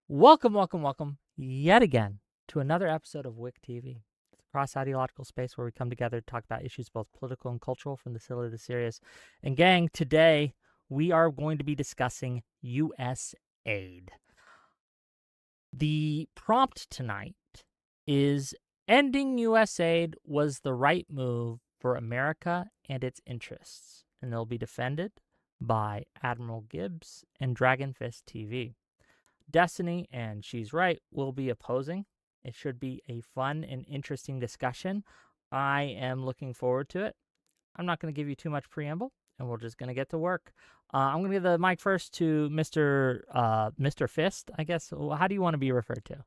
Welcome yet again to another episode of 𝕾𝖍𝖎, the cross-ideological space where we come together to talk about issues both political and cultural, from the silly to the serious. And gang, today we are going to be discussing USAID. The prompt tonight is ending USAID was the right move for America and its interests, and they'll be defended by 𝕵𝖔𝖎𝖙 and DragonFist TV. Destiny and She's Right will be opposing. It should be a fun and interesting discussion. I am looking forward to it. I'm not going to give you too much preamble, and we're just going to get to work. I'm going to give the mic first to Mr. Fist, I guess. How do you want to be referred to?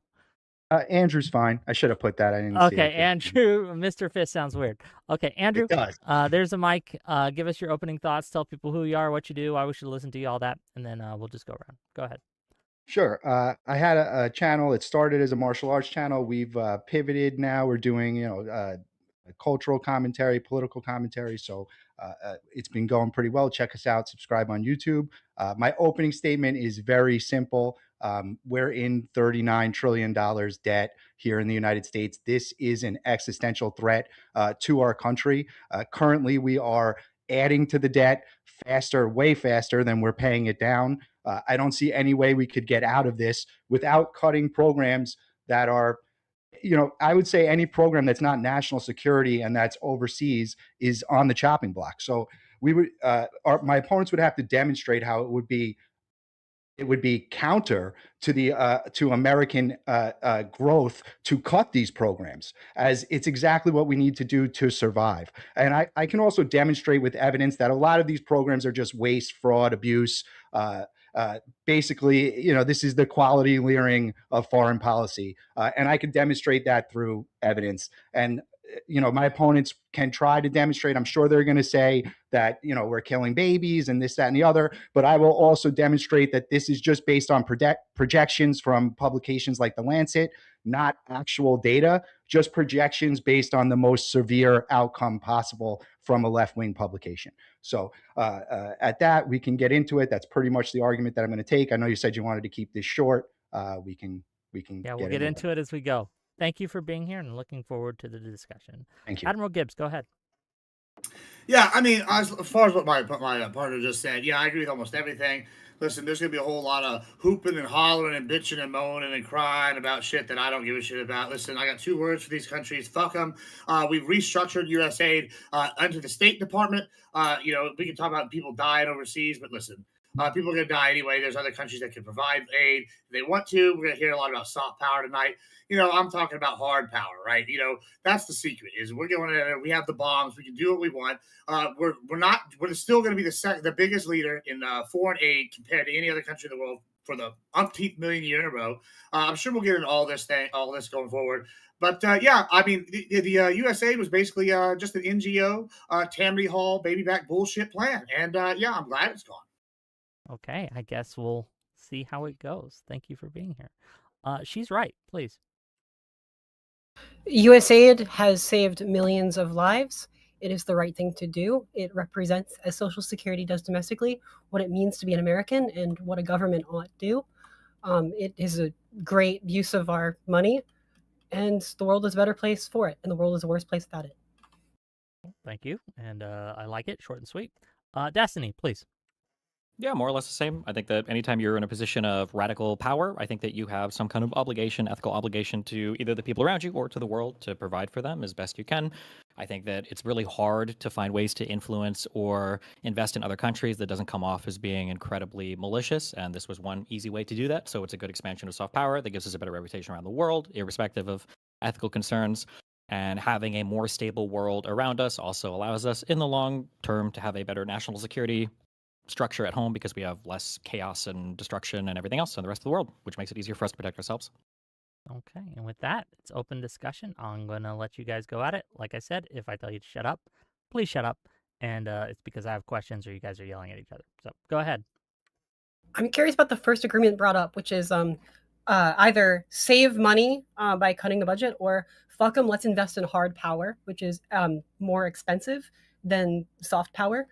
Andrew's fine. I should have put that. I didn't see Okay, it. Andrew. Mr. Fist sounds weird. Okay, Andrew, It does. there's a mic. Give us your opening thoughts. Tell people who you are, what you do, why we should listen to you, all that, and then we'll just go around. Go ahead. Sure. I had a channel. It started as a martial arts channel. We've pivoted now. We're doing, cultural commentary, political commentary. So it's been going pretty well. Check us out. Subscribe on YouTube. My opening statement is very simple. We're in $39 trillion debt here in the United States. This is an existential threat to our country. Currently, we are adding to the debt faster, way faster than we're paying it down. I don't see any way we could get out of this without cutting programs that are, I would say any program that's not national security and that's overseas is on the chopping block. So we would, my opponents would have to demonstrate how it would be counter to the to American growth to cut these programs, as it's exactly what we need to do to survive. And I can also demonstrate with evidence that a lot of these programs are just waste, fraud, abuse. Basically, this is the quality leering of foreign policy, and I can demonstrate that through evidence. And my opponents can try to demonstrate. I'm sure they're going to say that, we're killing babies and this, that, and the other. But I will also demonstrate that this is just based on projections from publications like The Lancet, not actual data, just projections based on the most severe outcome possible from a left-wing publication. So at that, we can get into it. That's pretty much the argument that I'm going to take. I know you said you wanted to keep this short. We can Yeah, we'll get into it as we go. Thank you for being here and looking forward to the discussion. Thank you. 𝕵𝖔𝖎𝖙, go ahead. Yeah, I mean, as far as what my partner just said, yeah, I agree with almost everything. Listen, there's gonna be a whole lot of hooping and hollering and bitching and moaning and crying about shit that I don't give a shit about. Listen, I got two words for these countries: fuck them. We've restructured USAID under the State Department. We can talk about people dying overseas, but listen, people are going to die anyway. There's other countries that can provide aid if they want to. We're going to hear a lot about soft power tonight. I'm talking about hard power, right? That's the secret. Is we're going there. We have the bombs. We can do what we want. We're still going to be the biggest leader in foreign aid compared to any other country in the world for the umpteenth million year in a row. I'm sure we'll get into all this going forward. But yeah, I mean, the USAID was basically just an NGO, Tammany Hall, baby back bullshit plan. And yeah, I'm glad it's gone. Okay, I guess we'll see how it goes. Thank you for being here. She's right, please. USAID has saved millions of lives. It is the right thing to do. It represents, as Social Security does domestically, what it means to be an American and what a government ought to do. It is a great use of our money, and the world is a better place for it, and the world is a worse place without it. Thank you, and I like it, short and sweet. Destiny, please. Yeah, more or less the same. I think that anytime you're in a position of radical power, I think that you have some kind of obligation, ethical obligation to either the people around you or to the world to provide for them as best you can. I think that it's really hard to find ways to influence or invest in other countries that doesn't come off as being incredibly malicious. And this was one easy way to do that. So it's a good expansion of soft power that gives us a better reputation around the world, irrespective of ethical concerns. And having a more stable world around us also allows us in the long term to have a better national security structure at home because we have less chaos and destruction and everything else in the rest of the world, which makes it easier for us to protect ourselves. Okay, and with that, it's open discussion. I'm going to let you guys go at it. Like I said, if I tell you to shut up, please shut up. And it's because I have questions or you guys are yelling at each other. So go ahead. I'm curious about the first agreement brought up, which is either save money by cutting the budget, or fuck them, let's invest in hard power, which is more expensive than soft power.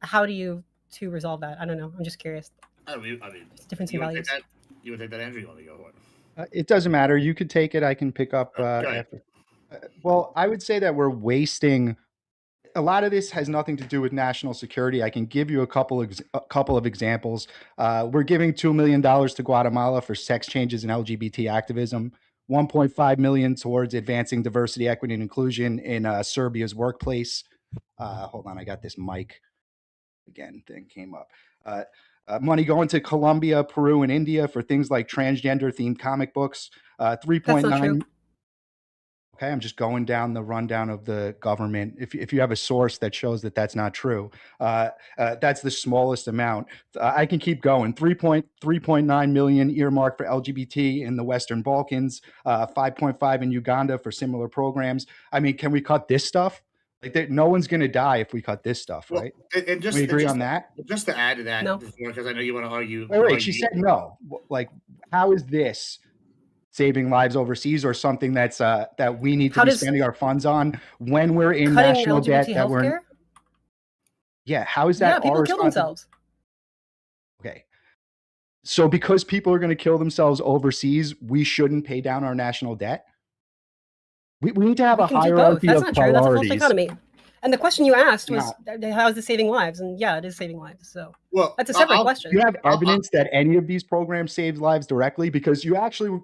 How do you resolve that? I don't know. I'm just curious. I mean, difference in values. You would take that, Andrew? You want me to go for it? It doesn't matter. You could take it. I can pick up Go ahead. after. Well, I would say that we're wasting. A lot of this has nothing to do with national security. I can give you a couple of examples. We're giving $2 million to Guatemala for sex changes and LGBT activism. 1.5 million towards advancing diversity, equity, and inclusion in Serbia's workplace. Hold on, I got this mic again thing came up. Money going to Colombia, Peru, and India for things like transgender themed comic books. That's not true. 3.9. Okay, I'm just going down the rundown of the government. If you have a source that shows that that's not true, that's the smallest amount. I can keep going. 3.9 million earmarked for LGBT in the Western Balkans. 5.5 in Uganda for similar programs. I mean, can we cut this stuff? Like, no one's going to die if we cut this stuff, right? And just, we agree just on that? Just to add to that, No. because I know you want to argue. Wait, she said no. Like, how is this saving lives overseas, or something that's that we need to be spending our funds on when we're in national debt? That we're how is that? Yeah, people kill themselves. Okay, so because people are going to kill themselves overseas, we shouldn't pay down our national debt. We need to have a hierarchy of priorities. That's not true. That's a false dichotomy. And the question you asked was, how is it saving lives? And yeah, it is saving lives. So that's a separate question. Do you have evidence that any of these programs save lives directly? Because you actually,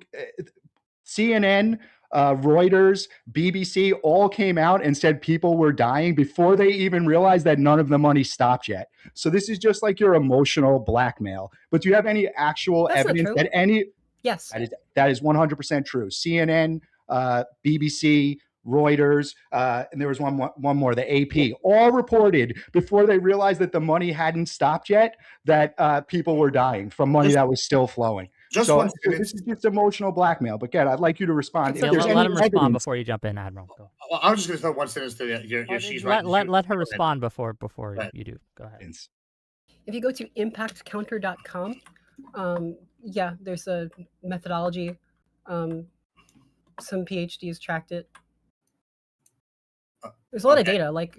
CNN, Reuters, BBC all came out and said people were dying before they even realized that none of the money stopped yet. So this is just like your emotional blackmail. But do you have any actual evidence that any? Yes. That is 100% true. CNN, BBC, Reuters, and there was one more, the AP, all reported before they realized that the money hadn't stopped yet, that people were dying from money that was still flowing. This is just emotional blackmail. But I'd like you to respond. Let him respond before you jump in, Admiral. Go. Well, I was just going to throw one sentence to your she's right. Let her respond before you do. Go ahead. If you go to impactcounter.com, there's a methodology. Some PhDs tracked it. There's a lot of data. Like,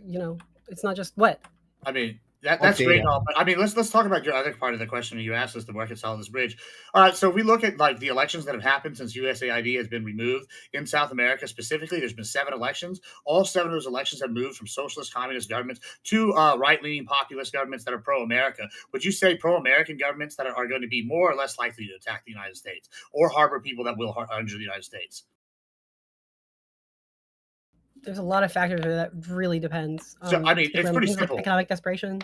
it's not just what. I mean, that's great. But I mean, let's talk about your other part of the question you asked us to reconcile this bridge. All right, so if we look at like the elections that have happened since USAID has been removed in South America specifically, there's been 7 elections. All 7 of those elections have moved from socialist communist governments to right-leaning populist governments that are pro-America. Would you say pro-American governments that are going to be more or less likely to attack the United States or harbor people that will injure the United States? There's a lot of factors that really depends. So I mean, it's pretty simple. Economic desperation.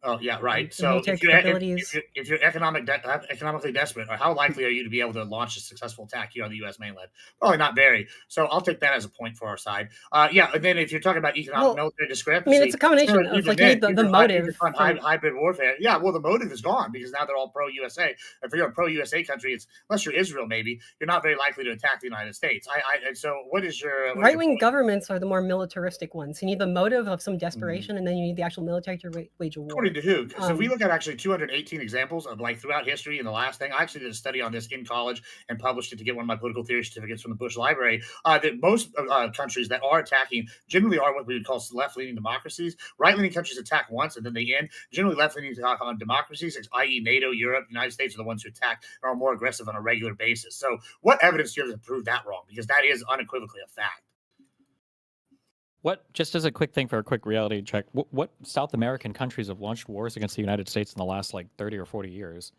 Oh yeah, right. So if you're economically desperate, or how likely are you to be able to launch a successful attack here on the U.S. mainland? Probably not very. So I'll take that as a point for our side. And then if you're talking about economic military discrepancy, I mean, it's a combination of like the motive. Hybrid warfare. Yeah, well, the motive is gone because now they're all pro-USA. If you're a pro-USA country, unless you're Israel, maybe you're not very likely to attack the United States. So what is your right-wing governments are the more militaristic ones. You need the motive of some desperation, and then you need the actual military to wage a war. To who? So if we look at actually 218 examples of like throughout history, and the last thing, I actually did a study on this in college and published it to get one of my political theory certificates from the Bush Library, that most countries that are attacking generally are what we would call left-leaning democracies. Right-leaning countries attack once and then they end. Generally left-leaning democracies, i.e. NATO, Europe, United States, are the ones who attack and are more aggressive on a regular basis. So what evidence do you have to prove that wrong? Because that is unequivocally a fact. Just as a quick thing for a quick reality check, what South American countries have launched wars against the United States in the last like 30 or 40 years?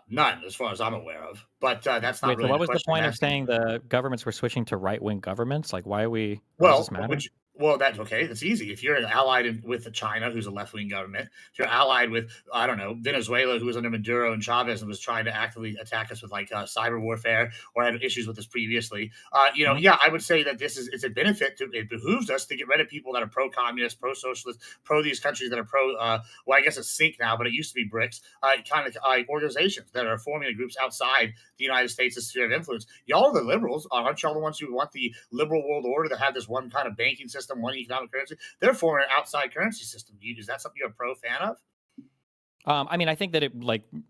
None, as far as I'm aware of. But that's not really. So what was the point of saying the governments were switching to right-wing governments? Like, why are we? Does this matter? Well, that's okay. It's easy. If you're allied with China, who's a left-wing government, if you're allied with, I don't know, Venezuela, who was under Maduro and Chavez and was trying to actively attack us with like cyber warfare or had issues with us previously, I would say that it's a benefit. It behooves us to get rid of people that are pro-communist, pro-socialist, pro these countries that are pro, I guess it's SYNC now, but it used to be BRICS, kind of organizations that are forming groups outside the United States' sphere of influence. Y'all are the liberals. Aren't y'all the ones who want the liberal world order to have this one kind of banking system, one economic currency? They're forming an outside currency system. Is that something you're a pro fan of? I mean, I think that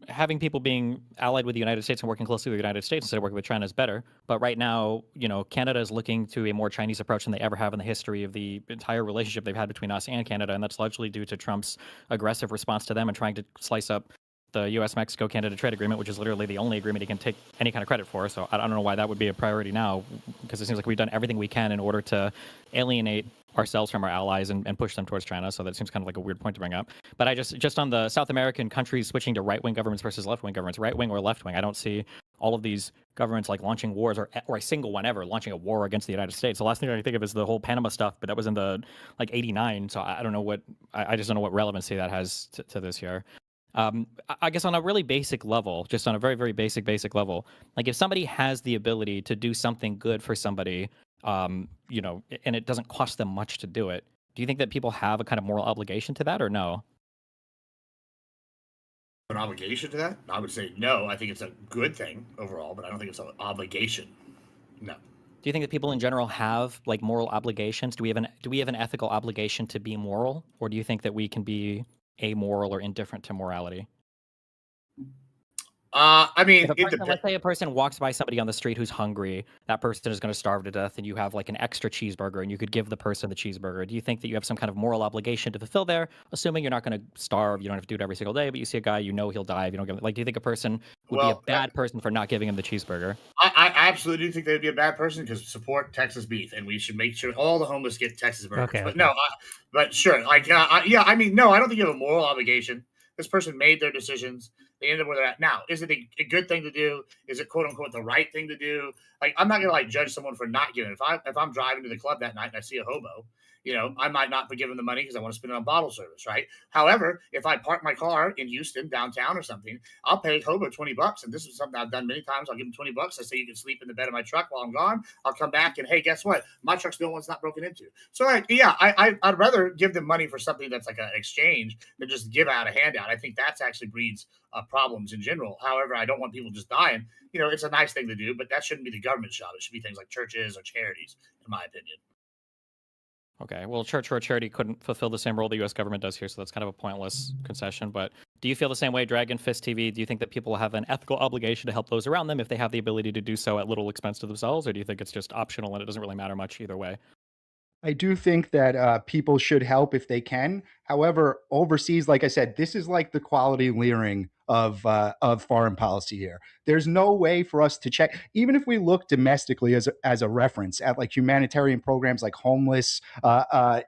having people being allied with the United States and working closely with the United States instead of working with China is better. But right now, Canada is looking to a more Chinese approach than they ever have in the history of the entire relationship they've had between us and Canada. And that's largely due to Trump's aggressive response to them and trying to slice up the U.S.-Mexico-Canada trade agreement, which is literally the only agreement he can take any kind of credit for. So I don't know why that would be a priority now, because it seems like we've done everything we can in order to alienate ourselves from our allies and push them towards China. So that seems kind of like a weird point to bring up. But I just on the South American countries switching to right-wing governments versus left-wing governments, right-wing or left-wing, I don't see all of these governments like launching wars or a single one ever launching a war against the United States. The last thing I can think of is the whole Panama stuff, but that was in the like 89. So I don't know what, I just don't know what relevancy that has to this year. I guess on a really basic level, just on a very, very basic level, like if somebody has the ability to do something good for somebody, you know, and it doesn't cost them much to do it, do you think that people have a kind of moral obligation to that or no? An obligation to that? I would say no. I think it's a good thing overall, but I don't think it's an obligation. No. Do you think that people in general have like moral obligations? Do we have an ethical obligation to be moral, or do you think that we can be amoral or indifferent to morality? I mean, Let's say a person walks by somebody on the street who's hungry, that person is going to starve to death, and you have like an extra cheeseburger, and you could give the person the cheeseburger. Do you think that you have some kind of moral obligation to fulfill there, assuming you're not going to starve, you don't have to do it every single day, but you see a guy, you know he'll die if you don't give him, like, do you think a person would be a bad person for not giving him the cheeseburger? I absolutely do think they'd be a bad person because support Texas beef, and we should make sure all the homeless get Texas burgers. Okay, but okay. no, but sure, like, yeah, I mean, no, I don't think you have a moral obligation. This person made their decisions. They ended up where they're at now. Is it a good thing to do? Is it quote unquote the right thing to do? Like, I'm not gonna like judge someone for not giving. If I'm driving to the club that night and I see a hobo, you know, I might not be giving the money because I want to spend it on bottle service, right? However, if I park my car in Houston downtown or something, I'll pay hobo $20. And this is something I've done many times. I'll give him $20. I say you can sleep in the bed of my truck while I'm gone. I'll come back and hey, guess what? My truck's the only one's not broken into. So like, yeah, I'd rather give them money for something that's like an exchange than just give out a handout. I think that's actually breeds problems in general. However, I don't want people just dying. You know, it's a nice thing to do, but that shouldn't be the government's job. It should be things like churches or charities, in my opinion. Okay, well, church or charity couldn't fulfill the same role the U.S. government does here, so that's kind of a pointless concession. But do you feel the same way, Dragon Fist TV? Do you think that people have an ethical obligation to help those around them if they have the ability to do so at little expense to themselves, or do you think it's just optional and it doesn't really matter much either way? I do think that people should help if they can. However, overseas, like I said, this is like the quality leering of foreign policy here. There's no way for us to check, even if we look domestically as a reference at like humanitarian programs like homeless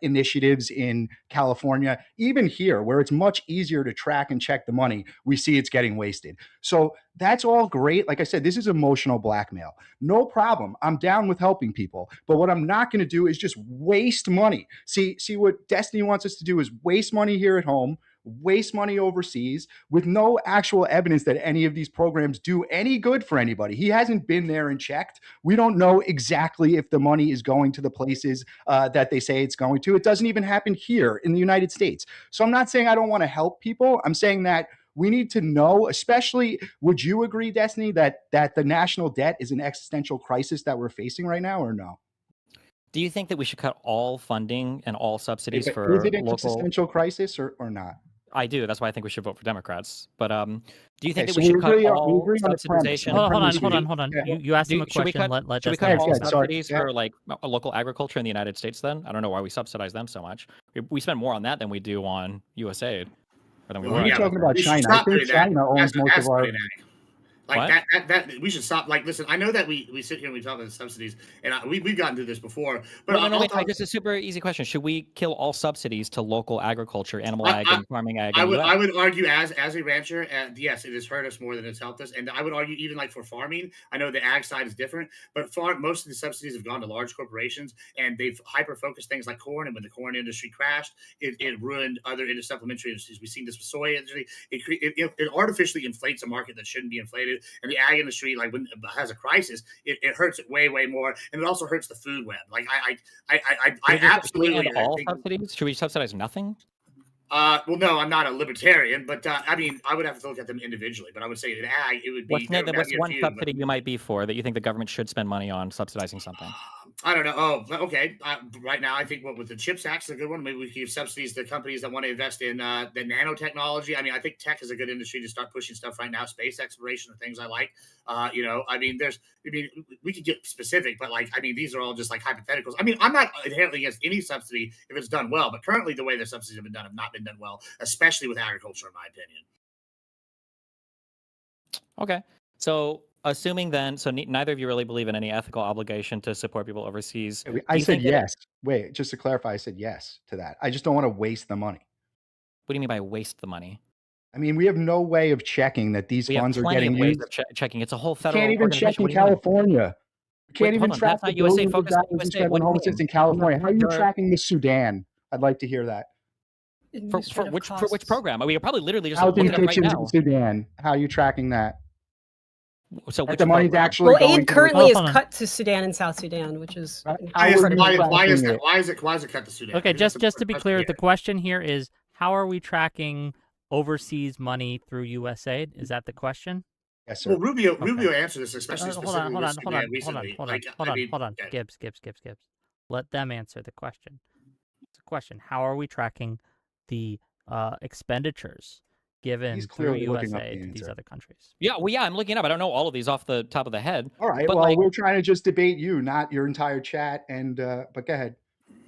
initiatives in California, even here where it's much easier to track and check the money, we see it's getting wasted. So that's all great. Like I said, this is emotional blackmail. No problem. I'm down with helping people. But what I'm not going to do is just waste money. See what Destiny wants us to do is waste money here at home, waste money overseas with no actual evidence that any of these programs do any good for anybody. He hasn't been there and checked. We don't know exactly if the money is going to the places that they say it's going to. It doesn't even happen here in the United States. So I'm not saying I don't want to help people. I'm saying that we need to know, especially, would you agree, Destiny, that the national debt is an existential crisis that we're facing right now, or no? Do you think that we should cut all funding and all subsidies Is for it an local? existential crisis or not? I do. That's why I think we should vote for Democrats. But do you think Okay, that so we should we cut agree on all the premise. subsidization? Hold on. Yeah. You asked him a Should we question. cut, Let should we Destiny cut all Yeah, sorry. subsidies Yeah. for like local agriculture in the United States then? I don't know why we subsidize them so much. We spend more on that than we do on USAID. Or than we Well, were You're on yeah, talking USAID. about we should China. I stop think doing that. China owns most of our. Doing that. Like What? that we should stop. Like, listen, I know that we sit here and we talk about the subsidies, and we've gotten through this before. But No, I'll wait, talk, just a super easy question. Should we kill all subsidies to local agriculture, animal ag, I, and farming ag I in the would US? I would argue as a rancher, and yes, it has hurt us more than it's helped us. And I would argue even like for farming, I know the ag side is different, but most of the subsidies have gone to large corporations, and they've hyper focused things like corn. And when the corn industry crashed, it ruined other supplementary industries. We've seen this with soy industry. It artificially inflates a market that shouldn't be inflated, and the ag industry, like when it has a crisis, it hurts it way more, and it also hurts the food web. Like I absolutely Should we end all think, subsidies? Should we subsidize nothing? well, no, I'm not a libertarian, but I mean, I would have to look at them individually. But I would say in ag, it would be What's one few, subsidy you might be for that you think the government should spend money on subsidizing something? I don't know. Oh, okay. Right now, I think what with the CHIPS Act is a good one. Maybe we could give subsidies to companies that want to invest in the nanotechnology. I mean, I think tech is a good industry to start pushing stuff right now. Space exploration are things I like. You know, I mean, we could get specific, but like, I mean, these are all just like hypotheticals. I mean, I'm not inherently against any subsidy if it's done well, but currently the way the subsidies have not been done well, especially with agriculture, in my opinion. Okay. So assuming then, so neither of you really believe in any ethical obligation to support people overseas. I you said think that yes. Wait, just to clarify, I said yes to that. I just don't want to waste the money. What do you mean by waste the money? I mean, we have no way of checking that these We have funds are plenty getting of ways used. of checking. It's a whole You federal can't even check organization. in What do you mean? California. You can't Wait, even hold on. track That's the not USA billions of focused. dollars we USA. spend What on do you homelessness mean? in California. How are you There are- tracking the Sudan? I'd like to hear that. For Administrative which costs. program? We are probably literally just Housing looking at it right kitchens now. in Sudan. How are you tracking that? So That which the money's program? actually Well, going aid to currently is Hold on. cut to Sudan and South Sudan, which is Right. Why incredibly is tracking that? it? Why is it cut to Sudan? Okay, I think that's just to the be question clear, here. the question here is how are we tracking overseas money through USAID? Is that the question? Yes, sir. Well, Rubio answered this, especially Hold specifically on, with Sudan recently. hold on. Okay. Gibbs. Let them answer the question. It's a question. How are we tracking the expenditures given He's through clearly looking up the USAID to these answer. other countries? Yeah, well, yeah, I'm looking up. I don't know all of these off the top of the head. All right. But Well, like, we're trying to just debate you, not your entire chat. And but go ahead.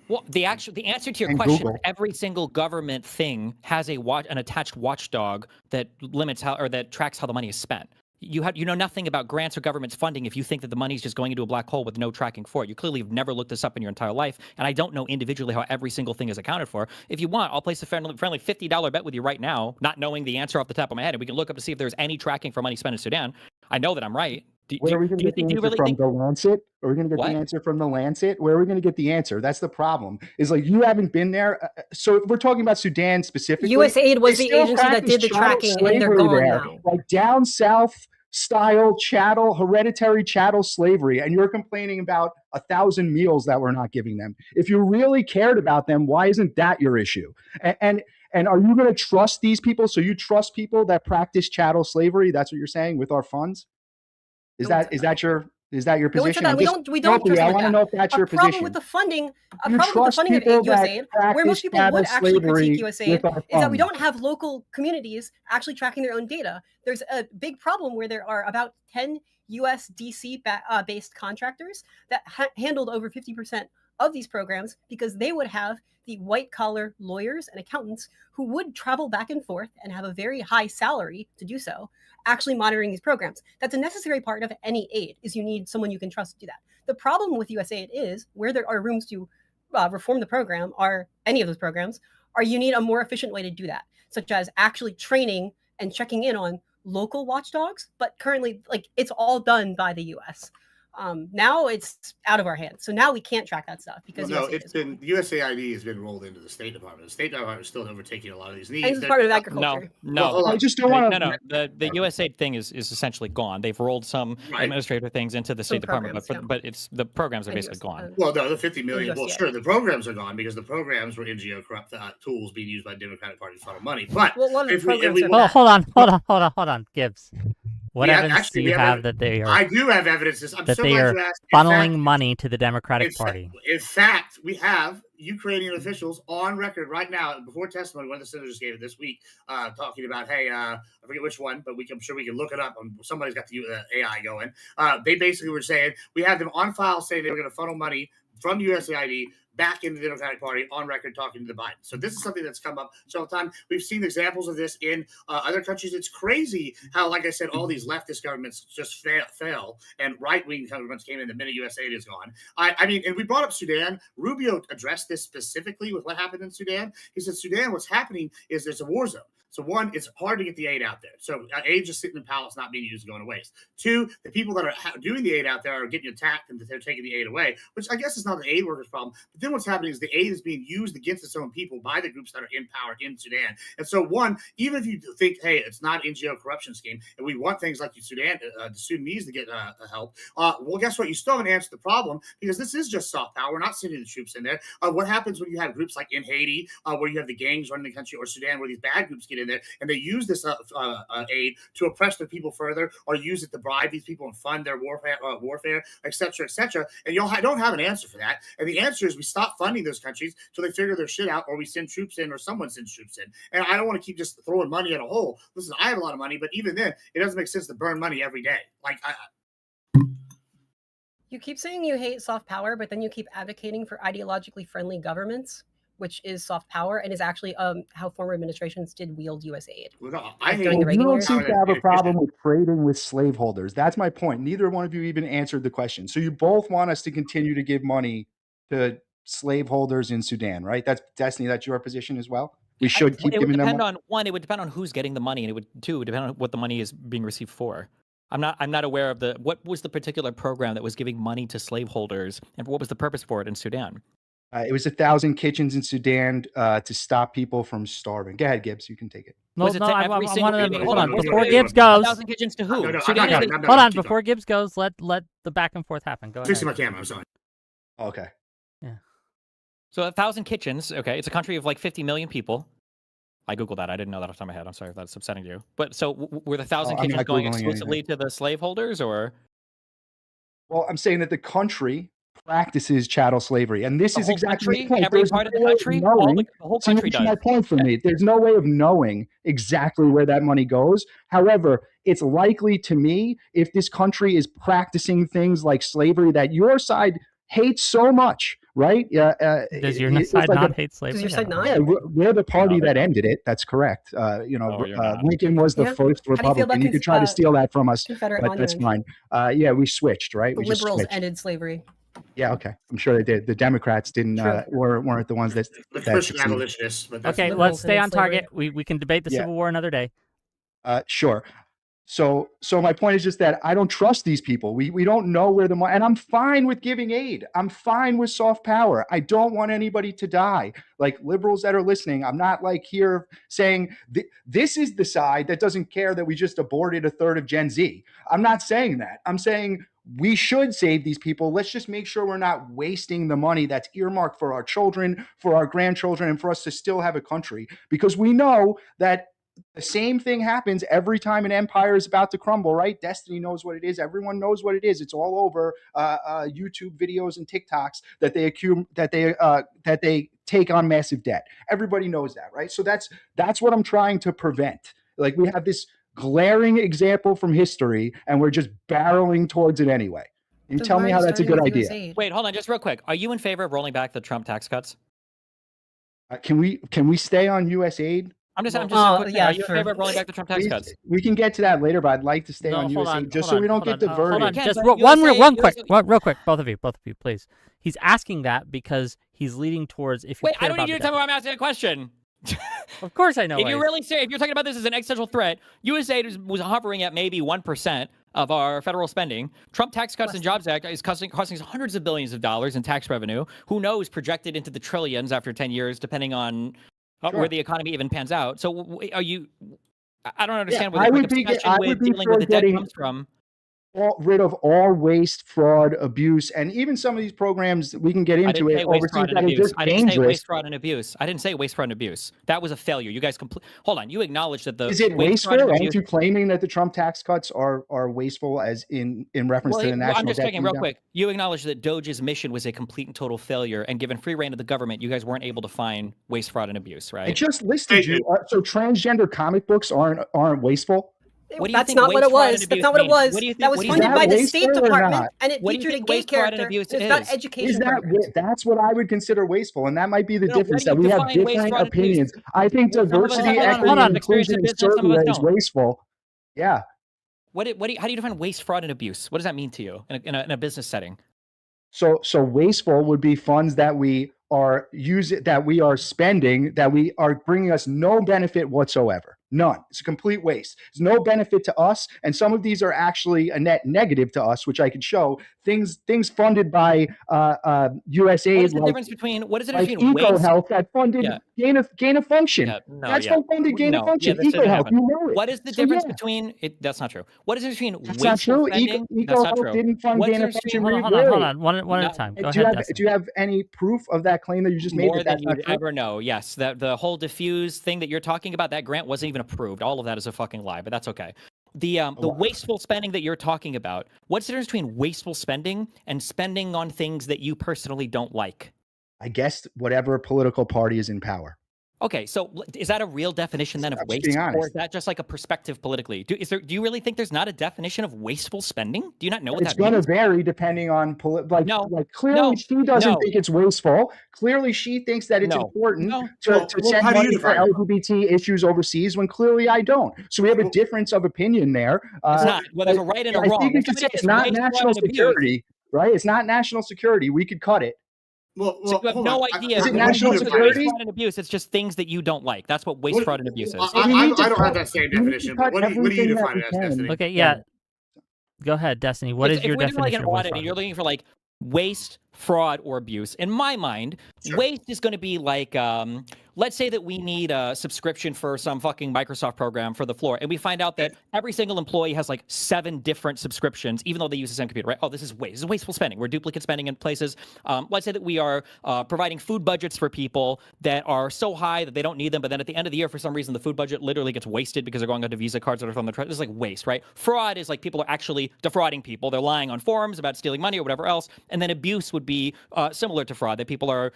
well, the answer to your And question: Google. is every single government thing has an attached watchdog that limits how or that tracks how the money is spent. You know nothing about grants or government's funding if you think that the money is just going into a black hole with no tracking for it. You clearly have never looked this up in your entire life, and I don't know individually how every single thing is accounted for. If you want, I'll place a friendly $50 bet with you right now, not knowing the answer off the top of my head, and we can look up to see if there's any tracking for money spent in Sudan. I know that I'm right. Where are we going to get the answer from? The Lancet? Are we going to get What? the answer from the Lancet? Where are we going to get the answer? That's the problem. Is like you haven't been there. So if we're talking about Sudan specifically, USAID was they the still agency that practice did the chattel tracking, and they're slavery gone there, now. like down south style chattel, hereditary chattel slavery, and you're complaining about 1,000 meals that we're not giving them. If you really cared about them, why isn't that your issue? And are you going to trust these people? So you trust people that practice chattel slavery? That's what you're saying with our funds? Is that your No one said position? that. We don't trust I them want to with know if that. that's A your problem position. with the funding, a You problem with the trust funding of people that USAID, where most practice people would chattel actually critique slavery USAID, with our is that we funds. don't have local communities actually tracking their own data. There's a big problem where there are about 10 US DC based contractors that handled over 50% of these programs because they would have the white collar lawyers and accountants who would travel back and forth and have a very high salary to do so, actually monitoring these programs. That's a necessary part of any aid, is you need someone you can trust to do that. The problem with USAID is where there are rooms to reform the program, or any of those programs, or you need a more efficient way to do that, such as actually training and checking in on local watchdogs. But currently, like, it's all done by the US. Now it's out of our hands. So now we can't track that stuff because USAID has been rolled into the State Department. The State Department is still overtaking a lot of these needs. And it's part of agriculture. No. I just don't want to. No. The USAID thing is essentially gone. They've rolled some administrative things into the State Department, but it's the programs are basically gone. Well, no, the 50 million. Well, sure, the programs are gone because the programs were NGO corrupt tools being used by Democratic Party to funnel money. But hold on, Gibbs. What evidence do you have that they are? I do have evidence. That they are funneling money to the Democratic Party. In fact, we have Ukrainian officials on record right now before testimony. One of the senators gave it this week, talking about, hey, I forget which one, but I'm sure we can look it up. Somebody's got the AI going. They basically were saying we had them on file saying they were going to funnel money from USAID back into the Democratic Party on record talking to the Biden. So this is something that's come up several times. We've seen examples of this in other countries. It's crazy how, like I said, all these leftist governments just fail and right-wing governments came in the minute USAID is gone. I mean, and we brought up Sudan. Rubio addressed this specifically with what happened in Sudan. He said, Sudan, what's happening is there's a war zone. So one, it's hard to get the aid out there. So aid just sitting in pallets, not being used, going to waste. Two, the people that are doing the aid out there are getting attacked and they're taking the aid away, which I guess is not the aid workers' problem. But then what's happening is the aid is being used against its own people by the groups that are in power in Sudan. And so one, even if you think, hey, it's not an NGO corruption scheme, and we want things like Sudan, the Sudanese to get help, well, guess what? You still haven't answered the problem because this is just soft power. We're not sending the troops in there. What happens when you have groups like in Haiti, where you have the gangs running the country, or Sudan, where these bad groups get in there and they use this aid to oppress their people further, or use it to bribe these people and fund their warfare, et cetera, and you don't have an answer for that. And the answer is we stop funding those countries till they figure their shit out, or we send troops in, or someone sends troops in. And I don't want to keep just throwing money at a hole. Listen, I have a lot of money, but even then, it doesn't make sense to burn money every day. You keep saying you hate soft power, but then you keep advocating for ideologically friendly governments. which is soft power and is actually how former administrations did wield USAID. Well, no, I hate During the You Reagan don't years. seem to have a problem with trading with slaveholders. That's my point. Neither one of you even answered the question. So you both want us to continue to give money to slaveholders in Sudan, right? That's Destiny. That's your position as well. We should keep It would giving them depend money. on one. It would depend on who's getting the money, and it would depend on what the money is being received for. I'm not aware of what was the particular program that was giving money to slaveholders, and what was the purpose for it in Sudan. It was 1,000 kitchens in Sudan to stop people from starving. Go ahead, Gibbs. You can take it. No, Was it no, to I every want single- to. wait, Hold on. wait, Before wait, Gibbs wait. goes, 1,000 kitchens to who? No, no, Sudan I'm not is done. hold on. Keep Before Gibbs goes, let the back and forth happen. Go Fixing ahead. my camera. I'm sorry. Okay. So 1,000 kitchens. Okay, it's a country of like 50 million people. I googled that. I didn't know that off the top of my head. I'm sorry if that's upsetting you. But so were the 1,000 I'm kitchens not going Googling exclusively to the slaveholders, or Well, I'm saying that the country practices chattel slavery, and this the is whole exactly country, the point. every There's part of the no way country, knowing. the whole So you're country missing does? my point for me. There's no way of knowing exactly where that money goes. However, it's likely to me if this country is practicing things like slavery that your side hates so much, right? Does your it's side like not hate slavery? Does your side not? Yeah, we're the party No, they that don't. ended it. That's correct. No, you're not. Lincoln was the Yeah. first How do you feel Republican. about You could try to steal that from us, Confederate but that's monument? fine. Yeah, we switched, right? The We just liberals switched. ended slavery. Yeah, okay. I'm sure they did. The Democrats didn't True. weren't the ones that The that Christian succeeded. abolitionists, but that's Okay, liberals let's stay ended on slavery. target. We can debate the Yeah. Civil War another day. Sure. So my point is just that I don't trust these people. We don't know where the money, and I'm fine with giving aid. I'm fine with soft power. I don't want anybody to die. Like liberals that are listening, I'm not like here saying this is the side that doesn't care that we just aborted a third of Gen Z. I'm not saying that. I'm saying we should save these people. Let's just make sure we're not wasting the money that's earmarked for our children, for our grandchildren, and for us to still have a country, because we know that the same thing happens every time an empire is about to crumble, right? Destiny knows what it is. Everyone knows what it is. It's all over YouTube videos and TikToks that they take on massive debt. Everybody knows that, right? So that's what I'm trying to prevent. Like, we have this glaring example from history, and we're just barreling towards it anyway. You tell me how that's a good idea. Wait, hold on, just real quick. Are you in favor of rolling back the Trump tax cuts? Can we stay on USAID? I'm just Oh, quick, yeah, are you sure. in favor of rolling back the Trump tax cuts? We can get to that later, but I'd like to stay No, on hold USAID on, just hold so we on, don't get hold on, diverted. hold on. Ken, Just but one USA real quick, both of you, please. He's asking that because he's leading towards if you Wait, care I don't about need you the to tell me debt. why I'm asking a question. Of course I know. If you're talking about this as an existential threat, USAID was hovering at maybe 1% of our federal spending. Trump Tax Cuts and Jobs Act is costing us hundreds of billions of dollars in tax revenue. Who knows, projected into the trillions after 10 years, depending on where the economy even pans out. So are you... I don't understand where the obsession with dealing with the debt comes from. Rid of all waste, fraud, abuse, and even some of these programs we can get into it overseas that are just I didn't say dangerous. waste, fraud, and abuse. I didn't say waste, fraud, and abuse. That was a failure. You guys hold on. You acknowledge that the Is it waste, fraud, and wasteful? abuse... Aren't you claiming that the Trump tax cuts are wasteful, as in reference to the national debt? I'm just checking real quick. You acknowledge that Doge's mission was a complete and total failure, and given free reign of the government, you guys weren't able to find waste, fraud, and abuse, right? I just listed you. So transgender comic books aren't wasteful? What do you That's think not what waste, it fraud, and was. That's abuse not what it means? was. What do you think- That was what do you funded think by the wasteful State or Department, not? and it What do you featured a think gay waste, fraud, and character. abuse It's about is? education programs. That's what I would consider wasteful, and that might be the No, where difference, do you that we have define waste, different fraud, and abuse? opinions. I think Some of us diversity, have equity, and experience inclusion in in business, some of us Serbia is don't. wasteful. Yeah. How do you define waste, fraud, and abuse? What does that mean to you in a business setting? So wasteful would be funds that we are spending, that we are bringing us no benefit whatsoever. None. It's a complete waste. There's no benefit to us, and some of these are actually a net negative to us, which I can show. Things funded by USAID. What is the difference between waste? 𝕾𝖍𝖎𝖙 that funded gain of function. That's funded gain of function. 𝕾𝖍𝖎𝖙, you know it. What is the difference between it? That's not true. What is the difference between That's not wasteful true. spending? That's not 𝕾𝖍𝖎 true. didn't fund What's gain the of difference function. Hold on. One at a time. Go ahead, Do you have any proof of that claim that you just made? More than That's not you'd true? ever know. Yes, the whole diffuse thing that you're talking about, that grant wasn't even approved. All of that is a fucking lie, but that's okay. The wasteful spending that you're talking about, what's the difference between wasteful spending and spending on things that you personally don't like? I guess whatever political party is in power. Okay, so is that a real definition then of I'm just waste, being or honest. is that just like a perspective politically? Do you really think there's not a definition of wasteful spending? Do you not know what It's that going to means? vary depending on No, clearly no, she doesn't no, think it's wasteful. Clearly she thinks that it's no, important no. to Well, send how do you money for define it? LGBT issues overseas when clearly I don't. So we have a Well, difference of opinion there. It's not. Well, there's a But right and a I wrong. think we If could say somebody it's says not waste, fraud, national and abuse, security, right? It's not national security. We could cut it. well, so you have hold no on. idea. Is it What national waste, security? fraud, and abuse. It's just things that you don't like. That's what waste, fraud, and abuse is. So we need to I don't cut- have that same we need to definition. But cut what do you everything that define we it as, can. Destiny? Okay, yeah. Go ahead, Destiny. What is if your we're doing like definition an of waste, audit fraud, and you're and abuse? looking for like waste, fraud, or abuse, in my mind, Sure. waste is going to be like, let's say that we need a subscription for some fucking Microsoft program for the floor, and we find out that every single employee has like 7 different subscriptions, even though they use the same computer, right? Oh, this is waste. This is wasteful spending. We're duplicate spending in places. Let's say that we are providing food budgets for people that are so high that they don't need them, but then at the end of the year, for some reason, the food budget literally gets wasted because they're going onto Visa cards that are from the this is like waste, right? Fraud is like people are actually defrauding people. They're lying on forums about stealing money or whatever else. And then abuse would be similar to fraud, that people are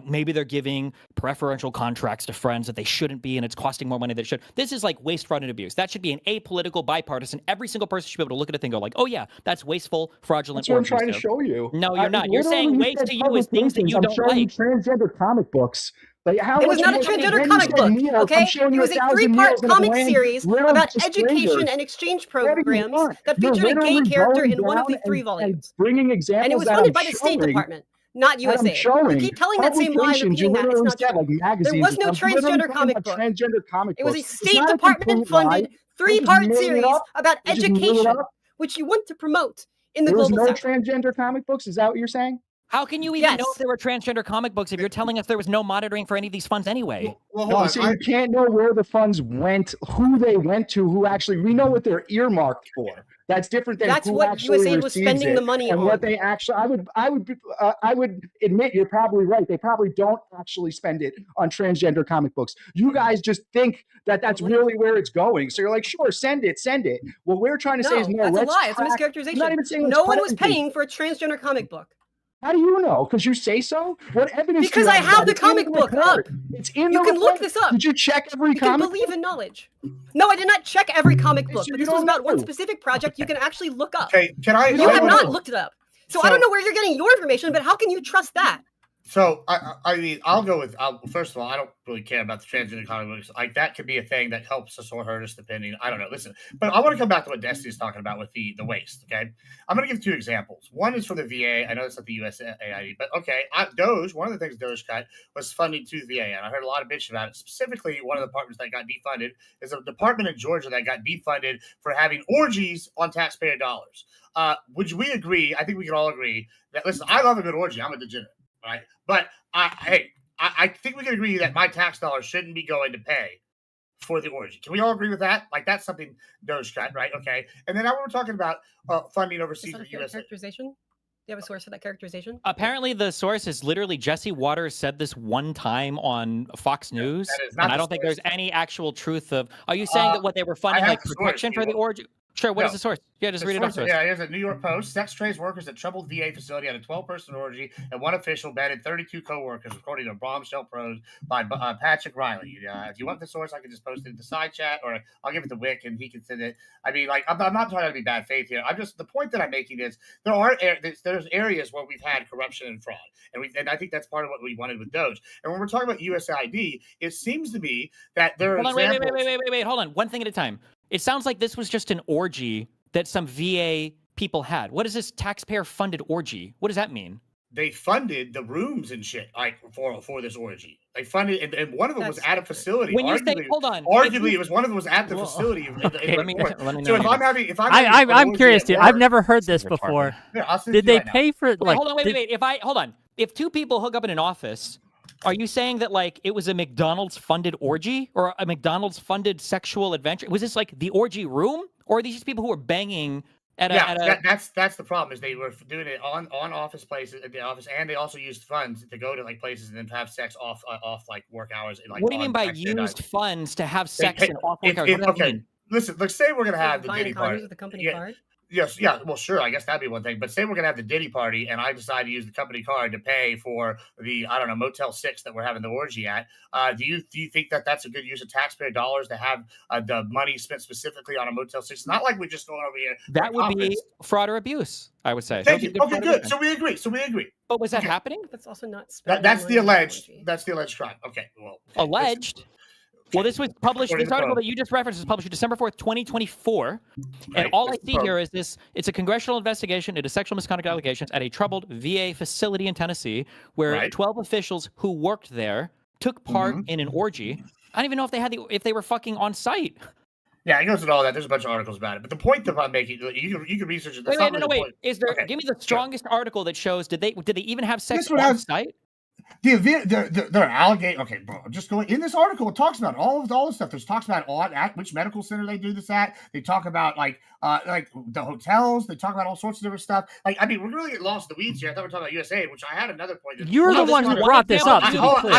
maybe they're giving preferential contracts to friends that they shouldn't be, and it's costing more money than it should. This is like waste, fraud, and abuse. That should be an apolitical, bipartisan. Every single person should be able to look at a thing and go like, oh yeah, that's wasteful, fraudulent, That's what or I'm trying to abusive. show you. No, you're not. You're Literally, saying you waste said to you is things that publications. you I'm don't showing you like. transgender comic books. Like how It was much not a more- transgender then you comic said book, meals. I'm okay? showing It you was a 1,000 3-part meals in a comic bland series riddled about to education strangers. and exchange What do you programs want? that You're featured a gay literally character going in one of down the 3 and volumes. bringing And it examples was that funded I'm by the State showing. Department, not That I'm USAID. You showing. keep telling that same lie and Publications, you repeating that. It's literally not said true. like magazines. There was no I'm literally transgender talking comic about book. transgender comic It was a books. It's State not a Department complete lie. funded They just 3-part made it series up. about They just made it education, up. which you want to promote in the There was global no south. transgender comic books. Is that what you're saying? How can you even know Yes. if there were transgender comic books if you're telling us there was no monitoring for any of these funds anyway? Well, No, hold I'm on. saying you can't know where the funds went, who they went to, who actually. We know what they're earmarked for. That's different than That's who what actually USAID was receives spending it the money and on. what they actually. I would admit you're probably right. They probably don't actually spend it on transgender comic books. You guys just think that that's really where it's going. So you're like, sure, send it. What we're trying to say is No, no. that's a Let's lie. It's a track- I'm mischaracterization. not even saying let's No one track was anything. paying for a transgender comic book. How do you know? Because you say so? What evidence? Because do you I have of the that? It's in comic book report. up. It's in You the can look report. this up. Did you check every You can comic? believe in knowledge. No, I did not check every comic book, So but you this was don't about one know. specific project you can actually look up. Okay, can I? You I have wanna- not looked it up. So I don't know where you're getting your information, but how can you trust that? So I mean, I'll go with. First of all, I don't really care about the transgender comic books. Like that could be a thing that helps us or hurt us, depending. I don't know. Listen, but I want to come back to what Destiny's talking about with the waste. Okay, I'm going to give 2 examples. One is for the VA. I know it's not the USAID, but okay, Doge. One of the things Doge cut was funding to the VA, and I heard a lot of bitch about it. Specifically, one of the departments that got defunded is a department in Georgia that got defunded for having orgies on taxpayer dollars. Would we agree? I think we can all agree that. Listen, I love a good orgy. I'm a degenerate. Right, but I think we can agree that my tax dollars shouldn't be going to pay for the orgy. Can we all agree with that? Like that's something Doge cut, right? Okay, and then now we're talking about funding Is overseas that for a fair USA. characterization? Do you have a source for that characterization? Apparently, the source is literally Jesse Waters said this one time on Fox News, that is not and I the don't think source. there's any actual truth of. Are you saying that what they were funding have like the source, protection for the Ewan. orgy? Sure. What is No. the source? Yeah, just The read it off. source- Yeah, here's a New York Post. Sex trades workers at troubled VA facility at a 12-person orgy, and one official bedded 32 co-workers, according to Bombshell Pros by Patrick Riley. If you want the source, I can just post it in the side chat, or I'll give it to Wick, and he can send it. I mean, like, I'm not trying to be bad faith here. I'm just the point that I'm making is there's areas where we've had corruption and fraud, and I think that's part of what we wanted with Doge. And when we're talking about USAID, it seems to be that there are Hold on, examples. wait. Hold on. One thing at a time. It sounds like this was just an orgy that some VA people had. What is this taxpayer-funded orgy? What does that mean? They funded the rooms and shit like for this orgy. They funded, and one of them was That's at a facility. When you say, Arguably, hold on, arguably it was one of them was at the Well, facility. okay. let me So know. if I'm curious too. I've never heard This this is before. retarded. Here, I'll send Did it to you they right now. pay for Wait, like? hold on, wait. Hold on. If 2 people hook up in an office, are you saying that like it was a McDonald's funded orgy or a McDonald's funded sexual adventure? Was this like the orgy room, or are these just people who were banging at a? That's the problem is they were doing it on office places at the office, and they also used funds to go to like places and then have sex off like work hours. And, like, What do you mean on by taxpayer used dollars. funds to have They sex pay- in off work hours? What does that okay, mean? listen. Let's say we're gonna have the Buying bitty condoms party. with the company Yeah. card. Yes, yeah, well, sure, I guess that'd be one thing. But say we're gonna have the Diddy party, and I decide to use the company card to pay for the I don't know Motel 6 that we're having the orgy at. Do you think that that's a good use of taxpayer dollars to have the money spent specifically on a Motel 6? It's not like we're just going over here. for a That would be conference. fraud or abuse, I would say. That Thank would you. be good Okay, fraud or good. abuse. So we agree. So we agree. But was that Okay. happening? That's also not spending That's the money on an alleged. orgy. That's the alleged crime. Okay. Well. Okay, Alleged. listen. Well, this was published. According This to article Poe. that you just referenced was published December 4th, 2024. And Right, all I this is see Poe. here is this: it's a congressional investigation into sexual misconduct allegations at a troubled VA facility in Tennessee, where Right. 12 officials who worked there took part in an orgy. I don't even know if they were fucking on site. Yeah, it goes into all that. There's a bunch of articles about it. But the point that I'm making, you can research it. That's Wait, not no, really the wait. point. Is there? Okay, Give me the strongest article that shows did they even have sex That's what I on was- site? They're allegation. Okay, bro. I'm just going in this article. It talks about all the stuff. There's talks about at which medical center they do this at. They talk about like the hotels. They talk about all sorts of different stuff. Like, I mean, we're really getting lost in the weeds here. I thought we were talking about USAID, which I had another point. You're the this one is who one brought this example. up. To be Hold on, clear.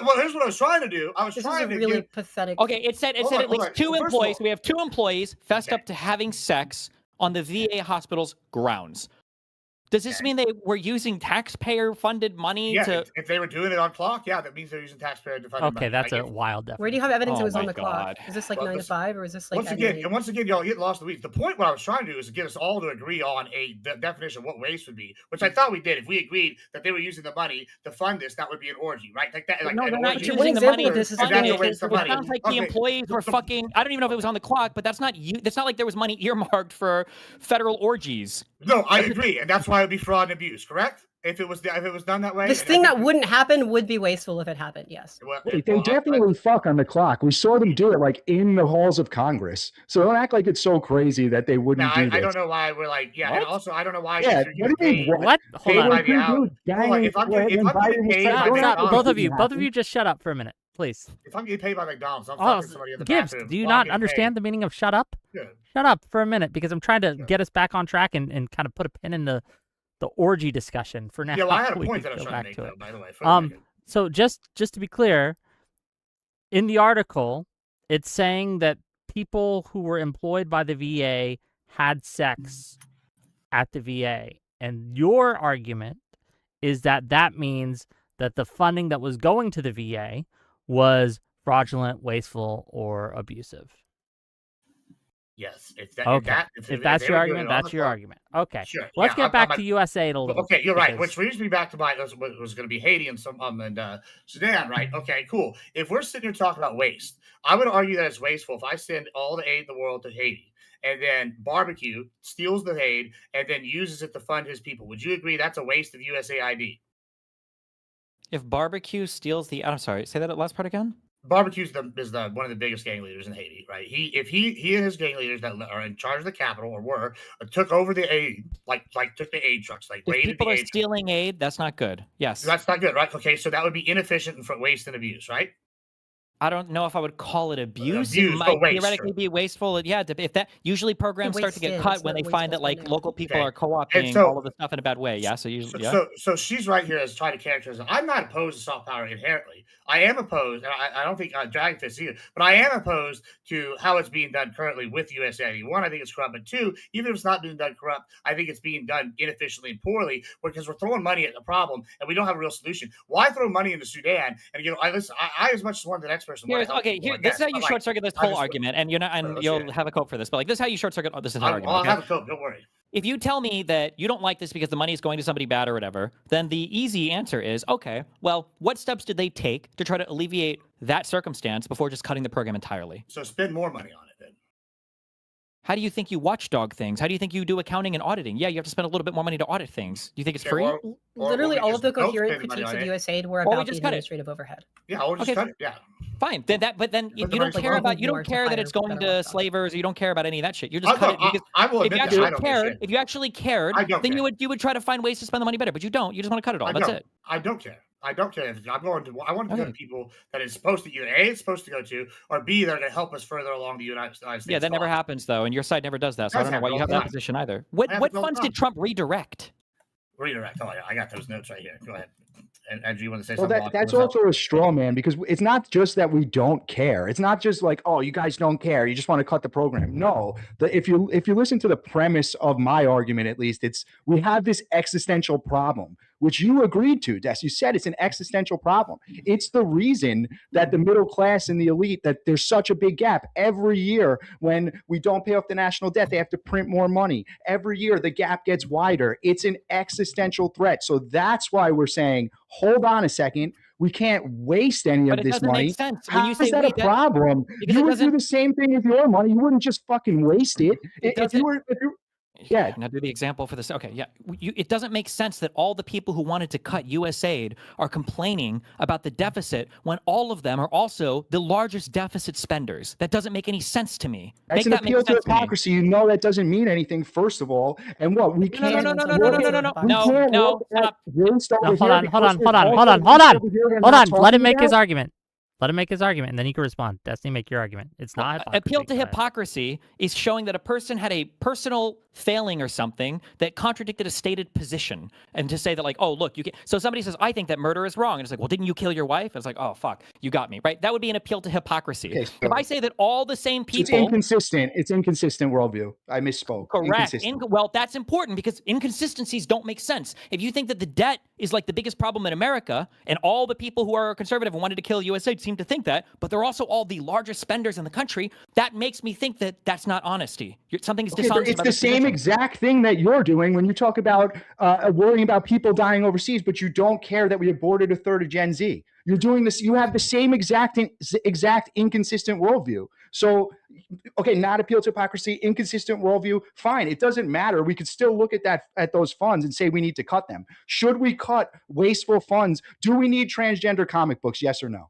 Well, here's what I was trying to do. I was This is a trying to really give. pathetic. Okay, it said Hold on, at least hold on. two Well, first of employees. all- We have 2 employees fessed Okay. up to having sex on the VA hospital's grounds. Does this Okay. mean they were using taxpayer-funded money Yeah, to? if they were doing it on clock, yeah, that means they're using taxpayer to fund Okay, money. that's Like, a wild definition. Where do you have evidence Oh it was on my the clock? God. Is this like Well, 9 to listen, 5, or is this like Once at again, night? y'all get lost in the weeds. The point what I was trying to do is to get us all to agree on the definition of what waste would be, which I thought we did. If we agreed that they were using the money to fund this, that would be an orgy, right? Like that. Like No, an they're not orgy. But using the one money example of to this is fund exactly it. a waste of It money. sounds like the Okay. employees were fucking. I don't even know if it was on the clock, but that's not you. That's not like there was money earmarked for federal orgies. No, I agree, and that's why it would be fraud and abuse, correct? If it was done that way. This and thing I that think- wouldn't happen would be wasteful if it happened. Yes. well, Wait, they well, definitely fuck on the clock. We saw them do it like in the halls of Congress. So don't act like it's so crazy that they wouldn't Now, do this. I don't know why we're like, yeah, and What? also I don't know why. Yeah, if you're what do you mean, paid- What? Hold paid on. by the hour. Hold on, if I'm getting paid by Stop, McDonald's, both of you just shut up for a minute, please. if I'm getting paid by McDonald's, I'm Oh, fucking somebody in the Gibbs, bathroom. do you while I'm not getting understand the meaning of shut up? paid. Good. Shut up for a minute, because I'm trying to get us back on track and kind of put a pin in the orgy discussion for now. Yeah, well, I had a We point can that I was go trying to back make, to though, it. by the way. for the record. So just to be clear, in the article, it's saying that people who were employed by the VA had sex at the VA, and your argument is that that means that the funding that was going to the VA was fraudulent, wasteful, or abusive. Yes. If Okay. If that's your argument, that's your argument. Okay. Sure. Let's yeah, get I'm- back I'm- to USAID a little. Okay, you're right. because- Which brings me back to what was going to be Haiti and Sudan, right? Okay, cool. If we're sitting here talking about waste, I would argue that it's wasteful if I send all the aid in the world to Haiti and then 𝕵𝖎 steals the aid and then uses it to fund his people. Would you agree that's a waste of USAID? If 𝕵𝖎 steals the, I'm sorry, say that last part again. 𝕵𝖎 is one of the biggest gang leaders in Haiti, right? He and his gang leaders that are in charge of the capital or were took over the aid, like took the aid trucks, like If raided people the are aid trucks. stealing aid, that's not good. Yes. That's not good, right? Okay, so that would be inefficient and for waste and abuse, right? I don't know if I would call it abuse. Abuse, It but might waste, theoretically sure. be wasteful. Yeah, if that usually programs start to get wasted. cut It's when not they find that wasteful like spending. local people Okay. are co-opting so- all of the stuff in a bad way. Yeah, so you yeah. So she's right here as trying to characterize it. I'm not opposed to soft power inherently. I am opposed, and I don't think Dragon Fist either, but I am opposed to how it's being done currently with USAID. One, I think it's corrupt, but two, even if it's not being done corrupt, I think it's being done inefficiently and poorly because we're throwing money at the problem and we don't have a real solution. Why throw money into Sudan? And I as much as one of the next person. Here's, okay, this is how you short circuit this I whole just- argument, and you're not, and Let's you'll hear it. have a quote for this. But like this is how you short circuit this entire argument. I'll Okay? have a cope. Don't worry. If you tell me that you don't like this because the money is going to somebody bad or whatever, then the easy answer is, okay, well, what steps did they take to try to alleviate that circumstance before just cutting the program entirely? So spend more money on it then. How do you think you watchdog things? How do you think you do accounting and auditing? Yeah, you have to spend a little bit more money to audit things. Do you think it's Okay, free? or Literally, we all of just the don't coherent spend money critiques on of it. USAID were Or we about the just cut it. administrative overhead. Yeah, or just Okay. cut it. Yeah. Fine. Then you the don't money's care like, about you more don't to care that hire it's going better to watchdogs. slavers, or you don't care about any of that shit. You just cut it because I will if you admit that. I actually don't cared, care. if you actually cared, I don't then care. you would try to find ways to spend the money better, but you don't. You just want to cut it all. That's it. I don't care. I don't care. I want it to go to Okay. people that it's supposed to either A, it's supposed to go to, or B, they're going to help us further along the United States. Yeah, that never cause. happens though, and your side never does that. So I Does don't know why happen you all have the that time. position either. What Happens all the funds time. did Trump redirect? Redirect. Oh, yeah, I got those notes right here. Go ahead. And Andrew, you want to say Well, something? that's also a straw man, because it's not just that we don't care. It's not just like, oh, you guys don't care, you just want to cut the program. No, if you listen to the premise of my argument, at least, it's we have this existential problem, which you agreed to, Des. You said it's an existential problem. It's the reason that the middle class and the elite, that there's such a big gap. Every year when we don't pay off the national debt, they have to print more money. Every year the gap gets wider. It's an existential threat. So that's why we're saying, hold on a second. We can't waste any of this money. Make sense. When How you say is that a problem? You would do the same thing with your money. You wouldn't just fucking waste it. If you were, yeah. Now do the example for this. Okay, yeah. It doesn't make sense that all the people who wanted to cut USAID are complaining about the deficit when all of them are also the largest deficit spenders. That doesn't make any sense to me. That's an appeal to hypocrisy. You know that doesn't mean anything, first of all. And what? We can't. No. Hold on. Let him make his argument. Let him make his argument, and then you can respond. Destiny, make your argument. It's not hypocrisy. Appeal to hypocrisy is showing that a person had a personal failing or something that contradicted a stated position, and to say that, like, oh, look, you can. So somebody says, I think that murder is wrong, and it's like, well, didn't you kill your wife? And it's like, oh, fuck, you got me, right? That would be an appeal to hypocrisy. Okay, so if I say that all the same people, it's inconsistent. It's inconsistent worldview. I misspoke. Correct. Well, that's important because inconsistencies don't make sense. If you think that the debt is like the biggest problem in America, and all the people who are conservative and wanted to kill USAID seem to think that, but they're also all the largest spenders in the country, that makes me think that that's not honesty. Something is dishonest. It's the same exact thing that you're doing when you talk about worrying about people dying overseas, but you don't care that we aborted a third of Gen Z. You're doing this. You have the same exact inconsistent worldview. So, okay, not appeal to hypocrisy, inconsistent worldview. Fine, it doesn't matter. We could still look at those funds and say we need to cut them. Should we cut wasteful funds? Do we need transgender comic books? Yes or no?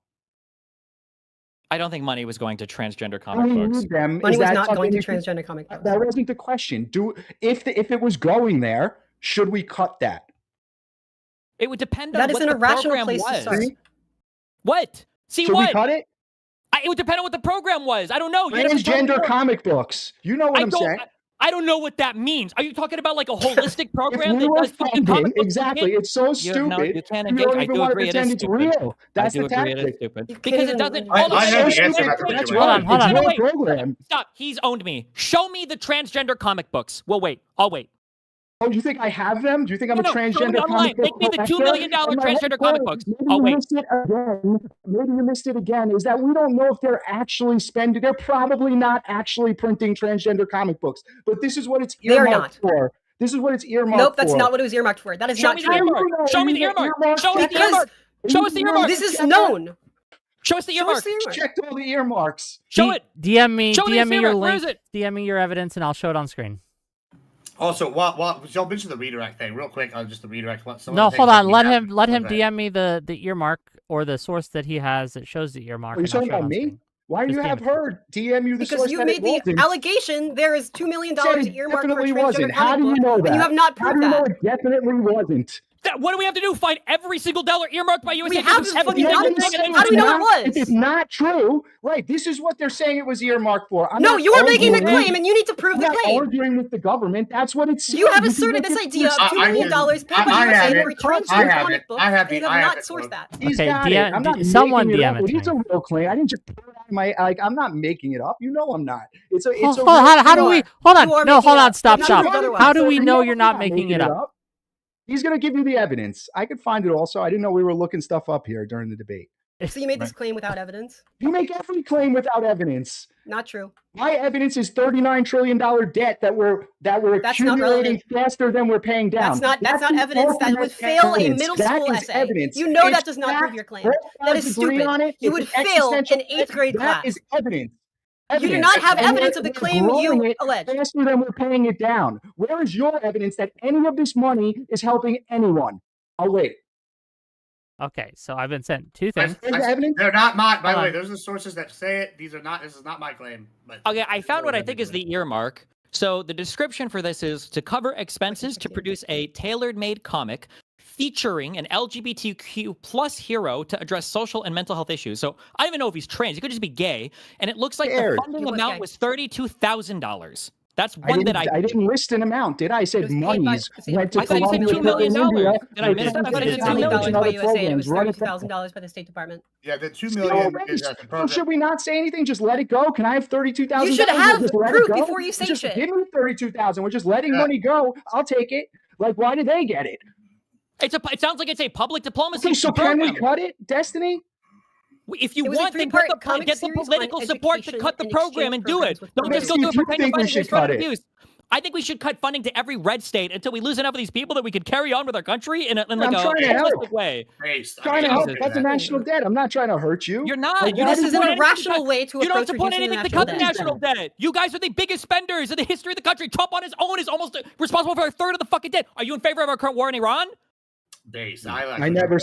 I don't think money was going to transgender comic books. Money was not going to transgender comic books. That wasn't the question. If it was going there, should we cut that? It would depend on what the program was. What? See, should what? we cut it? It would depend on what the program was. I don't know. Transgender comic books. You know what I'm saying? I don't know what that means. Are you talking about like a holistic program that does fucking comic books? Exactly. It's so stupid. You can't engage. I do agree it is stupid. Real. That's the tactic. Because it doesn't. I have the answer. That's right. Hold on. It's your program. Stop. He's owned me. Show me the transgender comic books. We'll wait. I'll wait. Oh, do you think I have them? Do you think I'm a transgender comic book? Make me the $2 million transgender comic books. I'll wait. Maybe you missed it again. Is that we don't know if they're actually spending. They're probably not actually printing transgender comic books. But this is what it's earmarked for. This is what it's earmarked for. Nope, that's not what it was earmarked for. That is not true. Show me the earmark. Show me the earmark. Show us the earmark. This is known. Show us the earmark. Checked all the earmarks. Show it. DM me your link. DM me your evidence, and I'll show it on screen. Also, y'all mentioned the redirect thing real quick. Just the redirect. No, hold on. Let him DM me the earmark or the source that he has that shows the earmark. Are you talking about me? Why do you have her DM you the source? Because you made the allegation there is $2 million earmarked for transgender wasn't. How do you know that? And you have not proved that. How do you know it definitely wasn't? What do we have to do? Find every single dollar earmarked by USAID? We have to fucking how do we know it was? If it's not true, right? This is what they're saying it was earmarked for. No, you are making the claim, and you need to prove the claim. I'm arguing with the government. That's what it's. You have asserted this idea of $2 million paid by USAID for transgender comic books, and you have not sourced that. Okay, someone DM it. It's a real claim. I didn't just put it out my I'm not making it up. You know I'm not. It's a. How do we? Hold on. No, hold on. Stop. How do we know you're not making it up? He's going to give you the evidence. I could find it also. I didn't know we were looking stuff up here during the debate. So you made this claim without evidence? You make every claim without evidence. Not true. My evidence is $39 trillion debt that we're accumulating faster than we're paying down. That's not evidence. That would fail a middle school essay. Evidence. You know that does not prove your claim. That is stupid. You would fail an 8th grade class. That is evidence. You do not have evidence of the claim you allege. Faster than we're paying it down. Where is your evidence that any of this money is helping anyone? I'll wait. Okay, so I've been sent two things. They're not my. By the way, those are the sources that say it. These are not. This is not my claim. But okay, I found what I think is the earmark. So the description for this is to cover expenses to produce a tailor-made comic featuring an LGBTQ plus hero to address social and mental health issues. So I don't even know if he's trans. He could just be gay. And it looks like the funding amount was $32,000. That's one that I didn't list an amount, did I? I said monies went to I thought you said Colombia, $2 million. India. Did I miss that? I thought you said $2 million. by USAID. It was $32,000 by the State Department. Yeah, the $2 Still million a is waste. at the So program. should we not say anything? Just let it go? Can I have $32,000? You should have Just let proof it go? before you say Just shit. give me $32,000. We're just letting money go. I'll take it. Like, why did they get it? It sounds like it's a public diplomacy Okay, so program. can we cut it, Destiny? If you It was a want, then three-part get the comic political series on support to education cut the and program exchange and do it. programs with Don't just go Steve, do it you pretend think we you're should fighting cut it? abuse. I think we should cut funding to every red state until we lose enough of these people that we can carry on with our country in like a holistic way. Trying to help cut the national debt. I'm not trying to hurt you. You're not. Like, This is an irrational way to You don't approach support reducing anything to national cut the debt. national debt. You guys are the biggest spenders in the history of the country. Trump on his own is almost responsible for a third of the fucking debt. Are you in favor of our current war in Iran? I never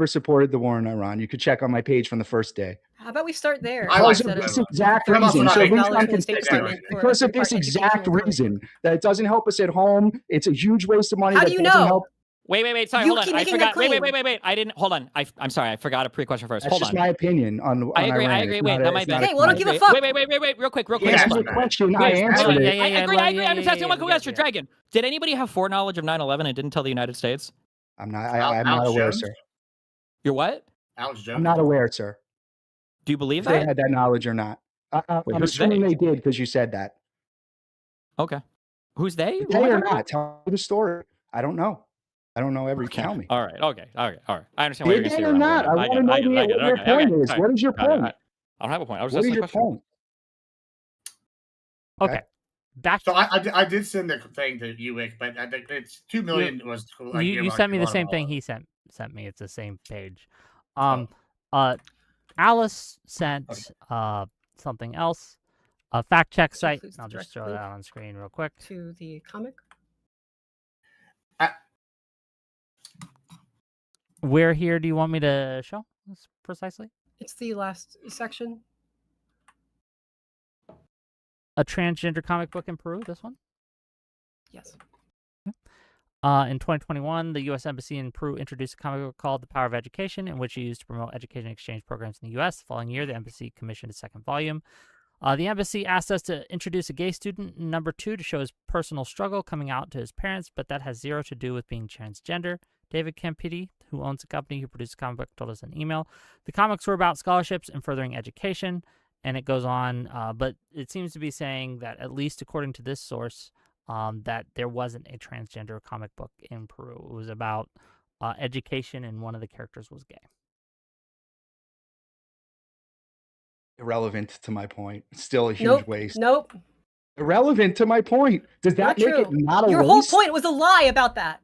supported the war in Iran. You could check on my page from the first day. How about we start there? Because of this exact reason. So at least I'm consistent. Because of this exact reason that it doesn't help us at home. It's a huge waste of money. How do you know? Wait. Sorry, hold on. I forgot. Wait. I didn't. Hold on. I'm sorry. I forgot a pre-question first. That's just my opinion on I agree. Iran. I agree. Wait, not my bad. Okay, well, don't give a fuck. Wait. Real quick. This is a question. I answered it. I agree. I'm just asking one question. Dragon. Did anybody have foreknowledge of 9/11 and didn't tell the United States? I'm not aware, sir. You're what? Alex Jones. I'm not aware, sir. Do you believe If they that? had that knowledge or not? I'm assuming they did because you said that. Okay. Who's they? They or not? Tell me the story. I don't know. I don't know every. Tell me. All right. Okay. I understand what you're going to say. Or not? I want to know what your point is. What is your point? I don't have a point. I was what just is your point? Okay. Back. So I did send the thing to UWIC, but I think it's 2 million was. Like, you sent me the same thing he sent me. It's the same page. Alice sent something else. A fact check site. I'll just throw that on screen real quick. To the comic. Where here do you want me to show this precisely? It's the last section. A transgender comic book in Peru, this one? Yes. In 2021, the U.S. Embassy in Peru introduced a comic book called *The Power of Education*, in which it used to promote education exchange programs in the U.S. The following year, the embassy commissioned a second volume. The embassy asked us to introduce a gay student, number 2, to show his personal struggle coming out to his parents, but that has zero to do with being transgender. 𝕵𝖎𝖎𝖙, who owns a company who produced the comic book, told us in an email. The comics were about scholarships and furthering education, and it goes on, but it seems to be saying that, at least according to this source, that there wasn't a transgender comic book in Peru. It was about education, and one of the characters was gay. Irrelevant to my point. Still a huge waste. Nope. Irrelevant to my point. Does that make it not a waste? Your whole point was a lie about that.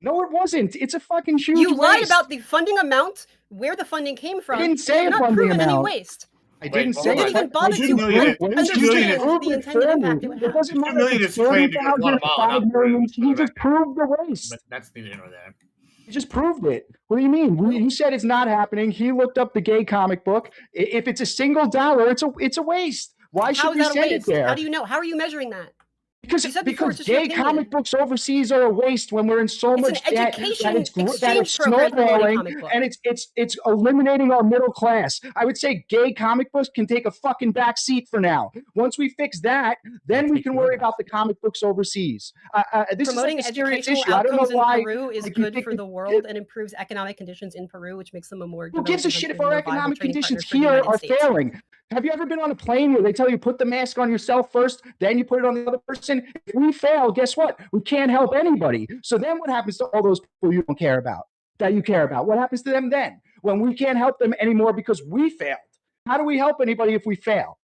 No, it wasn't. It's a fucking huge waste. You lied about the funding amount, where the funding came from. I didn't say a funding amount. Any waste. I didn't say it. You didn't even bother to understand the intended impact it would have. It doesn't matter if it's 30,000 or 5 million. He just proved the waste. But that's neither here nor there. He just proved it. What do you mean? You said it's not happening. He looked up the gay comic book. If it's a single dollar, it's a waste. Why should we send it there? How do you know? How are you measuring that? Because gay comic books overseas are a waste when we're in so much debt that it's snowballing and it's eliminating our middle class. I would say gay comic books can take a fucking back seat for now. Once we fix that, then we can worry about the comic books overseas. This is like a serious issue. I don't know why. Peru is good for the world and improves economic conditions in Peru, which makes them a more. Who gives a shit if our economic conditions here are failing? Have you ever been on a plane where they tell you put the mask on yourself first, then you put it on the other person? If we fail, guess what? We can't help anybody. So then what happens to all those people you don't care about, that you care about? What happens to them then when we can't help them anymore because we failed? How do we help anybody if we fail?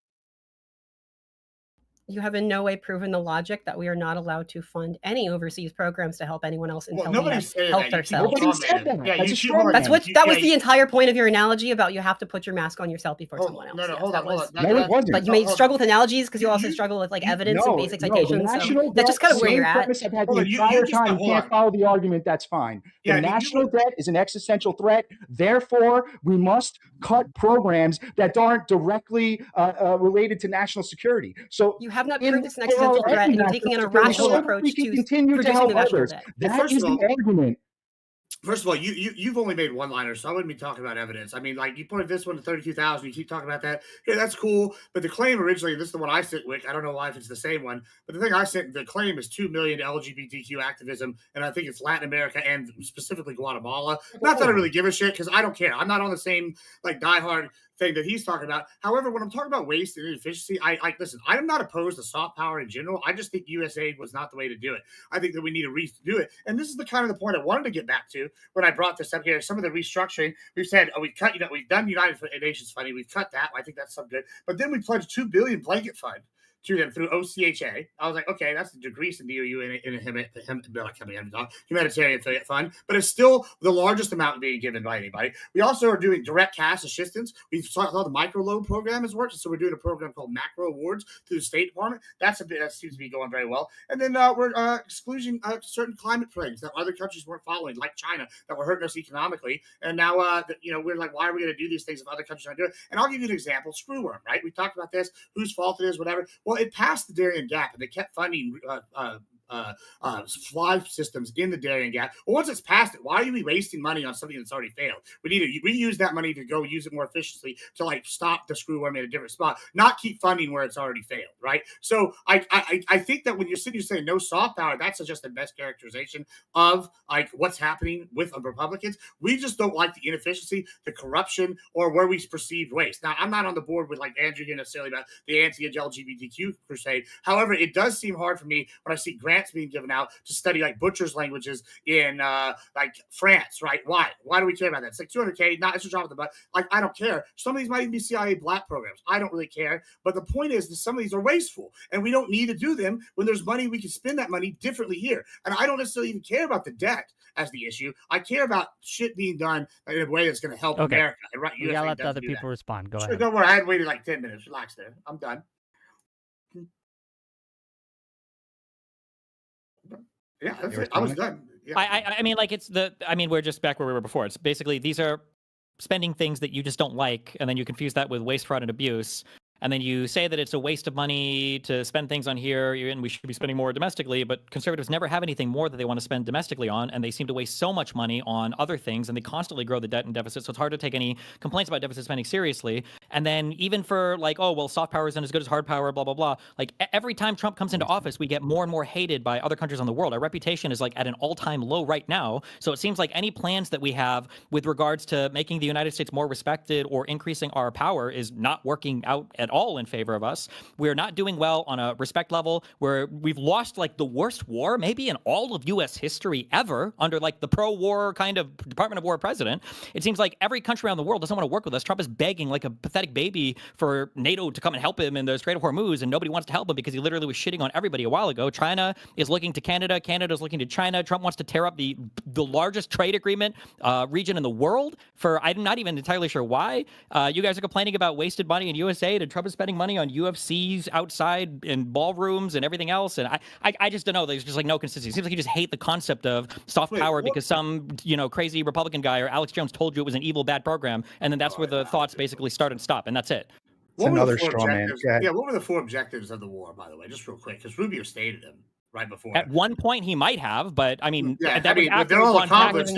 You have in no way proven the logic that we are not allowed to fund any overseas programs to help anyone else until we have helped ourselves. That was the entire point of your analogy about you have to put your mask on yourself before someone else. No, hold on. No, it wasn't. But you may struggle with analogies because you also struggle with like evidence and basic citations. So that's just kind of where you're at. I've had the entire time. You can't follow the argument. That's fine. The national debt is an existential threat. Therefore, we must cut programs that aren't directly related to national security. So you have not proved it's an existential threat, and you're taking an irrational approach to continue to help others. That is the argument. First of all, you've only made one-liners, so I wouldn't be talking about evidence. I mean, like you pointed this one to 32,000. You keep talking about that. Yeah, that's cool. But the claim originally, this is the one I sent, Wick. I don't know why if it's the same one, but the thing I sent, the claim is 2 million LGBTQ activism, and I think it's Latin America and specifically Guatemala. Not that I really give a shit because I don't care. I'm not on the same like diehard thing that he's talking about. However, when I'm talking about waste and inefficiency, I listen. I'm not opposed to soft power in general. I just think USAID was not the way to do it. I think that we need to redo it, and this is the kind of the point I wanted to get back to when I brought this up here. Some of the restructuring we've said, we cut, we've done United Nations funding, we've cut that. I think that's some good, but then we pledged $2 billion blanket fund to them through OCHA. I was like, okay, that's the decrease in DOU humanitarian fund, but it's still the largest amount being given by anybody. We also are doing direct cash assistance. We saw the microloan program has worked, so we're doing a program called Macro Awards through the State Department. That seems to be going very well. And then we're excluding certain climate plans that other countries weren't following, like China, that were hurting us economically. And now, we're like, why are we going to do these things if other countries aren't doing it? And I'll give you an example: screwworm, right? We talked about this, whose fault it is, whatever. Well, it passed the Darien Gap, and they kept funding fly systems in the Darien Gap. Well, once it's passed it, why are we wasting money on something that's already failed? We need to reuse that money to go use it more efficiently to like stop the screwworm in a different spot, not keep funding where it's already failed, right? So I think that when you're sitting here saying no soft power, that's just the best characterization of like what's happening with Republicans. We just don't like the inefficiency, the corruption, or where we perceive waste. Now, I'm not on the board with like Andrew necessarily about the anti-LGBTQ crusade. However, it does seem hard for me when I see grants being given out to study like butchers' languages in like France, right? Why do we care about that? It's like $200K, not it's a drop in the butt. Like, I don't care. Some of these might even be CIA black programs. I don't really care. But the point is that some of these are wasteful, and we don't need to do them when there's money. We can spend that money differently here. And I don't necessarily even care about the debt as the issue. I care about shit being done in a way that's going to help America. And right, you gotta let the other people respond. Go ahead. Don't worry. I had waited like 10 minutes. Relax there. I'm done. Yeah, that's it. I was done. Yeah. I mean, like we're just back where we were before. It's basically these are spending things that you just don't like, and then you confuse that with waste, fraud, and abuse. And then you say that it's a waste of money to spend things on here, and we should be spending more domestically, but conservatives never have anything more that they want to spend domestically on, and they seem to waste so much money on other things, and they constantly grow the debt and deficit, so it's hard to take any complaints about deficit spending seriously. And then even for like, oh, well, soft power isn't as good as hard power, blah, blah, blah. Like every time Trump comes into office, we get more and more hated by other countries on the world. Our reputation is like at an all-time low right now, so it seems like any plans that we have with regards to making the United States more respected or increasing our power is not working out at all in favor of us. We're not doing well on a respect level where we've lost like the worst war maybe in all of U.S. history ever under like the pro-war kind of Department of War president. It seems like every country around the world doesn't want to work with us. Trump is begging like a pathetic baby for NATO to come and help him in the Strait of Hormuz, and nobody wants to help him because he literally was shitting on everybody a while ago. China is looking to Canada. Canada is looking to China. Trump wants to tear up the largest trade agreement region in the world for I'm not even entirely sure why. You guys are complaining about wasted money in USAID, and Trump is spending money on UFCs outside in ballrooms and everything else. And I just don't know. There's just like no consistency. It seems like you just hate the concept of soft power because some, crazy Republican guy or Alex Jones told you it was an evil, bad program. And then that's where the thoughts basically start and stop. And that's it. Another straw man. Yeah, what were the 4 objectives of the war, by the way? Just real quick, because Rubio stated them right before. At one point, he might have, but I mean, they're all accomplished.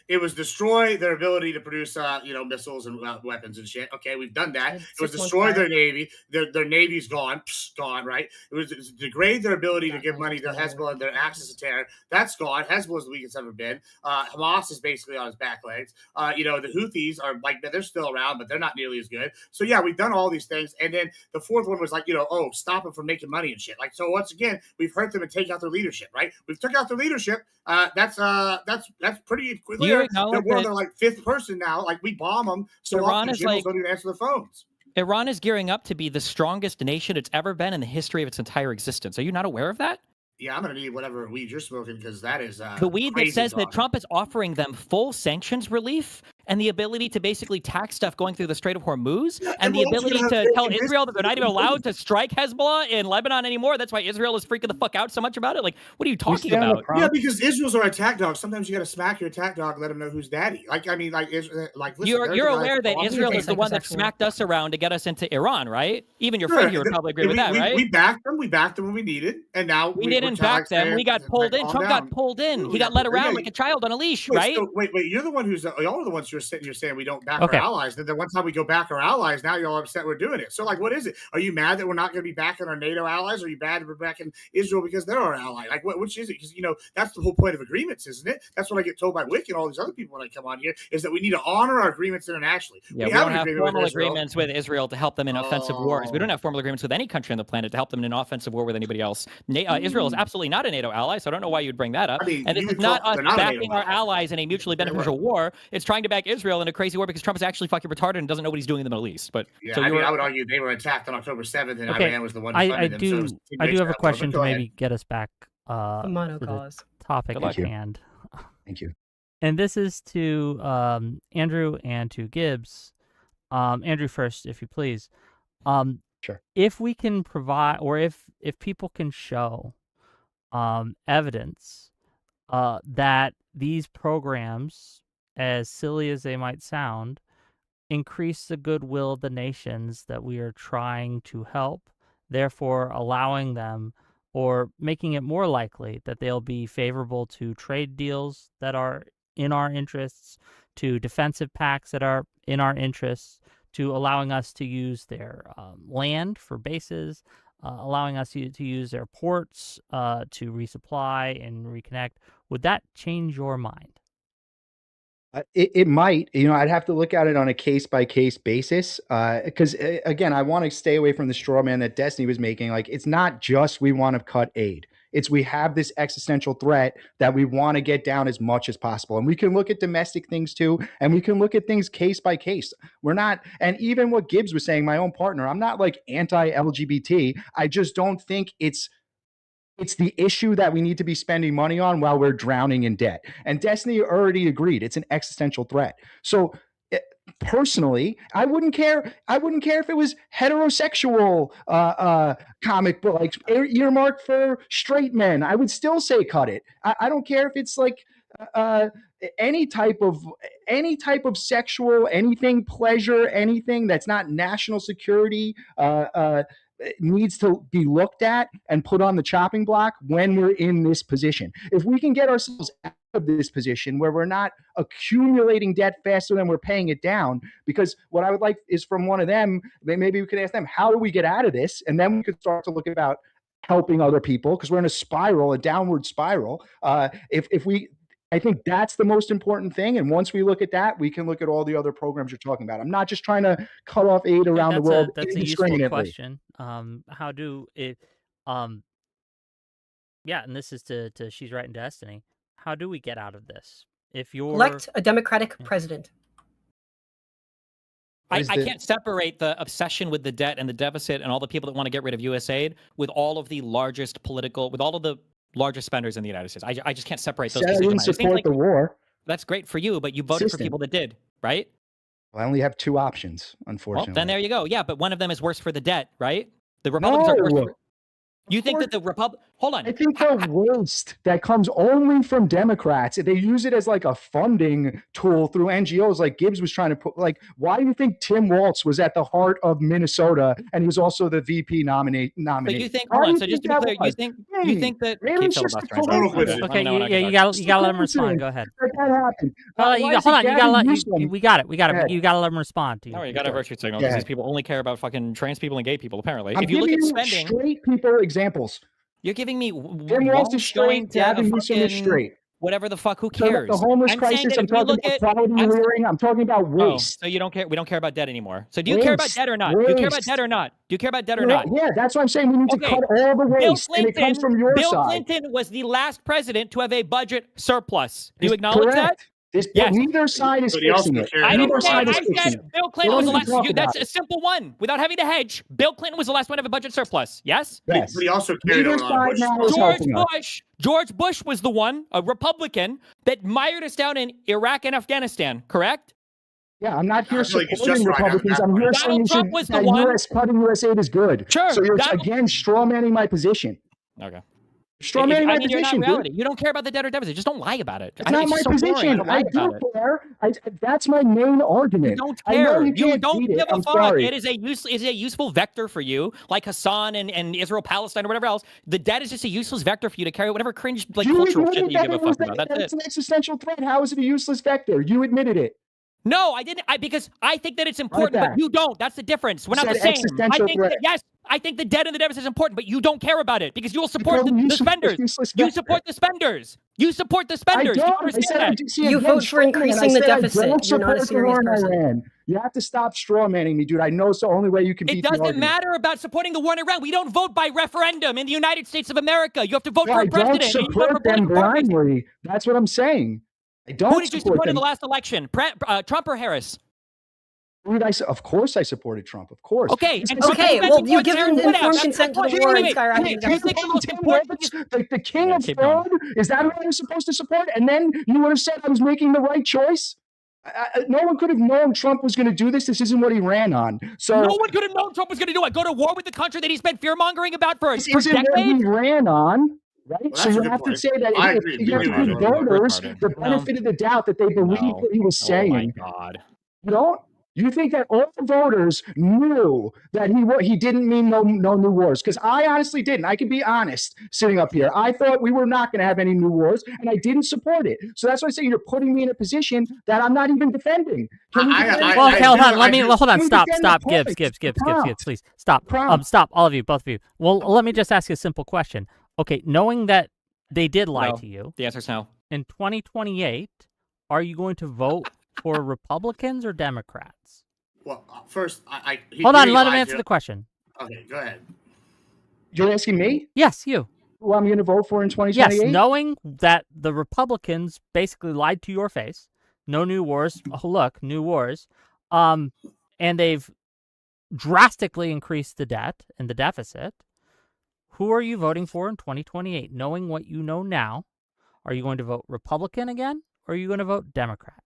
It was destroy their ability to produce, missiles and weapons and shit. Okay, we've done that. It was destroy their navy. Their navy's gone, gone. Right. It was degrade their ability to give money to Hezbollah and their access to terror. That's gone. Hezbollah is the weakest it's ever been. Hamas is basically on his back legs. The Houthis are like they're still around, but they're not nearly as good. So yeah, we've done all these things, and then the 4th one was like, stop them from making money and shit. Like so, once again, we've hurt them and take out their leadership. Right. We've took out their leadership. That's pretty clear. They're more than like 5th person now. Like we bomb them, so Iran is like don't even answer the phones. Iran is gearing up to be the strongest nation it's ever been in the history of its entire existence. Are you not aware of that? Yeah, I'm gonna need whatever weed you're smoking because that is the weed that says that Trump is offering them full sanctions relief and the ability to basically tax stuff going through the Strait of Hormuz, Yeah, and the we're also ability gonna have to faith tell in Israel that they're not even business. allowed to strike Hezbollah in Lebanon anymore. That's why Israel is freaking the fuck out so much about it. Like, what are you We talking stay on the about? Yeah, promise. because Israel's our attack dog. Sometimes you got to smack your attack dog, and let him know who's daddy. Like, I mean, like, listen, You're there's a guy- aware that oh, I'm Israel gonna is the take- one that psychosexual. smacked us around to get us into Iran, right? Even your Sure, friend here would probably agree with that, right? We backed them. We backed them when we needed, and now We we're didn't kinda back them. saying, We got pulled in. calm Trump down. got pulled in. We He got got led pulled in. around Yeah, like a child on a leash, Wait, right? so, wait, you're the one who's y'all are the ones you're saying we don't back Okay. our allies. Then one time we go back our allies, now you're all upset we're doing it. So like, what is it? Are you mad that we're not going to be backing our NATO allies? Or are you mad that we're backing Israel because they're our ally? Like, which is it? Because that's the whole point of agreements, isn't it? That's what I get told by Wick and all these other people when I come on here, is that we need to honor our agreements internationally. Yeah, we have don't an have agreement with formal Israel. agreements with Israel to help them in offensive wars. We don't Oh. have formal agreements with any country on the planet to help them in an offensive war with anybody else. Israel is absolutely not a NATO ally, so I don't know why you'd bring that up. I mean, And this you is would not call- us they're not a NATO backing our ally. allies in a mutually They beneficial were. war. It's trying to back Israel in a crazy war because Trump is actually fucking retarded and doesn't know what he's doing in the Middle East. But Yeah, so I you mean, were I would argue they were attacked on October 7th, and Okay, Iran was the one who I funded them. So it was do have a that question war, but to go ahead. maybe get us back The to the monocause. topic Good at luck. Thank you. hand. Thank you. And this is to Andrew and to Gibbs. Andrew first, if you please. Sure. If we can provide, or if people can show evidence that these programs, as silly as they might sound, increase the goodwill of the nations that we are trying to help, therefore allowing them or making it more likely that they'll be favorable to trade deals that are in our interests, to defensive pacts that are in our interests, to allowing us to use their land for bases, allowing us to use their ports to resupply and reconnect. Would that change your mind? It might, I'd have to look at it on a case by case basis. Because again, I want to stay away from the straw man that Destiny was making. Like, it's not just we want to cut aid. It's we have this existential threat that we want to get down as much as possible. And we can look at domestic things too. And we can look at things case by case. We're not, and even what Gibbs was saying, my own partner, I'm not like anti-LGBT. I just don't think it's the issue that we need to be spending money on while we're drowning in debt. And Destiny already agreed it's an existential threat. So personally, I wouldn't care. I wouldn't care if it was heterosexual comic book, like earmarked for straight men. I would still say cut it. I don't care if it's like any type of sexual anything, pleasure, anything that's not national security needs to be looked at and put on the chopping block when we're in this position. If we can get ourselves out of this position where we're not accumulating debt faster than we're paying it down, because what I would like is from one of them, maybe we could ask them, how do we get out of this? And then we could start to look about helping other people, because we're in a spiral, a downward spiral. I think that's the most important thing. And once we look at that, we can look at all the other programs you're talking about. I'm not just trying to cut off aid around the world That's a useful indiscriminately. question. How do it? Yeah, and this is to She's Right in Destiny. How do we get out of this? If you're Elect a Democratic president. I can't separate the obsession with the debt and the deficit and all the people that want to get rid of USAID with all of the largest largest spenders in the United States. I just can't separate those. I didn't support the war. That's great for you, but you voted for people that did, right? Well, I only have two options, unfortunately. Well, then there you go. Yeah, but one of them is worse for the debt, right? The Republicans are worse for... You think that the Hold on. I think the waste that comes only from Democrats, they use it as like a funding tool through NGOs, like Gibbs was trying to put. Like, why do you think Tim Walz was at the heart of Minnesota and he was also the VP nominee? But you think? Hold on. So just to be clear, you think that? Maybe it's just okay. You gotta let him respond. Go ahead. That happened. Hold on. We got it. You gotta let him respond. No, you got a virtue signal because these people only care about fucking trans people and gay people. Apparently, if you look at spending, straight people examples. You're giving me Tim Walz is straight, Gavin Newsom is straight. Whatever the fuck, who cares? The homeless crisis, I'm talking about poverty rearing, I'm talking about waste. So you don't care, we don't care about debt anymore. So do you care about debt or not? Do you care about debt or not? Do you care about debt or not? Yeah, that's what I'm saying. We need to cut all the waste, and it comes from your side. Bill Clinton was the last president to have a budget surplus. Do you acknowledge that? Yes. Neither side is fixing it. I said Bill Clinton was the last. That's a simple one. Without having to hedge, Bill Clinton was the last one to have a budget surplus. Yes? Yes. But he also carried on George Bush was the one, a Republican, that mired us down in Iraq and Afghanistan, correct? Yeah, I'm not here I feel like he's supporting just right on Republicans. that I'm here point. saying Donald you Trump should was the that one- US cutting USAID is good. Sure, So you're Donald- again straw manning my position. Okay. Straw manning my you're not position, reality. dude. You don't care about the debt or deficit. Just don't lie about it. It's not my just so boring position. to lie I about do it. care. That's my main argument. You don't I know care. you You can't don't beat give it. a I'm fuck. sorry. It is a useful vector for you, like Hassan and Israel, Palestine, or whatever else. The debt is just a useless vector for you to carry whatever cringe cultural shit that you give a fuck about. That's It's it. an existential threat. How is it a useless vector? You admitted it. No, I didn't. Because I think that it's important, that. but you don't. That's the difference. We're not the said same. existential threat. Yes, I think the debt and the deficit is important, but you don't care about it because you will support call the it spenders. useless You vector. support the spenders. You support the I spenders. Do you don't. I understand said I that? do see You again, vote for straw manning. increasing I the said I deficit. don't You're not a support the war serious in person. Iran. You have to stop straw manning me, dude. I know it's the only way you can beat It the doesn't argument. matter about supporting the war in Iran. We don't vote by referendum in the United States of America. You have to vote Well, for I a don't president. and you vote for support them political parties. blindly. That's what I'm saying. I don't Who did you support support in them. the last election? Trump or Harris? Dude, of course I supported Trump. Of course. Okay. And Okay, Trump well, you've defended given Harris. informed That's consent to the point. war and Wait, skyrocketing the you deficit. think the most Tim important Roberts, thing the king Yeah, of keep going. fraud? Is that what I was supposed to support? And then you would have said I was making the right choice? No one could have known Trump was going to do this. This isn't what he ran on. So no one could have known Trump was going to do it. Go to war with the country that he's been fear-mongering about for this isn't what decades? he ran on. Right? Well, so that's a you good have to point. say that I if agree. you have to give Retarded. voters Retarded. the No. benefit of the doubt that they believe No. what he was Oh my saying. God. You don't? You think that all the voters knew that he didn't mean no new wars? Because I honestly didn't. I can be honest sitting up here. I thought we were not going to have any new wars, and I didn't support it. So that's why I'm saying you're putting me in a position that I'm not even defending. Can we defend Well, the okay, point? hold on. Hold on. Can we Stop. defend the point? Gibbs, please stop. Prompt. Stop, all of you, both of you. Well, let me just ask you a simple question. Okay, knowing that they did lie No. to you, The answer is no. in 2028, are you going to vote for Republicans or Democrats? Well, first, Hold on, let him answer the question. Okay, go ahead. You're asking me Yes, you. who I'm going to vote for in 2028? Yes, knowing that the Republicans basically lied to your face, no new wars. Oh, look, new wars. And they've drastically increased the debt and the deficit. Who are you voting for in 2028? Knowing what you know now, are you going to vote Republican again, or are you going to vote Democrat?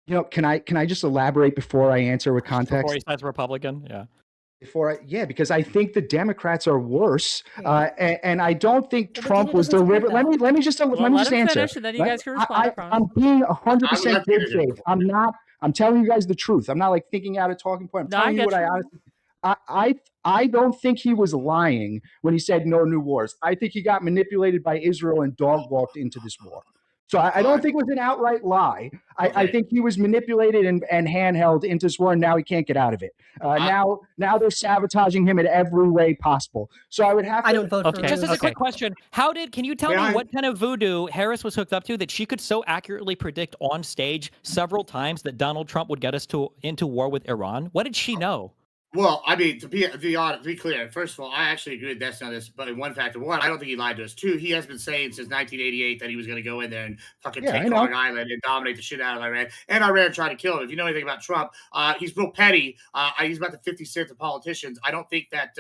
You know, can I just elaborate before I answer with context? Before he says Republican, yeah. Because I think the Democrats are worse, and I don't think But Trump Dina was doesn't support deliberate. that. Let me just let him answer. finish, and then you guys can respond. I promise. I'm being I 100% would good like to faith. I'm not. I'm telling you guys the truth. I'm not like thinking out a talking point. I'm No, I telling you get what I you. honestly. I don't think he was lying when he said no new wars. I think he got manipulated by Israel and dog walked into this war. So I don't think it was an outright lie. I Okay. think he was manipulated and handheld into this war, and now he can't get out of it. Now they're sabotaging him in every way possible. So I would have to. I don't vote for Okay. Just as a Okay. quick question, can you tell me what kind of voodoo Harris was hooked up to that she could so accurately predict on stage several times that Donald Trump would get us into war with Iran? What did she know? Well, I mean, to be honest, to be clear, first of all, I actually agree with Destiny on this, but in one factor. One, I don't think he lied to us. Two, he has been saying since 1988 that he was going to go in there and fucking take Long Island and dominate the shit out of Iran. And Iran tried to kill him. If you know anything about Trump, he's real petty. He's about the 50 cents of politicians. I don't think that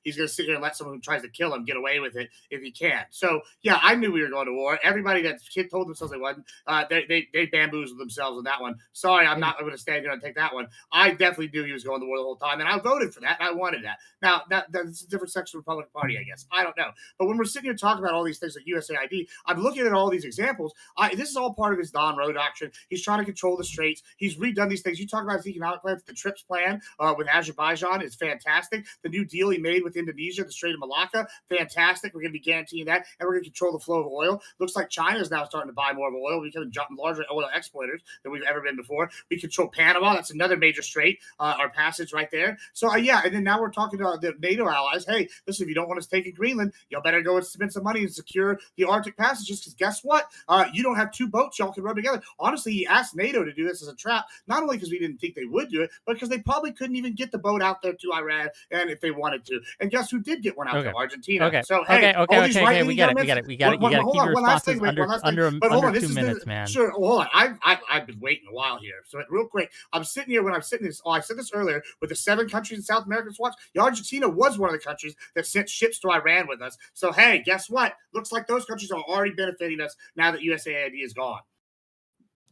he's going to sit here and let someone who tries to kill him get away with it if he can. So, yeah, I knew we were going to war. Everybody that told themselves they wasn't, they bamboozled themselves on that one. Sorry, I'm not going to stand here and take that one. I definitely knew he was going to war the whole time, and I voted for that, and I wanted that. Now, that's a different section of the Republican Party, I guess. I don't know. But when we're sitting here talking about all these things like USAID, I'm looking at all these examples. This is all part of his Don Roe doctrine. He's trying to control the straits. He's redone these things. You talk about his economic plan, the TRIPS plan with Azerbaijan is fantastic. The new deal he made with Indonesia, the Strait of Malacca, fantastic. We're going to be guaranteeing that, and we're going to control the flow of oil. Looks like China is now starting to buy more of oil. We're becoming larger oil exporters than we've ever been before. We control Panama. That's another major strait, our passage right there. So, yeah, and then now we're talking to the NATO allies. Hey, listen, if you don't want us taking Greenland, y'all better go and spend some money and secure the Arctic passages, because guess what? You don't have two boats y'all can rub together. Honestly, he asked NATO to do this as a trap, not only because we didn't think they would do it, but because they probably couldn't even get the boat out there to Iran, and if they wanted to. And guess who did get one out to Argentina? Okay. So, hey, Okay. We get it. You got to keep your responses under 2 minutes, man. Sure. Hold on. I've been waiting a while here. So real quick, I'm sitting here when I'm sitting this. I said this earlier with the 7 countries in South America to watch. Argentina was one of the countries that sent ships to Iran with us. So hey, guess what? Looks like those countries are already benefiting us now that USAID is gone.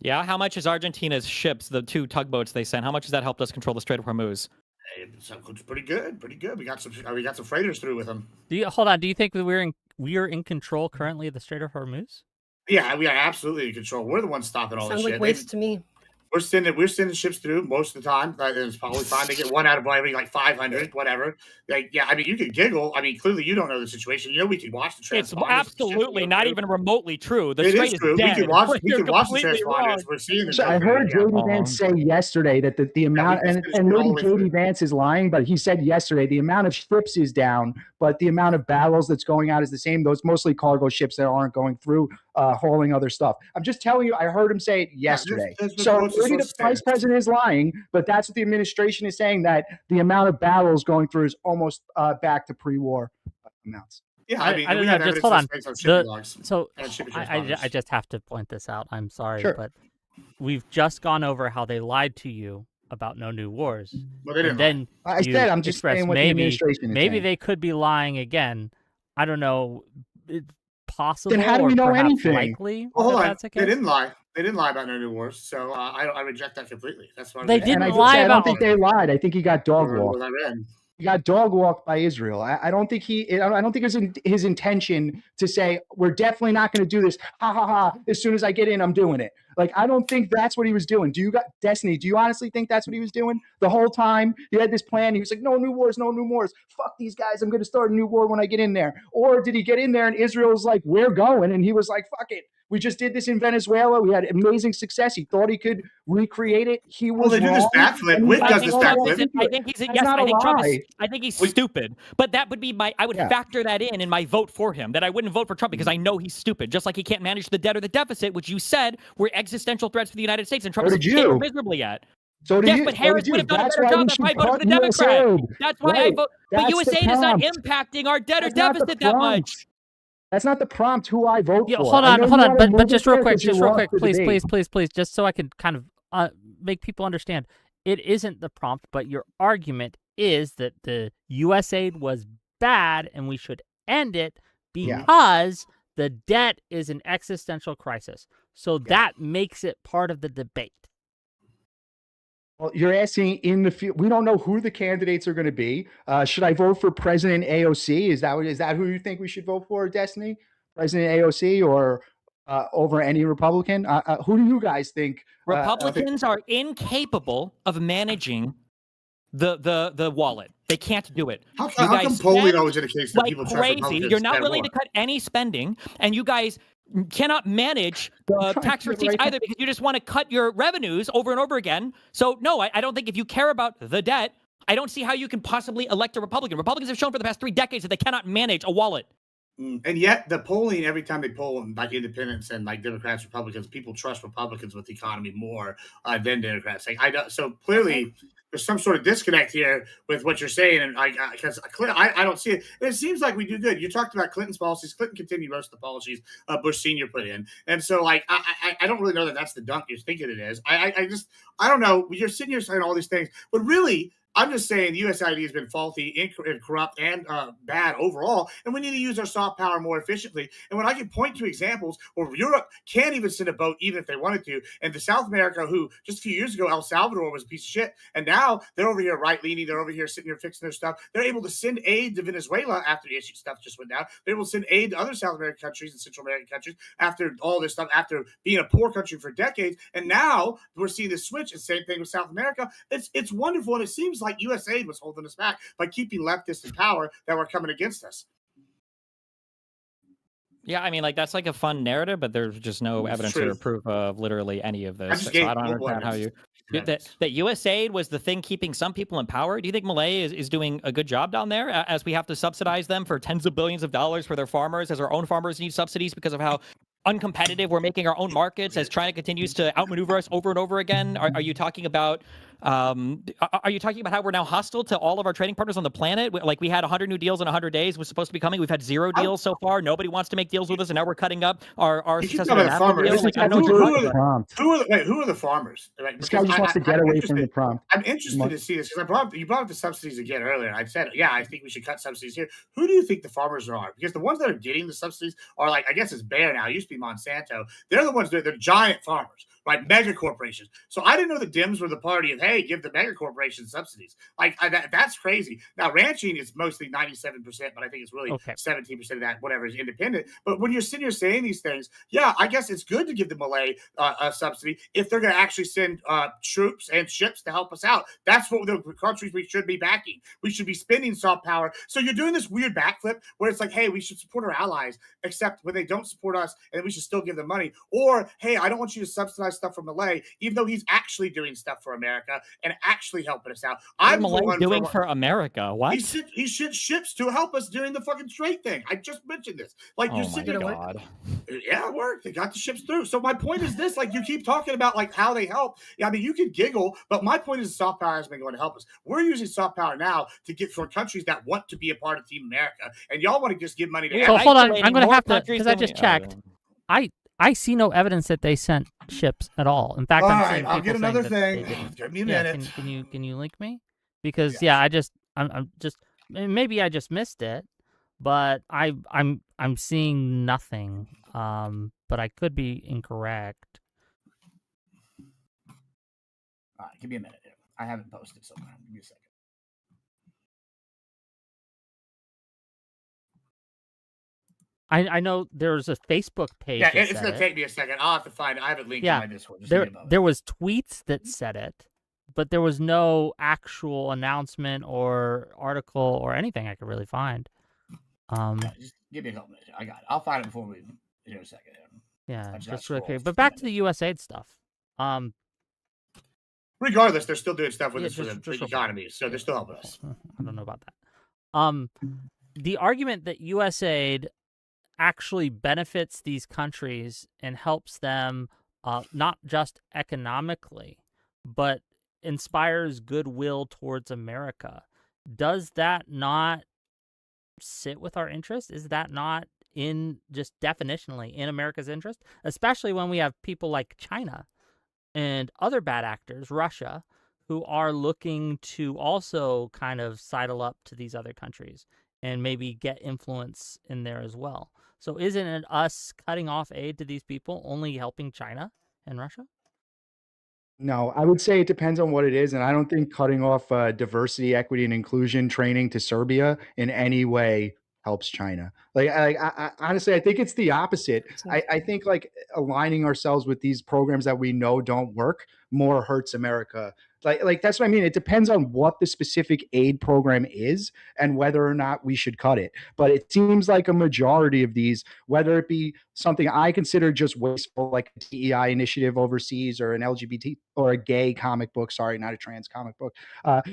Yeah, how much is Argentina's ships, the 2 tugboats they sent, how much has that helped us control the Strait of Hormuz? It's pretty good, pretty good. We got some freighters through with them. Hold on? Do you think that we are in control currently of the Strait of Hormuz? Yeah, we are absolutely in control. We're the ones stopping all this Sounds shit. like waste to me. We're sending ships through most of the time. It's probably fine to get one out of every like 500, whatever. Like, yeah, I mean, you could giggle. I mean, clearly you don't know the situation. You know, we could watch the It's transponders. absolutely not even remotely true. The It Strait is true. dead. We can watch the You're transponders. completely wrong. We're seeing the So I heard JD Vance say yesterday that the amount, we and just finished maybe all the way through. JD Vance is lying, but he said yesterday the amount of ships is down, but the amount of barrels that's going out is the same. Those mostly cargo ships that aren't going through, hauling other stuff. I'm just telling you, I heard him say it yesterday. So maybe the vice president is lying, but that's what the administration is saying, that the amount of barrels going through is almost back to pre-war amounts. Yeah, I mean, I don't we know. have Just evidence hold on. based on shipping logs So and shipping I transponders. just have to point this out. I'm sorry, Sure. but we've just gone over how they lied to you about no new wars. Well, they didn't And then I said I'm just expressed saying what the administration is maybe saying. they could be lying again. I don't know. It's possible. Then how do we or know perhaps anything? Likely Well, hold that on. that's the They case? didn't lie. They didn't lie about no new wars. So I reject that completely. That's why They And I didn't did lie say I don't about think they lied. I think he got dog walked. what I read. He got dog walked by Israel. I don't think I don't think it was his intention to say, we're definitely not going to do this. Ha ha ha. As soon as I get in, I'm doing it. Like, I don't think that's what he was doing. Destiny, do you honestly think that's what he was doing? The whole time he had this plan. He was like, no new wars, no new wars. Fuck these guys. I'm going to start a new war when I get in there. Or did he get in there and Israel's like, we're going? And he was like, fuck it. We just did this in Venezuela. We had amazing success. He thought he could recreate it. He was Well, they do this wrong. backflip. And Wick he does got this dog walked backflip. into I it. think he's That's yes. not I a think Trump is. lie. I think he's stupid. But that would be I would Yeah. factor that in my vote for him. That I wouldn't vote for Trump because I know he's stupid. Just like he can't manage the debt or the deficit, which you said were existential threats for the United States, and Trump So has did failed you. miserably at. So do Yes, you. but So Harris did would you. have done a That's better why job we if I should voted for cut the Democrat. USAID. That's why I Right. vote. But That's the USAID is not prompt. impacting our debt or That's not the deficit that prompt. much. That's not the prompt who I vote Yeah, for. hold I on, know hold you on. wanna But move just it real there quick, 'cause you just real lost quick, the debate. please, just so I can kind of make people understand. It isn't the prompt, but your argument is that the USAID was bad and we should end it Yeah. because the debt is an existential crisis. So that makes it part of the debate. Well, you're asking in the field. We don't know who the candidates are going to be. Should I vote for President AOC? Is that who you think we should vote for, Destiny? President AOC or over any Republican? Who do you guys think? Republicans are incapable of managing the wallet. They can't do it. How You come guys polling spend always indicates that like people trust crazy. Republicans? You're not spend willing more? to cut any spending, and you guys cannot manage the tax receipts either because you just want to cut your revenues over and over again. So no, I don't think if you care about the debt, I don't see how you can possibly elect a Republican. Republicans have shown for the past 3 decades that they cannot manage a wallet. And yet the polling, every time they poll like independents and like Democrats, Republicans, people trust Republicans with the economy more than Democrats. Like so clearly there's some sort of disconnect here with what you're saying, and because I don't see it. And it seems like we do good. You talked about Clinton's policies. Clinton continued most of the policies Bush Senior put in, and so like I don't really know that that's the dunk you're thinking it is. I don't know. You're sitting here saying all these things, but really, I'm just saying the USAID has been faulty and corrupt and bad overall, and we need to use our soft power more efficiently. And when I can point to examples where Europe can't even send a boat even if they wanted to, and to South America, who just a few years ago El Salvador was a piece of shit, and now they're over here right-leaning, they're over here sitting here fixing their stuff. They're able to send aid to Venezuela after the issue stuff just went down. They're able to send aid to other South American countries and Central American countries after all this stuff, after being a poor country for decades. And now we're seeing this switch. And same thing with South America. It's wonderful, and it seems like USAID was holding us back by keeping leftists in power that were coming against us. Yeah, I mean, like that's like a fun narrative, but there's just no evidence or proof of literally any of this. So I don't understand how you that USAID was the thing keeping some people in power. Do you think 𝕾𝖍 is doing a good job down there as we have to subsidize them for tens of billions of dollars for their farmers, as our own farmers need subsidies because of how uncompetitive we're making our own markets, as China continues to outmaneuver us over and over again? Are you talking about how we're now hostile to all of our trading partners on the planet? Like we had 100 new deals in 100 days was supposed to be coming. We've had 0 deals so far. Nobody wants to make deals with us, and now we're cutting up our successful deals. Like, I don't know who are the farmers? Like, this guy just wants to get away from the prompt. I'm interested to see this because you brought up the subsidies again earlier. I said, yeah, I think we should cut subsidies here. Who do you think the farmers are? Because the ones that are getting the subsidies are like, I guess it's Bayer now. It used to be Monsanto. They're the ones that they're giant farmers. right? Mega corporations. So I didn't know the Dems were the party of, hey, give the mega corporations subsidies. Like that's crazy. Now ranching is mostly 97%, but I think it's really 17% of that, whatever, is independent. But when you're sitting here saying these things, yeah, I guess it's good to give the Malay a subsidy if they're going to actually send troops and ships to help us out. That's what the countries we should be backing. We should be spending soft power. So you're doing this weird backflip where it's like, hey, we should support our allies, except when they don't support us, and we should still give them money. Or, hey, I don't want you to subsidize stuff from Malay, even though he's actually doing stuff for America and actually helping us out. I'm Malay doing for America. What? He sent ships to help us during the fucking Strait thing. I just mentioned this. Like, oh my God. Yeah, it worked. They got the ships through. So my point is this: like, you keep talking about like how they help. Yeah, I mean, you could giggle, but my point is soft power has been going to help us. We're using soft power now to get for countries that want to be a part of Team America, and y'all want to just give money to. So hold on, I'm going to have to, because I just checked. I see no evidence that they sent ships at all. In fact, I'm seeing I'll get another thing. Give me a minute. Can you link me? Because I'm just maybe I just missed it, but I'm seeing nothing. But I could be incorrect. All right, give me a minute. I haven't posted somewhere. Give me a second. I know there's a Facebook page. Yeah, it's going to take me a second. I'll have to find it. I have it linked in my Discord. There was tweets that said it, but there was no actual announcement or article or anything I could really find. Just give me a couple minutes. I got it. I'll find it before we here in a second. Yeah, just really quick. But back to the USAID stuff. Regardless, they're still doing stuff with us for the economy, so they're still helping us. I don't know about that. The argument that USAID actually benefits these countries and helps them not just economically, but inspires goodwill towards America. Does that not sit with our interest? Is that not in just definitionally in America's interest? Especially when we have people like China and other bad actors, Russia, who are looking to also kind of sidle up to these other countries and maybe get influence in there as well. So isn't it us cutting off aid to these people only helping China and Russia? No, I would say it depends on what it is. And I don't think cutting off diversity, equity, and inclusion training to Serbia in any way helps China. I honestly, I think it's the opposite. I think like aligning ourselves with these programs that we know don't work more hurts America. Like that's what I mean. It depends on what the specific aid program is and whether or not we should cut it. But it seems like a majority of these, whether it be something I consider just wasteful, like a DEI initiative overseas, or an LGBT or a gay comic book. Sorry, not a trans comic book.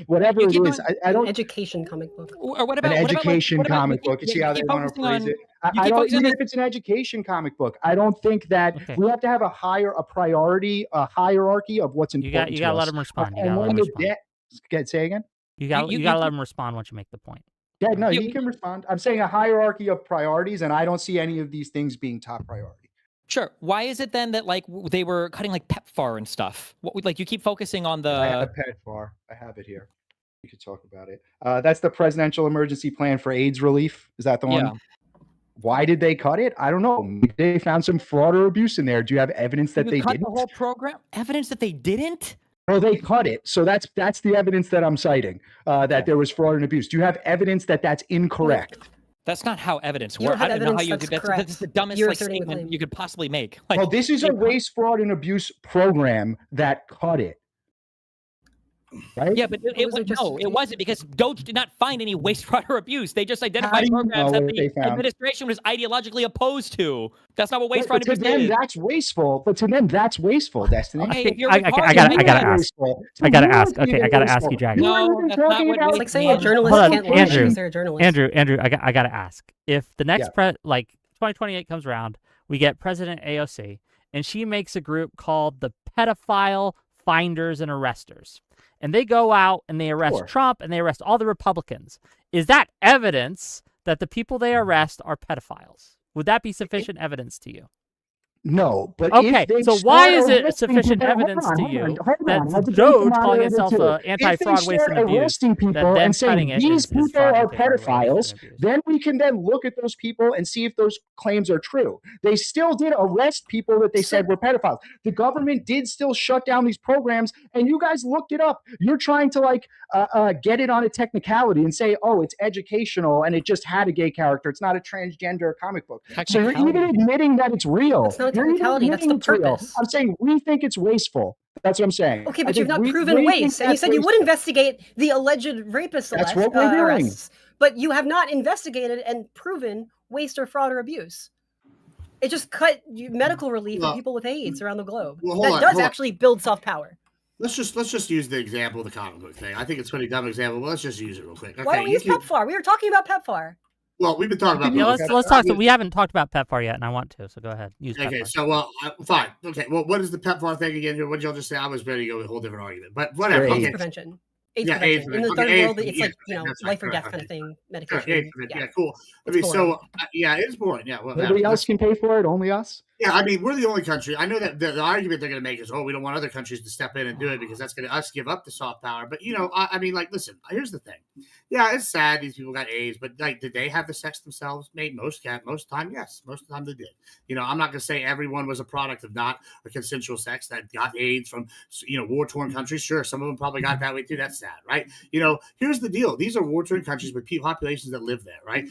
Whatever it is, I don't. Education comic book. Or what about an education comic book? You see how they want to phrase it? I don't, even if it's an education comic book, I don't think that we have to have a hierarchy of what's important. You got to let them respond. Say again. You got to let them respond once you make the point. Yeah, no, he can respond. I'm saying a hierarchy of priorities, and I don't see any of these things being top priority. Sure. Why is it then that like they were cutting like PEPFAR and stuff? Like you keep focusing on the. I have PEPFAR. I have it here. We could talk about it. That's the Presidential Emergency Plan for AIDS Relief. Is that the one? Why did they cut it? I don't know. Maybe they found some fraud or abuse in there. Do you have evidence that they didn't? The whole program? Evidence that they didn't? Well, they cut it. So that's the evidence that I'm citing, that there was fraud and abuse. Do you have evidence that that's incorrect? That's not how evidence works. I don't know how you could. That's the dumbest statement you could possibly make. Like, well, this is a waste, fraud, and abuse program that cut it. Right? Yeah, but it wasn't, because Doge did not find any waste, fraud, or abuse. They just identified programs that the administration was ideologically opposed to. That's not what waste, fraud, and abuse is. To them, that's wasteful. But to them, that's wasteful, Destiny. I gotta ask. I gotta ask. Okay, I gotta ask you, Dragon. No, that's not what it's like saying a journalist can't lie because they're a journalist. Andrew, I gotta ask. If the next 2028 comes around, we get President AOC, and she makes a group called the Pedophile Finders and Arresters. And they go out and they arrest Trump and they arrest all the Republicans. Is that evidence that the people they arrest are pedophiles? Would that be sufficient evidence to you? No, but Okay, if they so why start is it arresting sufficient people, evidence to you hold that on. I'll debate the Doge calling moderator itself too. anti-fraud, If they waste, start and abuse, arresting that people them and saying cutting it these is people fraud, are anti-fraud, waste, pedophiles, and abuse? then we can then look at those people and see if those claims are true. They still did arrest people that they said were pedophiles. The government did still shut down these programs, and you guys looked it up. You're trying to like get it on a technicality and say, oh, it's educational and it just had a gay character. It's not a transgender comic book. So you're even admitting that it's real. That's not a You're even technicality. That's the admitting it's real. purpose. I'm saying we think it's wasteful. That's what I'm saying. Okay, I but you've think not proven we think waste, and you that's said you would wasteful. investigate the alleged rapist That's what we're doing. arrests, but you have not investigated and proven waste or fraud or abuse. It just cut medical relief for people with AIDS around the globe. That does actually build soft power. Let's just use the example of the comic book thing. I think it's a pretty dumb example, but let's just use it real quick. Okay, why don't we use PEPFAR? We were talking about PEPFAR. Well, we've been talking about. Yeah, let's talk. So we haven't talked about PEPFAR yet, and I want to. So go ahead. Use okay, PEPFAR. so fine. Okay, well, what is the PEPFAR thing again here? What did y'all just say? I was ready to go with a whole different argument, but whatever. AIDS okay. prevention. AIDS prevention. In the third world, it's like life or death kind of thing. Medication. Yeah, cool. I mean, so yeah, it's boring. Yeah, well, nobody else can pay for it. Only us. Yeah, I mean, we're the only country. I know that the argument they're going to make is, oh, we don't want other countries to step in and do it because that's going to us give up the soft power. But I mean, like, listen. Here's the thing. Yeah, it's sad these people got AIDS, but like, did they have the sex themselves? Maybe most time, yes. Most of the time they did. I'm not going to say everyone was a product of not a consensual sex that got AIDS from war-torn countries. Sure, some of them probably got that way too. That's sad, right? Here's the deal. These are war-torn countries with populations that live there, right?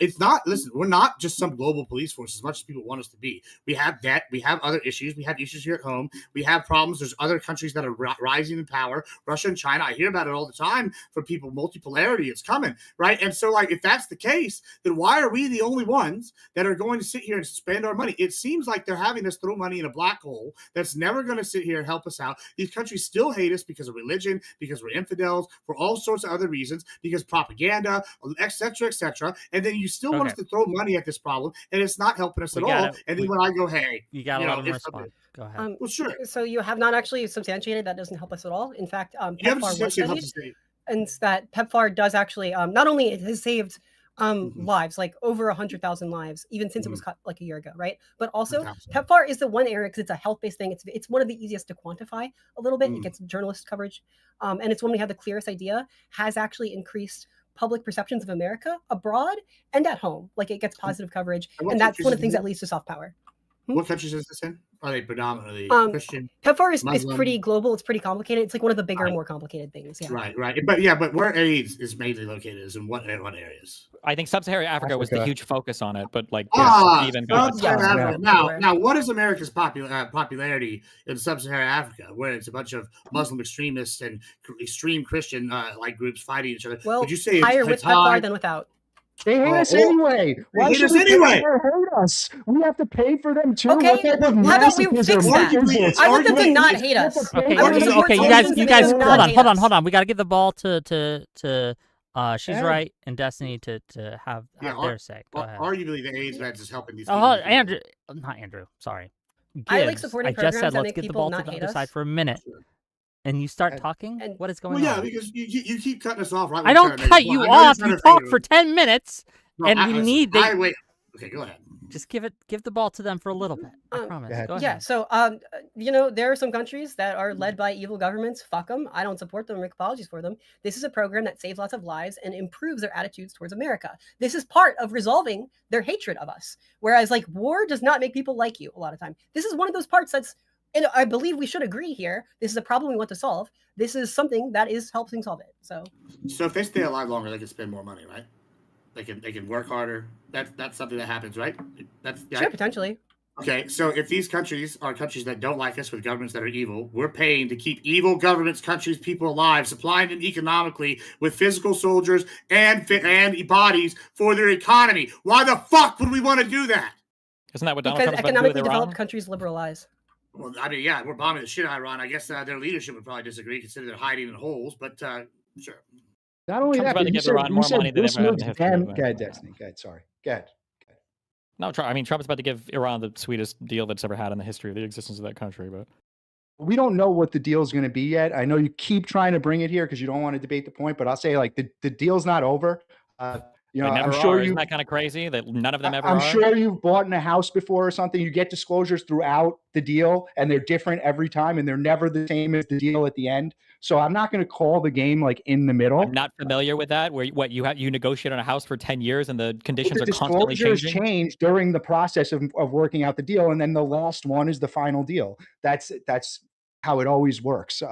It's not. Listen, we're not just some global police force as much as people want us to be. We have debt. We have other issues. We have issues here at home. We have problems. There's other countries that are rising in power. Russia and China. I hear about it all the time from people. Multipolarity. It's coming, right? And so, like, if that's the case, then why are we the only ones that are going to sit here and spend our money? It seems like they're having us throw money in a black hole that's never going to sit here and help us out. These countries still hate us because of religion, because we're infidels, for all sorts of other reasons, because propaganda, etc., etc. And then you still want us to throw money at this problem, and it's not helping us at all. And then when I go, hey, you got to let them respond. Go ahead. Well, sure. So you have not actually substantiated that doesn't help us at all. In fact, PEPFAR was studied, and that PEPFAR does actually not only it has saved lives, like over 100,000 lives, even since it was cut like a year ago, right? But also, PEPFAR is the one area because it's a health-based thing. It's one of the easiest to quantify a little bit. It gets journalist coverage, and it's when we have the clearest idea. Has actually increased public perceptions of America abroad and at home. Like it gets positive coverage, and that's one of the things that leads to soft power. What countries is this in? Are they predominantly Christian? PEPFAR is pretty global. It's pretty complicated. It's like one of the bigger, more complicated things. Yeah. Right. But where AIDS is mainly located is in what areas? I think Sub-Saharan Africa was the huge focus on it, but like even now, what is America's popularity in Sub-Saharan Africa, where it's a bunch of Muslim extremists and extreme Christian like groups fighting each other? Well, would you say higher with PEPFAR than without? They hate us anyway. Why should we hate us? We have to pay for them too. Okay, how about we fix that? I want them to not hate us. Okay, you guys, hold on. We got to give the ball to she's right and Destiny to have their say. Go ahead. Arguably, the AIDS meds is helping these. Andrew, sorry. Gibbs, I like supporting programs that make people not hate us. Let's get the ball to the other side for a minute. And you start talking? What is going on? Yeah, because you keep cutting us off. Right? I don't cut you off. You talk for 10 minutes, and we need... wait. Okay, go ahead. Just give the ball to them for a little bit. I promise. Go ahead. Yeah, so, there are some countries that are led by evil governments. Fuck them. I don't support them and make apologies for them. This is a program that saves lots of lives and improves their attitudes towards America. This is part of resolving their hatred of us. Whereas, like, war does not make people like you a lot of time. This is one of those parts that's... And I believe we should agree here. This is a problem we want to solve. This is something that is helping solve it. So if they stay alive longer, they can spend more money, right? They can work harder. That's something that happens, right? Sure, potentially. Okay, so if these countries are countries that don't like us with governments that are evil, we're paying to keep evil governments, countries, people alive, supplying them economically with physical soldiers and bodies for their economy. Why the fuck would we want to do that? Isn't that what Donald Trump's about to do with Iran? Economically developed countries liberalize. Well, I mean, yeah, we're bombing the shit out of Iran. I guess their leadership would probably disagree, considering they're hiding in holes. But sure. Not only that, but you said more money than ever had in the history. Go ahead, Destiny. Go ahead. Sorry. Go ahead. No, I mean, Trump's about to give Iran the sweetest deal that's ever had in the history of the existence of that country. But we don't know what the deal is going to be yet. I know you keep trying to bring it here because you don't want to debate the point, but I'll say, like, the deal's not over. You They know, never I'm sure are. Isn't you. that kind of crazy that none of them ever I'm are? sure you've bought in a house before or something. You get disclosures throughout the deal, and they're different every time, and they're never the same as the deal at the end. So I'm not going to call the game like in the middle. I'm not familiar with that. Where what you negotiate on a house for 10 years and the conditions The are constantly disclosures changing. change during the process of working out the deal, and then the last one is the final deal. That's how it always works.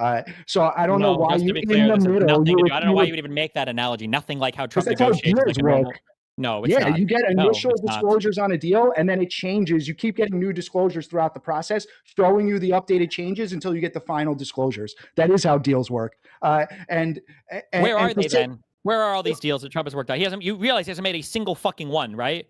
So I don't know why just you to be in clear, the this has middle. nothing to do. I don't know why you would even make that analogy. Nothing like how Trump That's how negotiates like deals a normal. work. No, it's Yeah, not. you get No, initial it's not. disclosures on a deal, and then it changes. You keep getting new disclosures throughout the process, showing you the updated changes until you get the final disclosures. That is how deals work. And where are they then? Where are all these deals that Trump has worked out? You realize he hasn't made a single fucking one, right?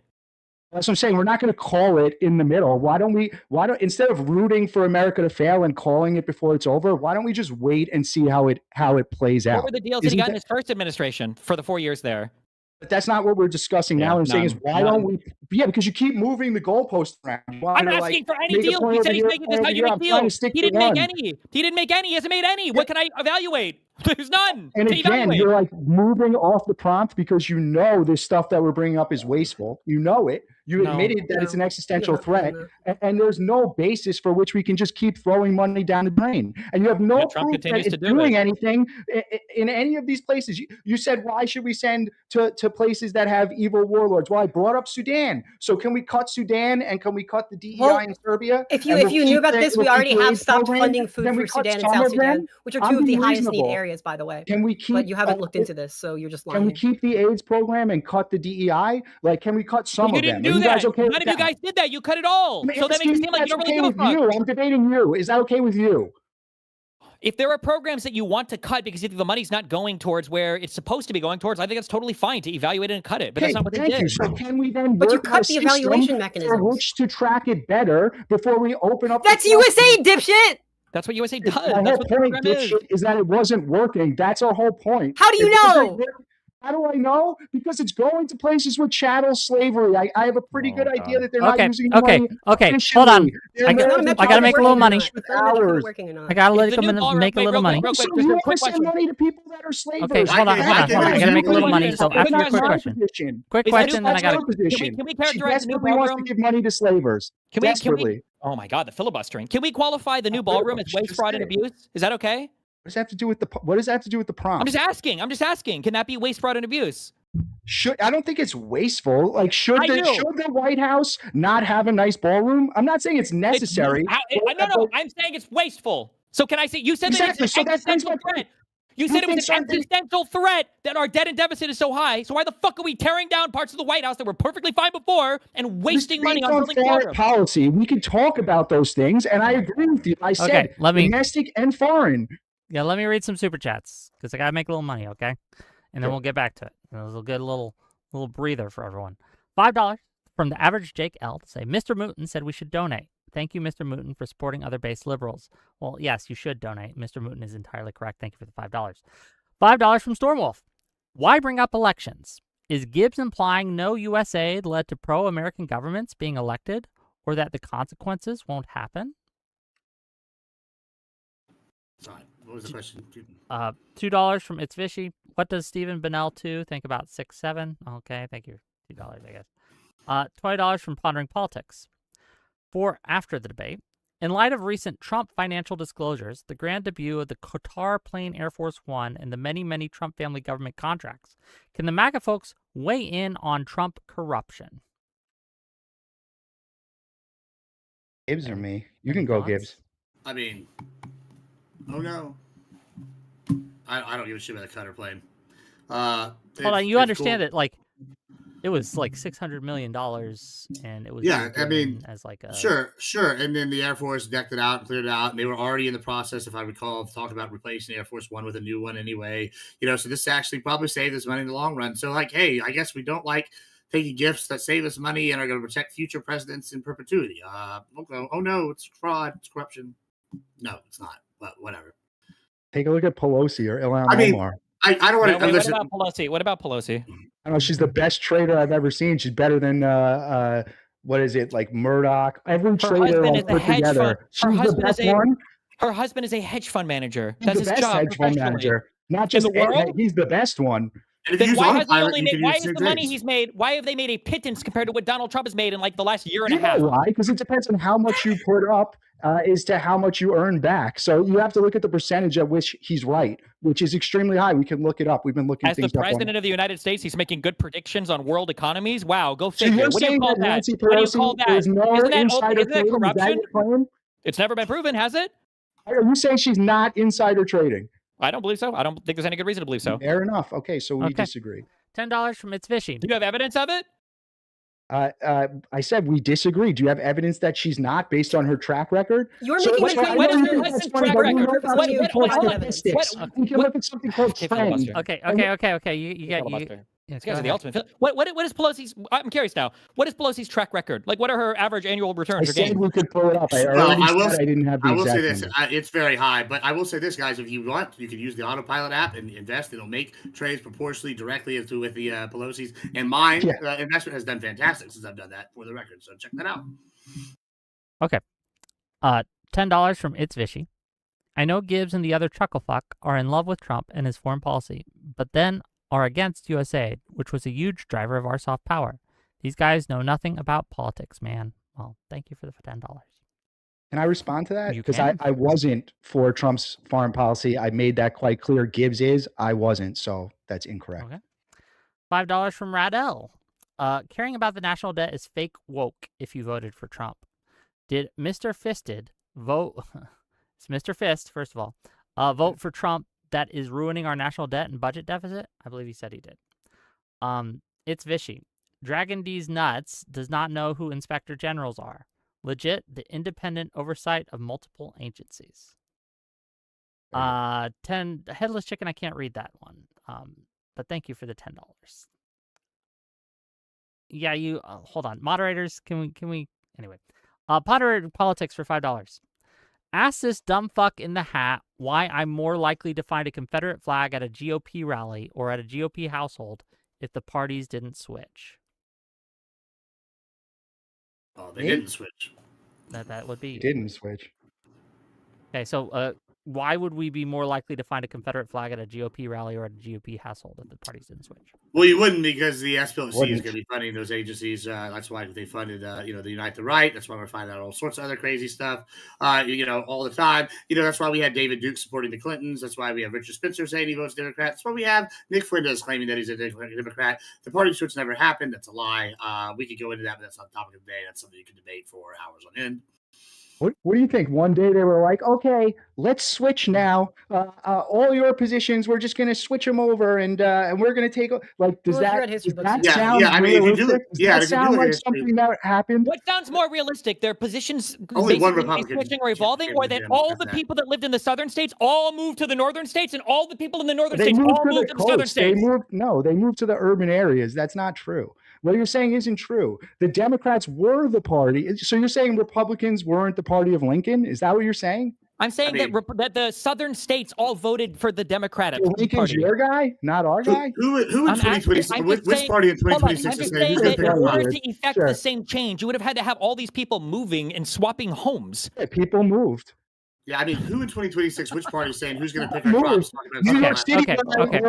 That's what I'm saying. We're not going to call it in the middle. Why don't instead of rooting for America to fail and calling it before it's over, why don't we just wait and see how it plays out? What were the deals that he got in his first administration for the 4 years there? But that's not what we're discussing now. What I'm saying is, why don't we? Yeah, because you keep moving the goalposts around. I'm asking for any deal. He said he's making this how you make deals. He didn't make any. He didn't make any. He hasn't made any. What can I evaluate? There's none. And again, you're like moving off the prompt because you know this stuff that we're bringing up is wasteful. You know it. You admitted that it's an existential threat, and there's no basis for which we can just keep throwing money down the drain. And you have no proof that it's doing anything in any of these places. You said, why should we send to places that have evil warlords? Well, I brought up Sudan. So can we cut Sudan and can we cut the DEI in Serbia? If you knew about this, we already have stopped funding food for Sudan and South Sudan, which are two of the highest need areas, by the way. Can we keep? But you haven't looked into this, so you're just lying. Can we keep the AIDS program and cut the DEI? Like, can we cut some of them? You guys okay? None of you guys did that. You cut it all. So that makes it seem like you don't really give a fuck. I'm debating you. Is that okay with you? If there are programs that you want to cut because the money's not going towards where it's supposed to be going towards, I think it's totally fine to evaluate it and cut it. But that's not what they did. So can we then? But you cut the evaluation mechanism for which to track it better before we open up. That's USAID, dipshit. That's what USAID does. That's what the point, program is that it wasn't working. That's our whole point. How do you know? How do I know? Because it's going to places with chattel slavery. I have a pretty good idea that they're not using the money. Okay, hold on. I gotta make a little money. I gotta make a little money. So you want to send money to people that are slavers. Okay, hold on. I gotta make a little money. So after your quick question. Quick question, then I gotta. Can we characterize the new ballroom? Wants to give money to slavers. Desperately. Oh my God, the filibustering. Can we qualify the new ballroom as waste, fraud, and abuse? Is that okay? What does that have to do with the prompt? I'm just asking. Can that be waste, fraud, and abuse? I don't think it's wasteful. Like, should the White House not have a nice ballroom? I'm not saying it's necessary. No, I'm saying it's wasteful. So can I say you said that it's an existential threat? You said it was an existential threat that our debt and deficit is so high. So why the fuck are we tearing down parts of the White House that were perfectly fine before and wasting money on building foreign policy? We can talk about those things, and I agree with you. I said domestic and foreign. Yeah, let me read some super chats because I gotta make a little money, okay? And then we'll get back to it. It'll get a little breather for everyone. $5 from the average Jake L to say, Mr. Mooten said we should donate. Thank you, Mr. Mooten, for supporting other base liberals. Well, yes, you should donate. Mr. Mooten is entirely correct. Thank you for the $5. $5 from Stormwolf. Why bring up elections? Is Gibbs implying no U.S. aid led to pro-American governments being elected, or that the consequences won't happen? Sorry, what was the question? $2 from 𝕾𝖍𝖎𝖙. What does Stephen Bennell 2 think about 6-7? Okay, thank you. $2, I guess. $20 from Pondering Politics. For after the debate, in light of recent Trump financial disclosures, the grand debut of the Qatar plane Air Force One, and the many, many Trump family government contracts, can the MAGA folks weigh in on Trump corruption? Gibbs or me? You can go, Gibbs. I mean, oh no. I don't give a shit about the Qatar plane. Hold on, you understand that, like, it was like $600 million, and it was as like a sure. And then the Air Force decked it out and cleared it out, and they were already in the process, if I recall, of talking about replacing the Air Force One with a new one anyway. So this actually probably saved us money in the long run. So, like, hey, I guess we don't like taking gifts that save us money and are going to protect future presidents in perpetuity. Okay. Oh no, it's fraud, it's corruption. No, it's not. But whatever. Take a look at Pelosi or Ilhan Omar. I don't want to listen. What about Pelosi? I know she's the best trader I've ever seen. She's better than what is it, like Murdoch? Every trader put together. She's the best one. Her husband is a hedge fund manager. That's his job. Hedge fund manager, not just in the world. He's the best one. And if you then use why has he autopilot, only you made? can Why use is the 6 money eggs. he's made? Why have they made a pittance compared to what Donald Trump has made in like the last year and You a half? know why? Because it depends on how much you put up as to how much you earn back. So you have to look at the percentage at which he's right, which is extremely high. We can look it up. We've been looking As the things up. president of the United States, he's making good predictions on world economies. Wow, go So figure. you're What do you saying call that that? Nancy What do you call Pelosi that? is more Isn't that insider isn't that trading? Is that corruption? your claim? It's never been proven, has it? Are you saying she's not insider trading? I don't believe so. I don't think there's any good reason to believe so. Fair enough. Okay, so we Okay. disagree. $10 from 𝕾𝖍𝖎. Do you have evidence of it? I said we disagree. Do you have evidence that she's not based on her track record? You're So- making so the I claim know that you there think is that's a funny, track but you record know for about something something called without evidence. statistics. We can look at something called Okay, trends. filibuster. Okay. You get you. Filibuster. Yeah, These go guys are the ahead. ultimate. What is Pelosi's? I'm curious now. What is Pelosi's track record? Like, what are her average annual I returns or said gains? we could pull it up. I Well, already I will said I didn't have the I will say exact this: number. it's very high. But I will say this, guys: if you want, you can use the autopilot app and invest. It'll make trades proportionally directly into with the Pelosi's. And mine Yeah. investment has done fantastic since I've done that, for the record. So check that out. Okay. $10 from 𝕾𝖍𝖎. I know Gibbs and the other chucklefuck are in love with Trump and his foreign policy, but then are against USAID, which was a huge driver of our soft power. These guys know nothing about politics, man. Well, thank you for the $10. Can I respond to that? You Because can. I wasn't for Trump's foreign policy. I made that quite clear. Gibbs is. I wasn't. So that's incorrect. Okay. $5 from Radell. Caring about the national debt is fake woke if you voted for Trump. Did Mr. Fisted vote? It's Mr. Fist, first of all. Vote for Trump that is ruining our national debt and budget deficit? I believe he said he did. 𝕾𝖍𝖎. Dragon D's nuts does not know who inspector generals are. Legit, the independent oversight of multiple agencies. 10 headless chicken. I can't read that one. But thank you for the $10. Yeah, you hold on. Moderators, can we anyway. Potter politics for $5. Ask this dumb fuck in the hat why I'm more likely to find a Confederate flag at a GOP rally or at a GOP household if the parties didn't switch. Oh, they didn't switch. That would be. Didn't switch. Okay, so why would we be more likely to find a Confederate flag at a GOP rally or at a GOP household if the parties didn't switch? Well, you wouldn't, because the SPLC is Wouldn't. going to be funding those agencies. That's why they funded, the Unite the Right. That's why we're finding out all sorts of other crazy stuff, all the time. That's why we had David Duke supporting the Clintons. That's why we have Richard Spencer saying he votes Democrat. That's why we have Nick Fuentes claiming that he's a Democrat. The party switch never happened. That's a lie. We could go into that, but that's not the topic of the day. That's something you can debate for hours on end. What do you think? One day they were like, okay, let's switch now. All your positions, we're just going to switch them over, and we're going to take. Like, does Well, if you that, read history does books, that you- sound I mean, if you do realistic? it- Does yeah, that if you do sound look at like history- something that happened? What sounds more realistic? Their positions Only one basically Republican switching or evolving, can or that condemn all because the of that. people that lived in the southern states all moved to the northern states, and all the people in the northern They states moved all to moved the to the southern coast. They states? moved to the urban areas. That's not true. What you're saying isn't true. The Democrats were the party. So you're saying Republicans weren't the party of Lincoln? Is that what you're saying? I'm saying that the southern states all voted for the Democratic Lincoln's Party. your guy, not our guy. Who in I'm 2026? I'm just Which saying- party in hold on, 2026 I'm is just saying saying who's that going to in pick order Trump? to effect Sure. the same change, you would have had to have all these people moving and swapping homes. Yeah, people moved. Yeah, I mean, who in 2026? Which party is saying who's going to pick our Moved. crops? New York Okay. City. Okay.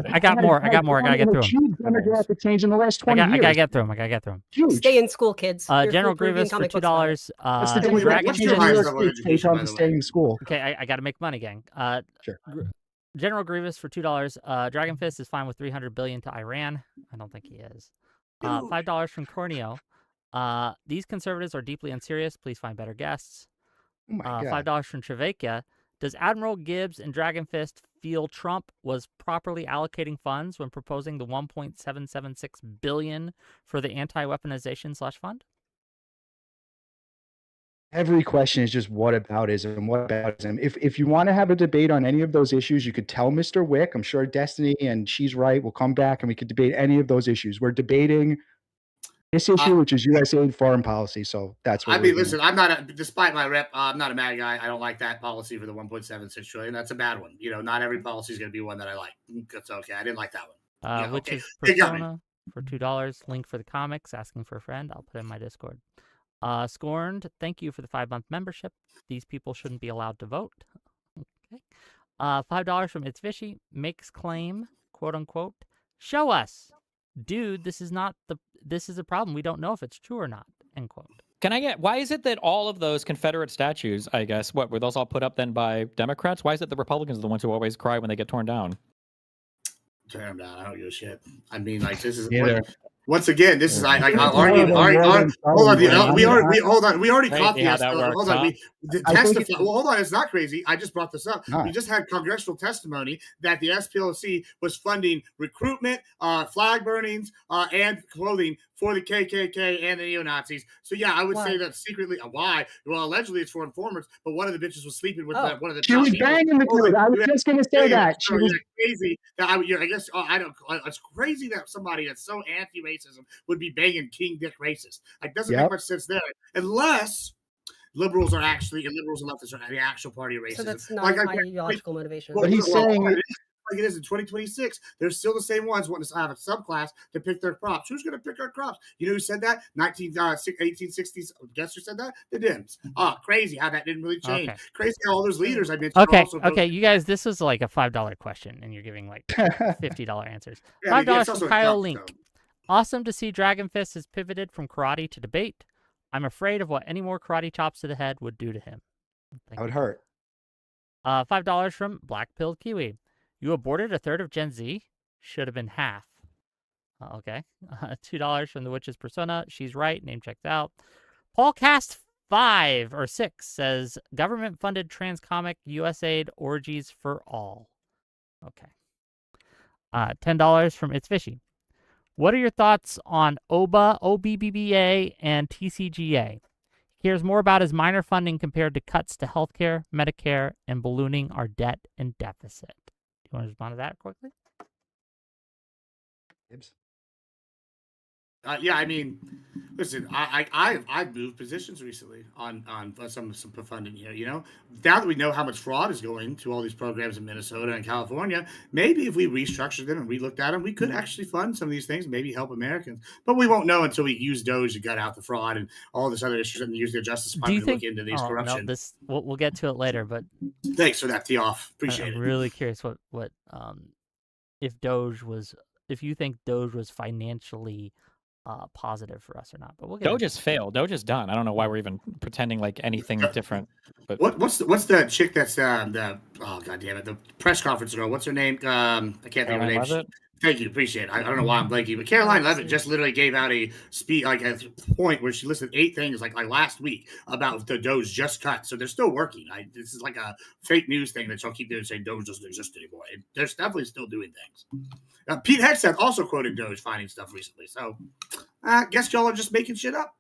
I got more. I gotta get through them. Demographic change in the last 20 I years. gotta get through them. Huge. Stay in school, kids. They're General reviewing Grievous for comic books about it. $2. That's the Dragon demographic What's change your in New highest York level of State. They education, tell by them the to way? stay in school. Okay, I gotta make money, gang. Sure. General Grievous for $2. Dragon Fist is fine with $300 billion to Iran. I don't think he is. $5 from Corneo. These conservatives are deeply unserious. Please find better guests. Oh my God. $5 from 𝕾𝖍𝖎. Does Admiral Gibbs and Dragon Fist feel Trump was properly allocating funds when proposing the $1.776 billion for the anti-weaponization/fund? Every question is just whataboutism, whataboutism. If you want to have a debate on any of those issues, you could tell Mr. Wick. I'm sure Destiny and She's Right will come back and we could debate any of those issues. We're debating this issue, which is USAID foreign policy. So that's what I mean, listen, despite my rep, I'm not a mad guy. I don't like that policy for the 1.76 trillion. That's a bad one. Not every policy is going to be one that I like. That's okay. I didn't like that one. Which okay. is They got me. Persona for $2. Link for the comics, asking for a friend. I'll put it in my Discord. Scorned, thank you for the 5-month membership. These people shouldn't be allowed to vote. Okay. $5 from 𝕾𝖍𝖎. Makes claim, quote unquote, Show us. Dude, this is a problem. We don't know if it's true or not, end quote. Why is it that all of those Confederate statues, I guess, were those all put up then by Democrats? Why is it the Republicans are the ones who always cry when they get torn down? Tear them down. I don't give a shit. I mean, like, this is Neither. once again, this is Hold on. We already Crazy caught the how that works, hold on. huh? Well, hold on. It's not crazy. I just brought this up. No. We just had congressional testimony that the SPLC was funding recruitment, flag burnings, and clothing for the KKK and the neo-Nazis. So yeah, I would say that secretly. Why? Well, allegedly it's for informers, but one of the bitches was sleeping with one of the. She was banging the dude. I was just going to say that. She was crazy. That I guess I don't. It's crazy that somebody that's so anti-racism would be banging King Dick racist. It doesn't make much sense there, unless liberals and leftists are the actual party of racism. So that's not ideological motivation. But he's saying like it is in 2026, they're still the same ones wanting to have a subclass to pick their crops. Who's going to pick our crops? You know who said that? 1860s. Guess who said that? The Dems. Crazy how that didn't really change. Okay. Crazy how all those leaders I mentioned. Okay, you guys, this is like a $5 question, and you're giving like $50 answers. $5 from Kyle Link. Awesome to see Dragon Fist has pivoted from karate to debate. I'm afraid of what any more karate chops to the head would do to him. That would hurt. $5 from Black-Pilled Kiwi. You aborted a third of Gen Z? Should have been half. Okay. $2 from the Witch's Persona. She's right. Name checked out. Paul Cast 5 or 6 says government-funded trans comic USAID orgies for all. Okay. $10 from It's Fishy. What are your thoughts on OBA, OBBBA, and TCGA? He cares more about his minor funding compared to cuts to healthcare, Medicare, and ballooning our debt and deficit. Do you want to respond to that quickly? Yeah, I mean, listen, I've moved positions recently on some funding here. You know, now that we know how much fraud is going to all these programs in Minnesota and California, maybe if we restructured them and relooked at them, we could actually fund some of these things, maybe help Americans. But we won't know until we use DOGE to gut out the fraud and all this other issues and use the Justice Department to look into these corruption. No, we'll get to it later, but thanks for that tee off. Appreciate it. I'm really curious what if you think DOGE was financially positive for us or not, but we'll get. DOGE has failed. DOGE is done. I don't know why we're even pretending like anything different. But what's the chick that's the goddamn it, the press conference girl? What's her name? I can't think of her name. Thank you, appreciate it. I don't know why I'm blanking, but Caroline Leavitt just literally gave out a speech, like a point where she listed 8 things, like last week about the DOGE just cut. So they're still working. This is like a fake news thing that y'all keep doing, saying DOGE doesn't exist anymore. They're definitely still doing things. Pete Hegseth also quoted DOGE finding stuff recently. So I guess y'all are just making shit up.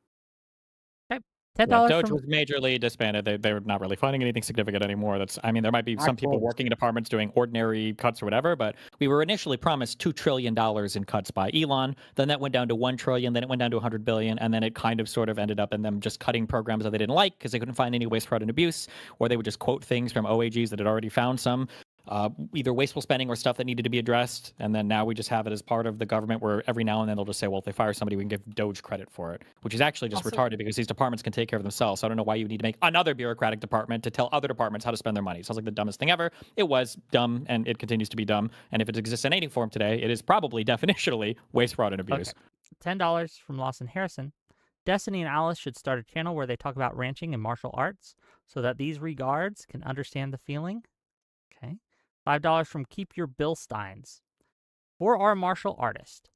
$10 DOGE was majorly disbanded. They're not really finding anything significant anymore. There might be some people working in departments doing ordinary cuts or whatever, but we were initially promised $2 trillion in cuts by Elon. Then that went down to $1 trillion. Then it went down to $100 billion. And then it kind of sort of ended up in them just cutting programs that they didn't like because they couldn't find any waste, fraud, and abuse, or they would just quote things from OAGs that had already found some. Either wasteful spending or stuff that needed to be addressed. And then now we just have it as part of the government where every now and then they'll just say, well, if they fire somebody, we can give DOGE credit for it, which is actually just retarded because these departments can take care of themselves. So I don't know why you need to make another bureaucratic department to tell other departments how to spend their money. It sounds like the dumbest thing ever. It was dumb and it continues to be dumb. And if it exists in any form today, it is probably definitionally waste, fraud, and abuse. Okay. $10 from Lawson Harrison. Destiny and Alice should start a channel where they talk about ranching and martial arts so that these regards can understand the feeling. Okay. $5 from Keep Your Bill Steins. For our martial artist,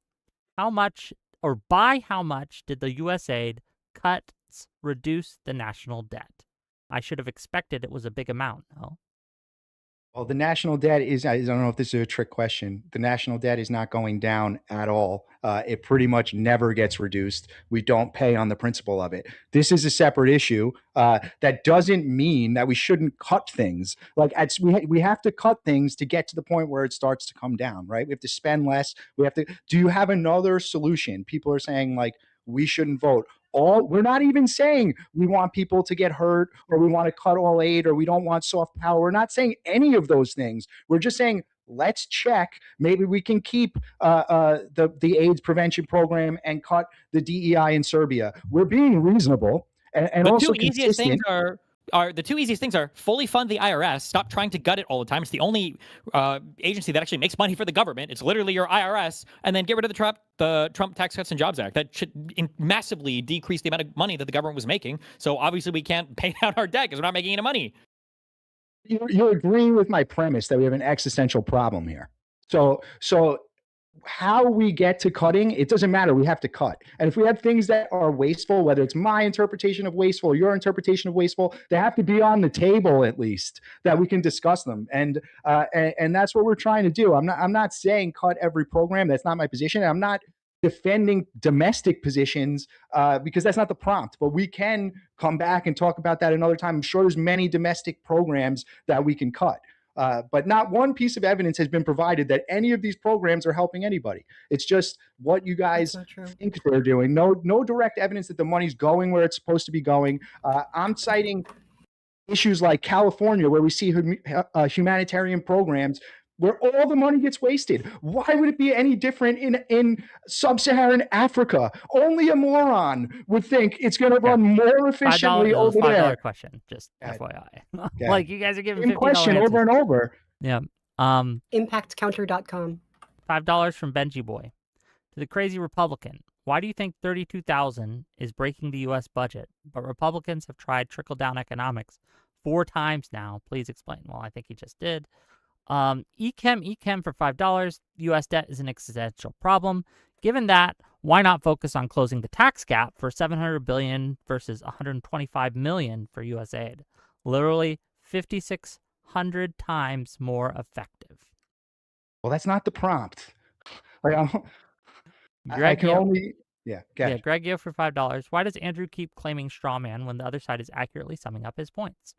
by how much did the USAID cuts reduce the national debt? I should have expected it was a big amount, no? Well, the national debt is, I don't know if this is a trick question. The national debt is not going down at all. It pretty much never gets reduced. We don't pay on the principle of it. This is a separate issue. That doesn't mean that we shouldn't cut things. Like we have to cut things to get to the point where it starts to come down, right? We have to spend less. Do you have another solution? People are saying like, we shouldn't vote. We're not even saying we want people to get hurt or we want to cut all aid or we don't want soft power. We're not saying any of those things. We're just saying, let's check. Maybe we can keep the AIDS prevention program and cut the DEI in Serbia. We're being reasonable and also consistent. Easiest things are are the two easiest things are fully fund the IRS, stop trying to gut it all the time. It's the only agency that actually makes money for the government. It's literally your IRS, and then get rid of the Trump Tax Cuts and Jobs Act. That should massively decrease the amount of money that the government was making. So obviously we can't pay down our debt because we're not making any money. You're agreeing with my premise that we have an existential problem here. So how we get to cutting, it doesn't matter. We have to cut. And if we have things that are wasteful, whether it's my interpretation of wasteful or your interpretation of wasteful, they have to be on the table at least that we can discuss them. And that's what we're trying to do. I'm not saying cut every program. That's not my position. I'm not defending domestic positions because that's not the prompt. But we can come back and talk about that another time. I'm sure there's many domestic programs that we can cut. But not one piece of evidence has been provided that any of these programs are helping anybody. It's just what you guys think they're doing. No direct evidence that the money's going where it's supposed to be going. I'm citing issues like California, where we see humanitarian programs where all the money gets wasted. Why would it be any different in sub-Saharan Africa? Only a moron would think it's going to run more efficiently over there. $5 question, just FYI. Like, you guys are giving $50 question answers. over and over. Yeah. Impactcounter.com. $5 from 𝕵𝖎𝖎. To the crazy Republican, why do you think 32,000 is breaking the U.S. budget, but Republicans have tried trickle-down economics 4 times now? Please explain. Well, I think he just did. 𝕾𝖍𝖎 for $5. U.S. debt is an existential problem. Given that, why not focus on closing the tax gap for $700 billion versus $125 million for USAID? Literally 5,600 times more effective. Well, that's not the prompt. Like, I can 𝕾𝖎𝖎. only 𝕾𝖍𝖎 for $5. Why does Andrew keep claiming straw man when the other side is accurately summing up his points?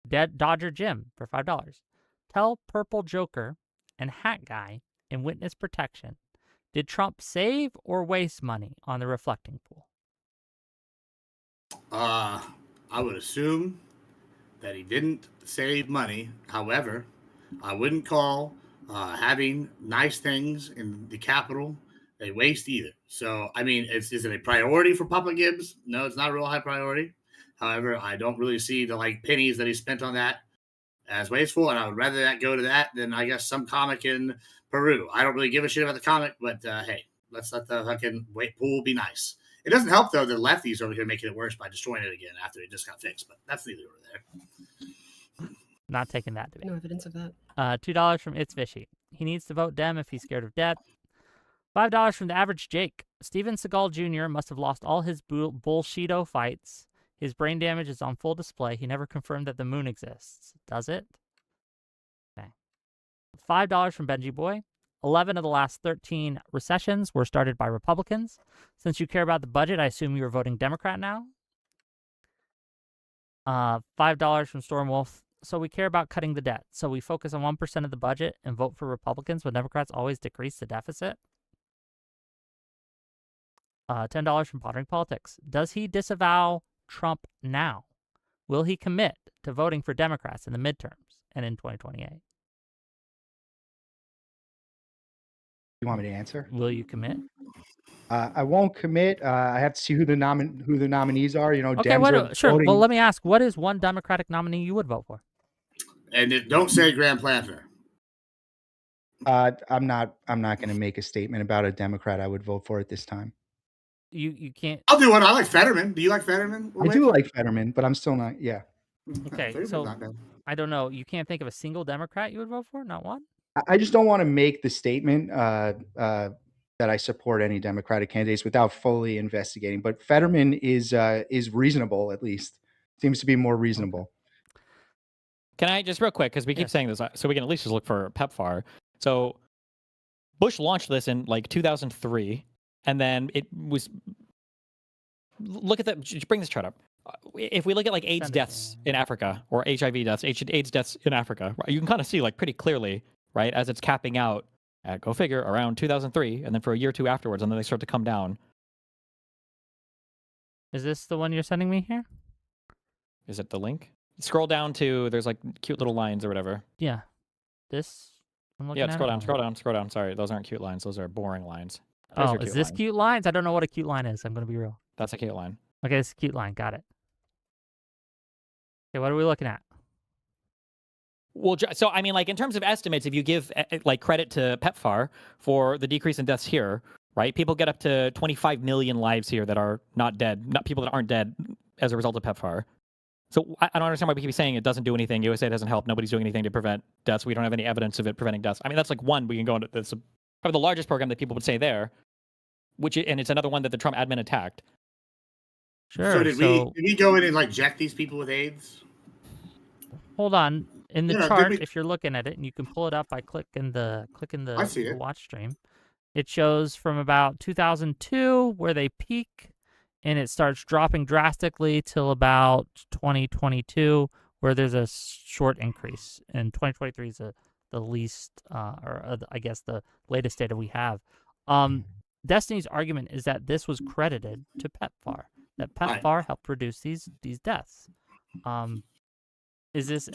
Dodger Jim for $5. Tell Purple Joker and Hat Guy in witness protection, did Trump save or waste money on the reflecting pool? I would assume that he didn't save money. However, I wouldn't call having nice things in the Capitol a waste either. So, I mean, is it a priority for Papa Gibbs? No, it's not a real high priority. However, I don't really see the pennies that he spent on that as wasteful, and I would rather that go to that than, I guess, some comic in Peru. I don't really give a shit about the comic, but hey, let's let the fucking pool be nice. It doesn't help, though, the lefties over here making it worse by destroying it again after it just got fixed, but that's neither over there. Not taking that debate. No evidence of that. $2 from It's Fishy. He needs to vote Dem if he's scared of debt. $5 from the average Jake. Steven Seagal Jr. must have lost all his bullshito fights. His brain damage is on full display. He never confirmed that the moon exists. Does it? Okay. $5 from Benji Boy. 11 of the last 13 recessions were started by Republicans. Since you care about the budget, I assume you're voting Democrat now. $5 from Stormwolf. So we care about cutting the debt. So we focus on 1% of the budget and vote for Republicans when Democrats always decrease the deficit. $10 from Pondering Politics. Does he disavow Trump now? Will he commit to voting for Democrats in the midterms and in 2028? You want me to answer? Will you commit? I won't commit. I have to see who the nominees are. You know, Okay, Dems are sure. voting. Well, let me ask, what is one Democratic nominee you would vote for? And don't say Graham Planter. I'm not going to make a statement about a Democrat I would vote for at this time. You can't. I'll do one. I like Fetterman. Do you like Fetterman? I do like Fetterman, but I'm still not. Yeah. Okay, so I don't know. You can't think of a single Democrat you would vote for? Not one? I just don't want to make the statement that I support any Democratic candidates without fully investigating. But Fetterman is reasonable, at least. Seems to be more reasonable. Okay. Can I just real quick, because we keep saying this, so we can at least just look for PEPFAR. So Bush launched this in 2003, and then it was. Look at that. Just bring this chart up. If we look at AIDS deaths in Africa or HIV deaths, AIDS deaths in Africa, you can kind of see pretty clearly, right, as it's capping out at, go figure, around 2003, and then for a year or two afterwards, and then they start to come down. Is this the one you're sending me here? Is it the link? Scroll down to, there's cute little lines or whatever. Yeah. This? I'm looking at scroll down. Sorry, those aren't cute lines. Those are boring lines. Is this cute lines? I don't know what a cute line is. I'm going to be real. That's a cute line. Okay, this is a cute line. Got it. Okay, what are we looking at? Well, so I mean, like in terms of estimates, if you give like credit to PEPFAR for the decrease in deaths here, right? People get up to 25 million lives here that are not dead, not people that aren't dead as a result of PEPFAR. So I don't understand why we keep saying it doesn't do anything. USA doesn't help. Nobody's doing anything to prevent deaths. We don't have any evidence of it preventing deaths. I mean, that's like one we can go into. That's probably the largest program that people would say there, and it's another one that the Trump admin attacked. Sure. So did we go in and like inject these people with AIDS? Hold on. In the Yeah, chart, if you're looking at it, and you can pull it up by clicking the I see the it. watch stream, it shows from about 2002 where they peak, and it starts dropping drastically till about 2022 where there's a short increase. And 2023 is the least, I guess the latest data we have. Destiny's argument is that this was credited to PEPFAR, that PEPFAR helped reduce these deaths. Is this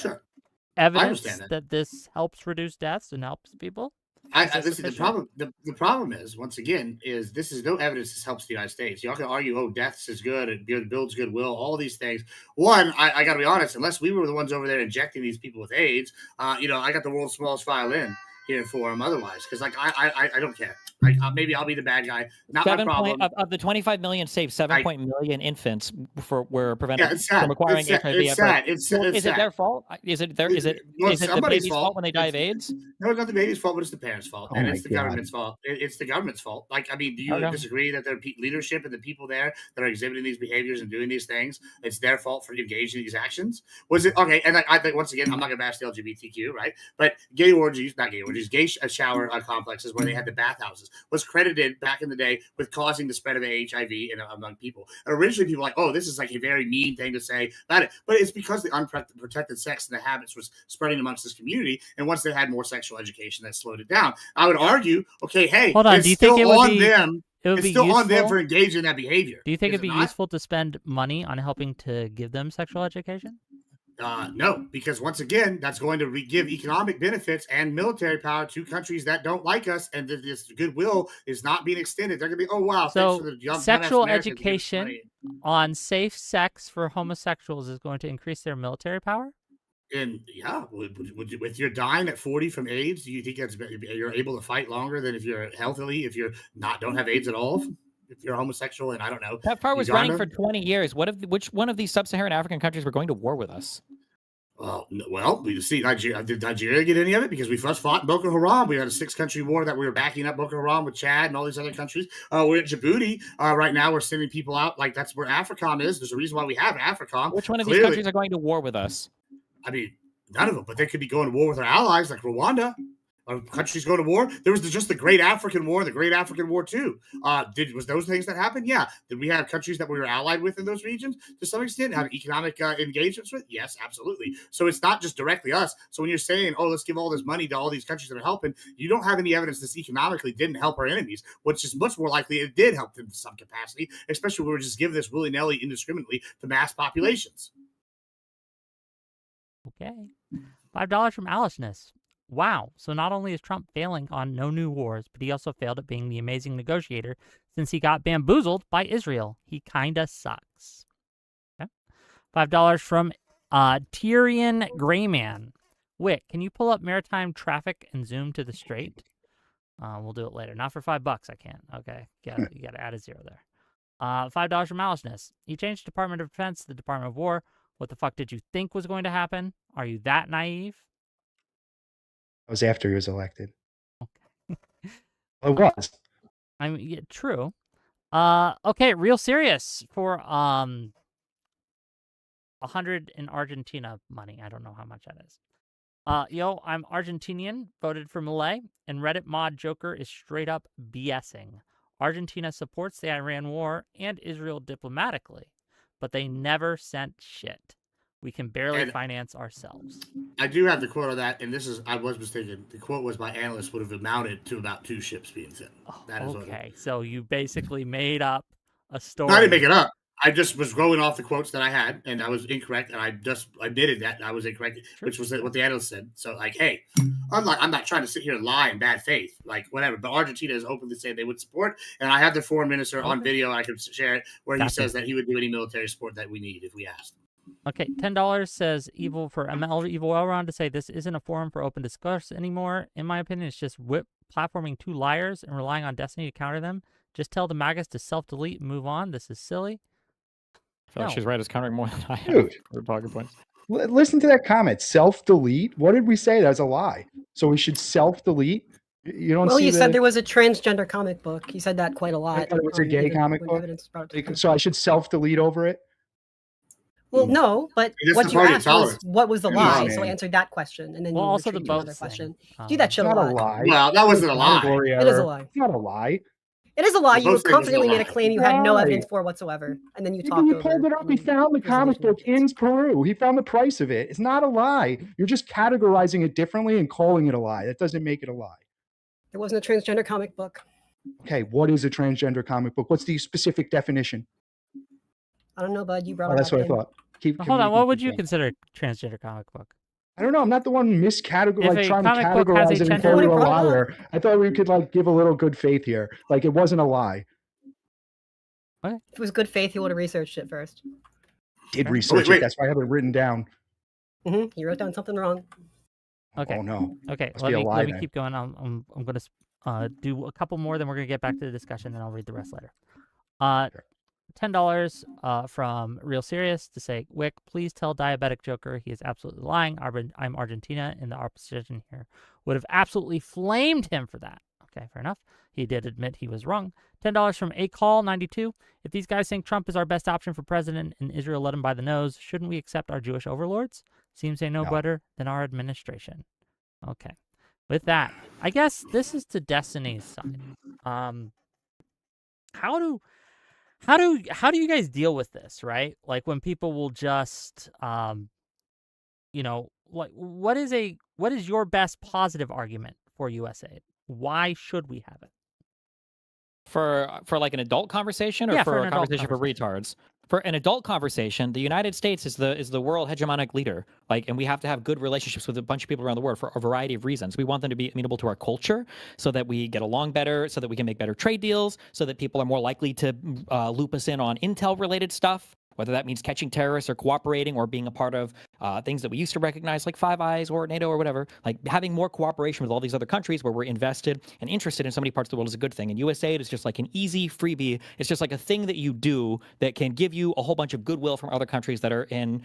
evidence that this helps reduce deaths and helps people? Listen, the problem is, once again, is this is no evidence this helps the United States. Y'all can argue, oh, deaths is good, it builds goodwill, all these things. One, I got to be honest, unless we were the ones over there injecting these people with AIDS, I got the world's smallest violin here for them otherwise, because like I don't care. Like maybe I'll be the bad guy. Not my problem. Of the 25 million saved, 7 million infants were prevented from acquiring HIV. It's sad. Is it their fault? Is it the baby's fault when they die of AIDS? No, it's not the baby's fault, but it's the parents' fault, and it's the government's fault. It's the government's fault. Like, I mean, do you disagree that their leadership and the people there that are exhibiting these behaviors and doing these things, it's their fault for engaging in these actions? Was it okay? And I think once again, I'm not going to bash the LGBTQ, right? But gay shower complexes where they had the bathhouses was credited back in the day with causing the spread of HIV among people. And originally, people were like, oh, this is like a very mean thing to say about it. But it's because the unprotected sex and the habits was spreading amongst this community. And once they had more sexual education, that slowed it down. I would argue, okay, hey, hold on. it's still on them. It's still on them for engaging in that behavior. Do you think it'd be useful to spend money on helping to give them sexual education? No, because once again, that's going to give economic benefits and military power to countries that don't like us, and this goodwill is not being extended. They're going to be, oh, wow. So sexual education on safe sex for homosexuals is going to increase their military power? And yeah, with your dying at 40 from AIDS, do you think you're able to fight longer than if you're healthily, if you're don't have AIDS at all? If you're homosexual, and I don't know. PEPFAR was running for 20 years. Which one of these sub-Saharan African countries were going to war with us? Well, we see Nigeria. Did Nigeria get any of it? Because we first fought Boko Haram. We had a 6-country war that we were backing up Boko Haram with Chad and all these other countries. We're at Djibouti right now. We're sending people out. Like that's where AFRICOM is. There's a reason why we have AFRICOM. Which one of these countries are going to war with us? I mean, none of them. But they could be going to war with our allies, like Rwanda. Countries go to war. There was just the Great African War, the Great African War too. Was those things that happened? Yeah. Did we have countries that we were allied with in those regions to some extent? Have economic engagements with? Yes, absolutely. So it's not just directly us. So when you're saying, oh, let's give all this money to all these countries that are helping, you don't have any evidence this economically didn't help our enemies, which is much more likely it did help them to some capacity, especially when we were just giving this willy-nilly indiscriminately to mass populations. Okay. $5 from Alishness. Wow, so not only is Trump failing on no new wars, but he also failed at being the amazing negotiator since he got bamboozled by Israel. He kinda sucks. Okay. $5 from Tyrion Grayman. Wick, can you pull up maritime traffic and zoom to the strait? We'll do it later. Not for $5, I can't. Okay, you gotta add a zero there. $5 from Alishness. He changed Department of Defense to the Department of War. What the fuck did you think was going to happen? Are you that naive? It was after he was elected. Okay. It was. I mean, yeah, true. Okay, real serious for 100 in Argentina money. I don't know how much that is. I'm Argentinian, voted for Milei, and Reddit mod Joker is straight up BSing. Argentina supports the Iran war and Israel diplomatically, but they never sent shit. We can barely finance ourselves. I do have the quote on that, and I was mistaken. The quote was by analysts would have amounted to about 2 ships being sent. That is okay. So you basically made up a story. No, I didn't make it up. I just was going off the quotes that I had, and I was incorrect, and I just admitted that I was incorrect, which was what the analyst said. So, like, hey, I'm not trying to sit here and lie in bad faith, like whatever. But Argentina has openly said they would support, and I have the foreign minister on video. I can share it where he says that he would do any military support that we need if we asked. Okay, $10 says evil for Evil Elrond to say this isn't a forum for open discourse anymore. In my opinion, it's just platforming two liars and relying on Destiny to counter them. Just tell the MAGAs to self-delete and move on. This is silly. I feel like she's right. It's countering more than I have. Dude. For talking points. Listen to that comment. Self-delete. What did we say? That's a lie. So we should self-delete. You don't. Well, see you said there was a transgender comic book. You said that quite a lot. I thought it was a gay comic book. Like, so I should self-delete over it. Well, no, but what you asked was what was the lie, so I answered that question, and then well, you also the other question. Do that shit not a lot. A lie. Well, that wasn't a lie. It is a lie. It's not a lie. It is a lie. You confidently made a claim you had no evidence for whatsoever, and then you talked over. He pulled it up. He found the comic book in Peru. He found the price of it. It's not a lie. You're just categorizing it differently and calling it a lie. That doesn't make it a lie. There wasn't a transgender comic book. Okay, what is a transgender comic book? What's the specific definition? I don't know, bud. You brought it up. That's what I thought. Hold on. What would you consider a transgender comic book? I don't know. I'm not the one trying to categorize it and call you a liar. I thought we could give a little good faith here. Like, it wasn't a lie. What? If it was good faith, he would have researched it first. Did research it. That's why I have it written down. You wrote down something wrong. Okay. Oh no. Okay. Let me keep going. I'm going to do a couple more, then we're going to get back to the discussion, then I'll read the rest later. $10 from Real Serious to say, Wick, please tell Diabetic Joker he is absolutely lying. I'm Argentina, and the opposition here would have absolutely flamed him for that. Okay, fair enough. He did admit he was wrong. $10 from ACall92. If these guys think Trump is our best option for president and Israel led him by the nose, shouldn't we accept our Jewish overlords? Seems they know better than our administration. Okay. With that, I guess this is to Destiny's side. How do you guys deal with this, right? Like when people will just, like what is your best positive argument for USAID? Why should we have it? For like an adult conversation, or for a conversation for retards? For an adult conversation, the United States is the world hegemonic leader. Like, and we have to have good relationships with a bunch of people around the world for a variety of reasons. We want them to be amenable to our culture, so that we get along better, so that we can make better trade deals, so that people are more likely to loop us in on intel-related stuff. Whether that means catching terrorists or cooperating or being a part of things that we used to recognize like Five Eyes or NATO or whatever, like having more cooperation with all these other countries where we're invested and interested in so many parts of the world is a good thing. And USAID is just like an easy freebie. It's just like a thing that you do that can give you a whole bunch of goodwill from other countries that are in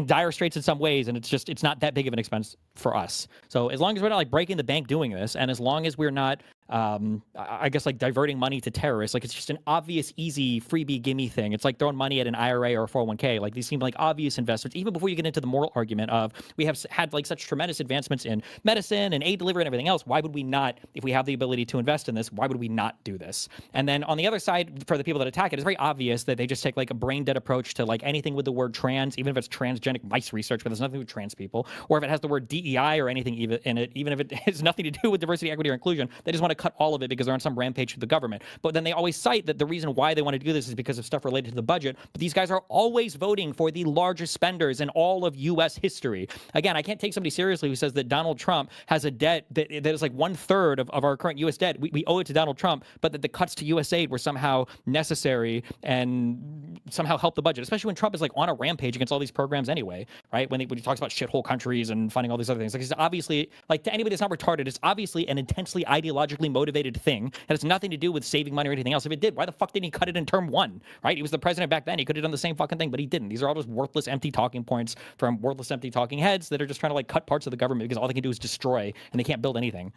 dire straits in some ways. And it's not that big of an expense for us. So as long as we're not like breaking the bank doing this, and as long as we're not I guess like diverting money to terrorists, like it's just an obvious, easy freebie gimme thing. It's like throwing money at an IRA or a 401k. Like these seem like obvious investments, even before you get into the moral argument of we have had like such tremendous advancements in medicine and aid delivery and everything else. Why would we not, if we have the ability to invest in this, why would we not do this? And then on the other side, for the people that attack it, it's very obvious that they just take like a brain dead approach to like anything with the word trans, even if it's transgenic mice research, but there's nothing with trans people, or if it has the word DEI or anything even in it, even if it has nothing to do with diversity, equity, or inclusion, they just want to cut all of it because they're on some rampage with the government. But then they always cite that the reason why they want to do this is because of stuff related to the budget. But these guys are always voting for the largest spenders in all of U.S. history. Again, I can't take somebody seriously who says that Donald Trump has a debt that is like 1/3 of our current U.S. debt. We owe it to Donald Trump, but that the cuts to USAID were somehow necessary and somehow help the budget, especially when Trump is like on a rampage against all these programs anyway, right? When he talks about shithole countries and funding all these other things. Like, it's obviously, like, to anybody that's not retarded, it's obviously an intensely ideologically motivated thing. It has nothing to do with saving money or anything else. If it did, why the fuck didn't he cut it in term one, right? He was the president back then. He could have done the same fucking thing, but he didn't. These are all just worthless, empty talking points from worthless, empty talking heads that are just trying to like cut parts of the government because all they can do is destroy and they can't build anything.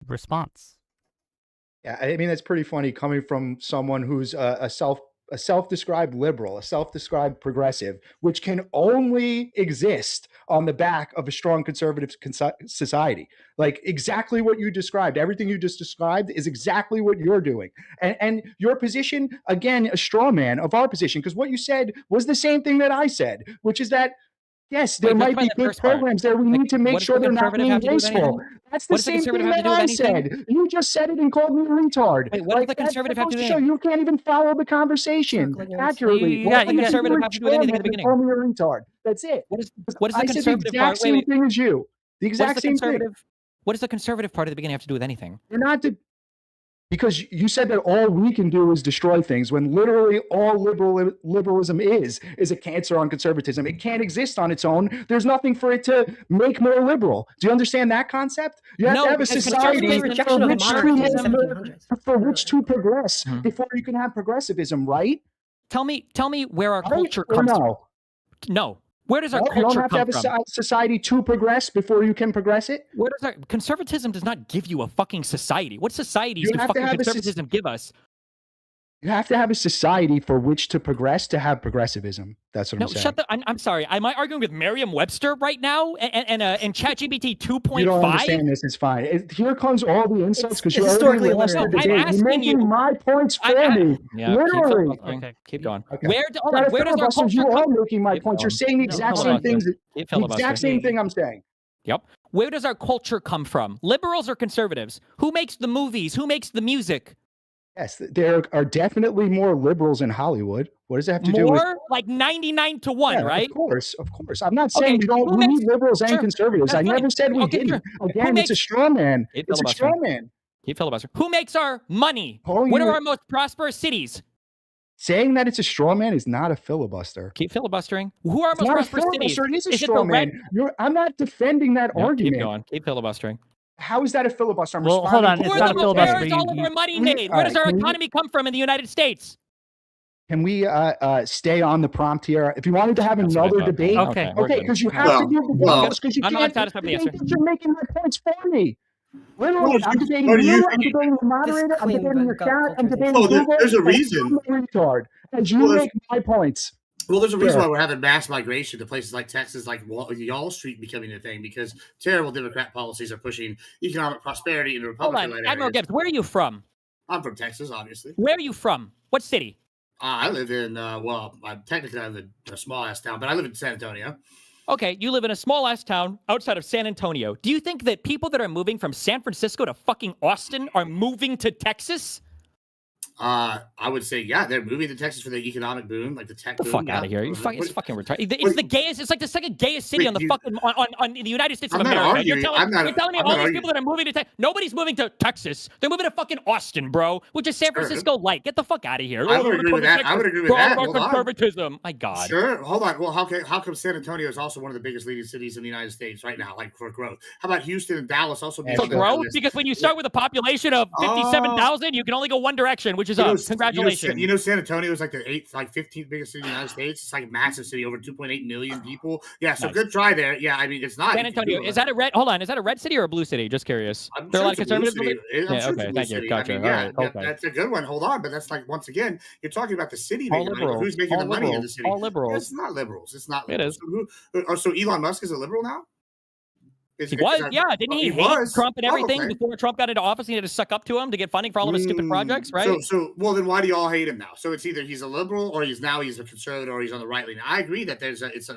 Response. Yeah, I mean, that's pretty funny coming from someone who's a self-described liberal, a self-described progressive, which can only exist on the back of a strong conservative society. Like exactly what you described, everything you just described is exactly what you're doing. And your position, again, a straw man of our position, because what you said was the same thing that I said, which is that Yes, there Wait, might justify be that good first part. programs there. We Like, need to make what does sure the they're not conservative being have to do with wasteful. anything? That's the What does the same thing conservative have to that do with I anything? said. You just said it and called me a retard. Wait, what does the That conservative have to goes do to with show anything? you can't even follow the conversation Circling around. accurately. You got- All you you got- have to do have is to do with anything at the and beginning. call me a retard. That's it. What is I the said the conservative exact part? same Wait. thing as you. The What is exact the same thing. conservative? What does the conservative part at the beginning have to do with anything? You're not the because you said that all we can do is destroy things when literally all liberalism is a cancer on conservatism. It can't exist on its own. There's nothing for it to make more liberal. Do you understand that concept? You have No, to have a because society It was rejection for of which monarchy in the to 1700s. for which to progress Mhm. before you can have progressivism, right? Tell me where our Right culture or comes from. no? No. Where does our No, you don't culture have to come have from? a society to progress before you can progress it. Where does our conservatism does not give you a fucking society? What societies You do have to fucking have a conservatism give us? You have to have a society for which to progress to have progressivism. That's what No, I'm saying. shut the. I'm sorry. Am I arguing with Merriam-Webster right now and ChatGPT 2.5? You don't understand this. It's fine. Here comes all the insults because you historically already lost the illiterate. debate. I'm You're asking making you- my points for me. Yeah, Literally. Okay. Keep going. Okay. Hold on, where does our culture You are come? making my Keep points. You're going. saying the No, exact hold same on. things. Keep The filibustering. exact same thing I'm saying. Yep. Where does our culture come from? Liberals or conservatives? Who makes the movies? Who makes the music? Yes, there are definitely more liberals in Hollywood. What does that have to do with? More? Like 99 to 1, Yeah, right? of course. I'm not Okay, saying who we makes- need liberals and sure, conservatives. that's I never fine. said we Okay, didn't. sure. Again, it's a makes- straw man. Keep It's a straw filibustering. man. Keep filibustering. Who makes our money? Calling What you- are our most prosperous cities? Saying that it's a straw man is not a filibuster. Keep filibustering. Who are our It's most not a prosperous cities? filibuster. It is a Is it straw the red? man. I'm not defending that Yep, argument. keep going. Keep filibustering. How is that a filibuster? I'm Well, hold responding on, to it's Who the not are a the filibuster, where is but all of you- our money Can we- made? all Where right, does our can we- economy come from in the United States? Can we stay on the prompt here? If you wanted to have That's what I another thought. debate, Okay. we're okay, good. because you have Well, to give the well, details because you I'm not can't. satisfied with the you answer. think you're making my points for me. Literally, Well, I'm debating what do you. you I'm think? debating the moderator. I'm claim debating that your gut chat. culture I'm is debating Well, Google. there's a and reason. I'm a retard, and you Well, there's- make my points. Well, there's a reason Sure. why we're having mass migration to places like Texas, like Wall Street becoming a thing, because terrible Democrat policies are pushing economic prosperity in the Hold on, Republican-led Admiral areas. Gibbs, where are you from? I'm from Texas, obviously. Where are you from? What city? I live in, technically I live in a small-ass town, but I live in San Antonio. Okay, you live in a small-ass town outside of San Antonio. Do you think that people that are moving from San Francisco to fucking Austin are moving to Texas? I would say, yeah, they're moving to Texas for the economic boom, like the tech The boom. fuck yeah. out of here! It's What- fucking retarded. It's what- the gayest. It's like the second gayest city Wait, on the you- fucking on in the United States of I'm not America. arguing. You're telling me I'm all not these people that are moving to Texas. Nobody's moving to Texas. They're moving to fucking Austin, bro, which is San Sure. Francisco light. Get the fuck out of here. I Oh, would we're agree coming with to that. Texas I would agree with for all that. of our Hold on. conservatism. My God. Sure. Hold on. Well, how come San Antonio is also one of the biggest leading cities in the United States right now, like for growth? How about Houston and Dallas also being For on that growth, list? because when you start with a population of 57,000, you can only go one direction, which is up. Congratulations. You know, San Antonio is like the 15th biggest city in the United States. It's like a massive city, over 2.8 million people. Yeah, so Nice. good try there. Yeah, I mean, it's not. San Antonio, is that a red? Hold on, is that a red city or a blue city? Just curious. I'm There are a sure lot of it's a blue conservatives. city. I'm Yeah, sure it's a okay, blue thank you. city. Gotcha. I mean, All yeah, right, yeah, okay. that's a good one. Hold on, but that's like, once again, you're talking about the city All making money. liberals. Who's making All the money in the liberals. city? All liberals. It's not liberals. It's not It liberals. is. So Elon Musk is a liberal now? He was, yeah. Didn't he hate was. Trump and Oh, everything okay. before Trump got into office? He had to suck up to him to get funding for all of his stupid projects, right? So well, then why do you all hate him now? So it's either he's a liberal or he's a conservative or he's on the right lean. I agree that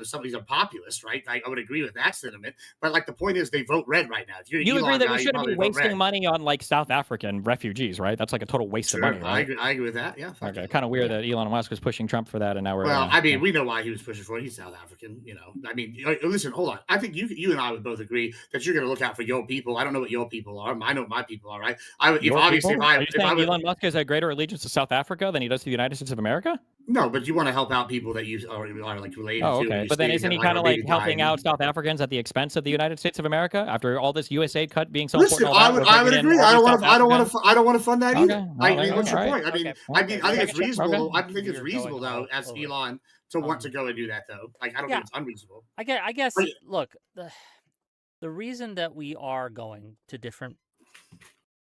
somebody's a populist, right? I would agree with that sentiment. But like the point is, they vote red right now. If you're an You Elon agree that guy, we you shouldn't be probably vote red. wasting money on like South African refugees, right? That's like a total waste Sure, of money, right? I agree with that. Yeah. fuck Okay, it. kind of weird that Elon Musk was pushing Trump for that, and now we're. Well, I mean, we know why he was pushing for it. He's South African, you know. I mean, listen, hold on. I think you and I would both agree that you're going to look out for your people. I don't know what your people are. I know what my people are, right? I would, if Your obviously, people? Are you if I saying would, Elon Musk has a greater allegiance to South Africa than he does to the United States of America? no, but you want to help out people that you are like related to. Oh, and okay. you But then stay isn't he here, kind of are like maybe helping dying. out South Africans at the expense of the United States of America after all this USAID cut being so Listen, important? I would agree. I don't want to fund that either. Okay. I Well, mean, what's your all right. point? I mean, Okay. I think Okay. it's reasonable. Okay. I think it's You're reasonable going though, as over. Elon, to want to go and do that though. Like, I don't Yeah. think it's unreasonable. I guess But- look, the reason that we are going to different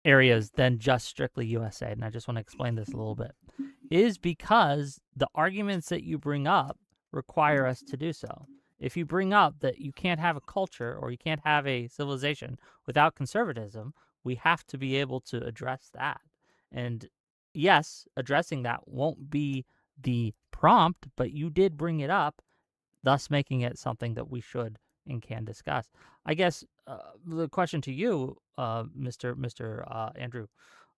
areas than just strictly USAID, and I just want to explain this a little bit, is because the arguments that you bring up require us to do so. If you bring up that you can't have a culture or you can't have a civilization without conservatism, we have to be able to address that. And yes, addressing that won't be the prompt, but you did bring it up. thus making it something that we should and can discuss. I guess the question to you, Mr. Andrew,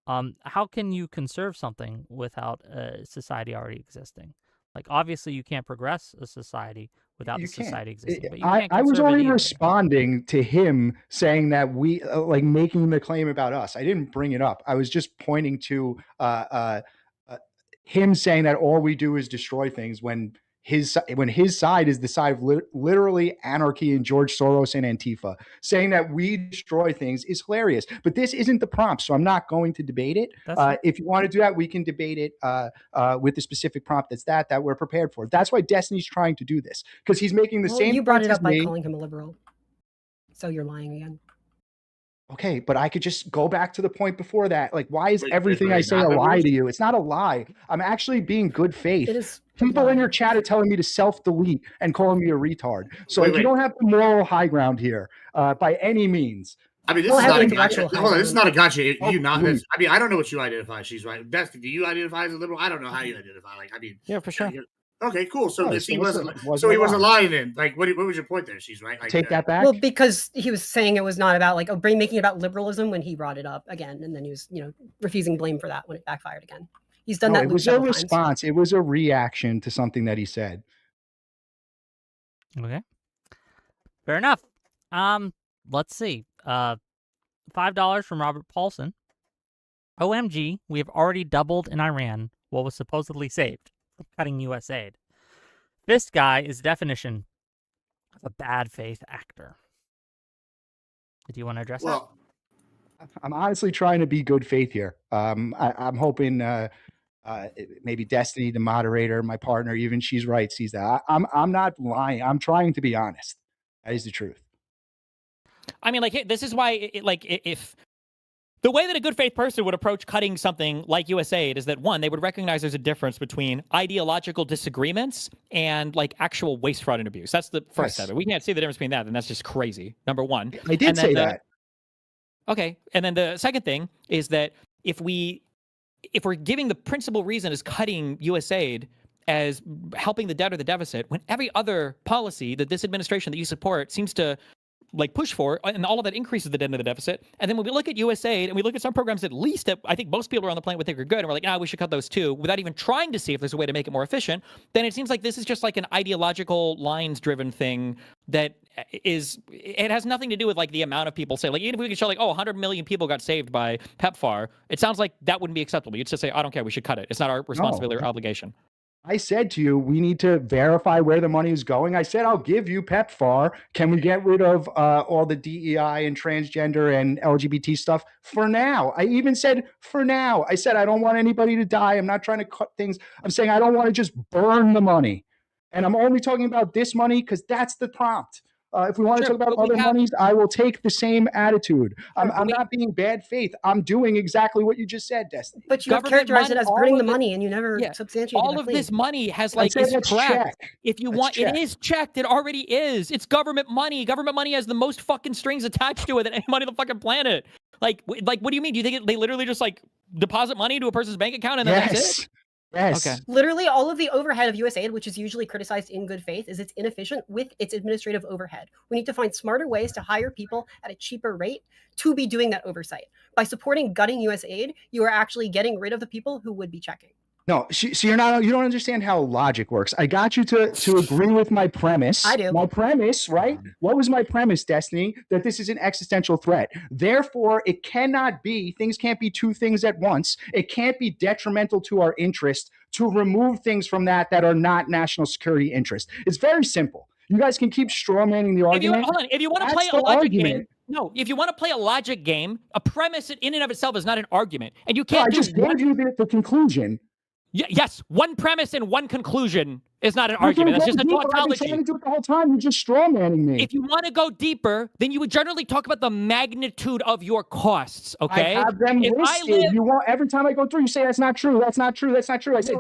how can you conserve something without a society already existing? Like, obviously, you can't progress a society without You the can't. society existing, but you I can't was conserve it only either. responding to him saying that we like making the claim about us. I didn't bring it up. I was just pointing to him saying that all we do is destroy things when his side is the side of literally anarchy and George Soros and Antifa. Saying that we destroy things is hilarious. But this isn't the prompt, so I'm not going to debate it. That's fine. If you want to do that, we can debate it with the specific prompt that we're prepared for. That's why Destiny's trying to do this, because he's making the same. You brought it points up as by me. calling him a liberal, so you're lying again. Okay, but I could just go back to the point before that. Like, why is Wait, everything I wait, say not a lie liberals? to you? It's not a lie. I'm actually being good faith. It is People in lie. your chat are telling me to self-delete and calling me a retard. So Wait, like, you wait. don't have the moral high ground here by any means. I mean, this We'll is have not a intellectual gotcha. high Hold on, this is ground. not a gotcha. Oh, You not. please. I mean, I don't know what you identify as. She's right. Destiny, do you identify as a liberal? I don't know how you identify. Like, I mean, Yeah, for sure. Okay, cool. So Oh, this, so he what's wasn't. the- So he a wasn't lie. lying. Then, like, what was your point there? She's right. Like, Take that back. Well, because he was saying it was not about like making it about liberalism when he brought it up again, and then he was refusing blame for that when it backfired again. He's done No, that. it loop was a several times. response. It was a reaction to something that he said. Okay. Fair enough. Let's see. $5 from Robert Paulson. OMG, we have already doubled in Iran what was supposedly saved from cutting USAID. This guy is definition of a bad faith actor. Do you want to address that? well, I'm honestly trying to be good faith here. I'm hoping maybe Destiny, the moderator, my partner, even she's right, sees that. I'm not lying. I'm trying to be honest. That is the truth. I mean, like, this is why, if the way that a good faith person would approach cutting something like USAID is that, one, they would recognize there's a difference between ideological disagreements and like actual waste, fraud, and abuse. That's the first step. If we can't see the difference between that, then that's just crazy. Number one. I did say that. Okay. And then the second thing is that if we're giving the principal reason as cutting USAID as helping the debt or the deficit, when every other policy that this administration that you support seems to like push for, and all of that increases the debt and the deficit. And then when we look at USAID and we look at some programs at least that I think most people around the planet would think are good, and we're like, we should cut those too, without even trying to see if there's a way to make it more efficient, then it seems like this is just like an ideological lines-driven thing that it has nothing to do with like the amount of people say, like, even if we could show like, 100 million people got saved by PEPFAR, it sounds like that wouldn't be acceptable. You'd just say, I don't care, we should cut it. It's not our responsibility or obligation. I said to you, we need to verify where the money is going. I said, I'll give you PEPFAR. Can we get rid of all the DEI and transgender and LGBT stuff for now? I even said for now. I said, I don't want anybody to die. I'm not trying to cut things. I'm saying I don't want to just burn the money. And I'm only talking about this money because that's the prompt. If we want to talk about other monies, I will take the same attitude. I'm not being bad faith. I'm doing exactly what you just said, Destiny. But you have characterized it as burning the money, and you never substantiated all of this money has like is correct. Check. If you want, it is checked. It already is. It's government money. Government money has the most fucking strings attached to it than any money on the fucking planet. Like, what do you mean? Do you think they literally just like deposit money into a person's bank account and then that's it? Yes. Okay. Literally, all of the overhead of USAID, which is usually criticized in good faith, is it's inefficient with its administrative overhead. We need to find smarter ways to hire people at a cheaper rate to be doing that oversight. By supporting gutting USAID, you are actually getting rid of the people who would be checking. No, so you don't understand how logic works. I got you to agree with my premise. I do. My premise, right? What was my premise, Destiny? That this is an existential threat. Therefore, things can't be two things at once. It can't be detrimental to our interest to remove things from that are not national security interest. It's very simple. You guys can keep strawmanning the argument. If you want to play a logic game, if you want to play a logic game, a premise in and of itself is not an argument. And you can't I just gave you the conclusion. Yes, one premise and one conclusion is not an argument. That's just a tautology. I've been trying to do it the whole time. You're just strawmanning me. If you want to go deeper, then you would generally talk about the magnitude of your costs, okay? I have them listed. Every time I go through, you say that's not true. That's not true. That's not true. I said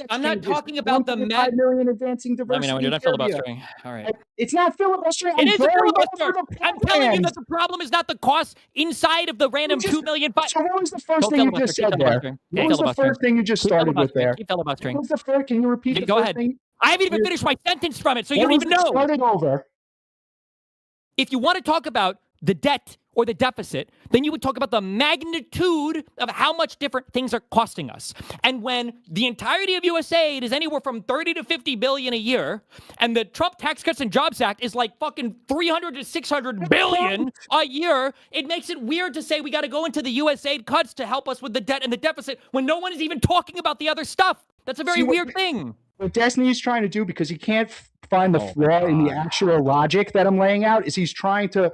I'm not talking about the 5 million advancing diversity. Let me know when you're done filibustering. All right. It's not filibustering. It is a filibuster. I'm telling you that the problem is not the cost inside of the random 2 million. So what was the first thing you just said there? What was the first thing you just started with there? Keep filibustering. What was the first? Can you repeat the first thing? I haven't even finished my sentence from it, so you don't even know. Starting over. If you want to talk about the debt or the deficit, then you would talk about the magnitude of how much different things are costing us. And when the entirety of USAID is anywhere from 30 to 50 billion a year, and the Trump Tax Cuts and Jobs Act is like fucking 300 to 600 billion a year, it makes it weird to say we got to go into the USAID cuts to help us with the debt and the deficit when no one is even talking about the other stuff. That's a very weird thing. What Destiny is trying to do, because he can't find the flaw in the actual logic that I'm laying out, is he's trying to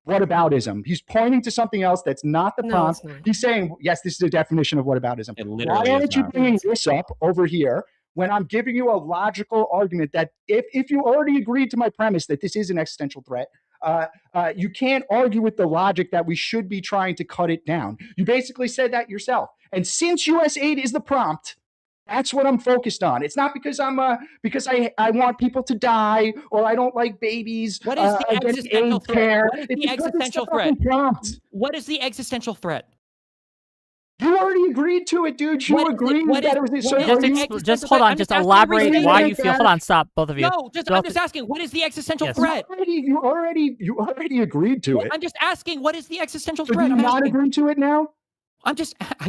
whataboutism. He's pointing to something else that's not the prompt. He's saying, yes, this is a definition of whataboutism. Why aren't you bringing this up over here when I'm giving you a logical argument that if you already agreed to my premise that this is an existential threat, you can't argue with the logic that we should be trying to cut it down. You basically said that yourself. And since USAID is the prompt, that's what I'm focused on. It's not because because I want people to die or I don't like babies. What is the existential threat? What is the existential threat? What is the existential threat? You already agreed to it, dude. You agreed that it was just hold on. Just elaborate why you feel. Hold on. Stop, both of you. No, I'm just asking. What is the existential threat? You already agreed to it. I'm just asking. What is the existential threat? Do you not agree to it now?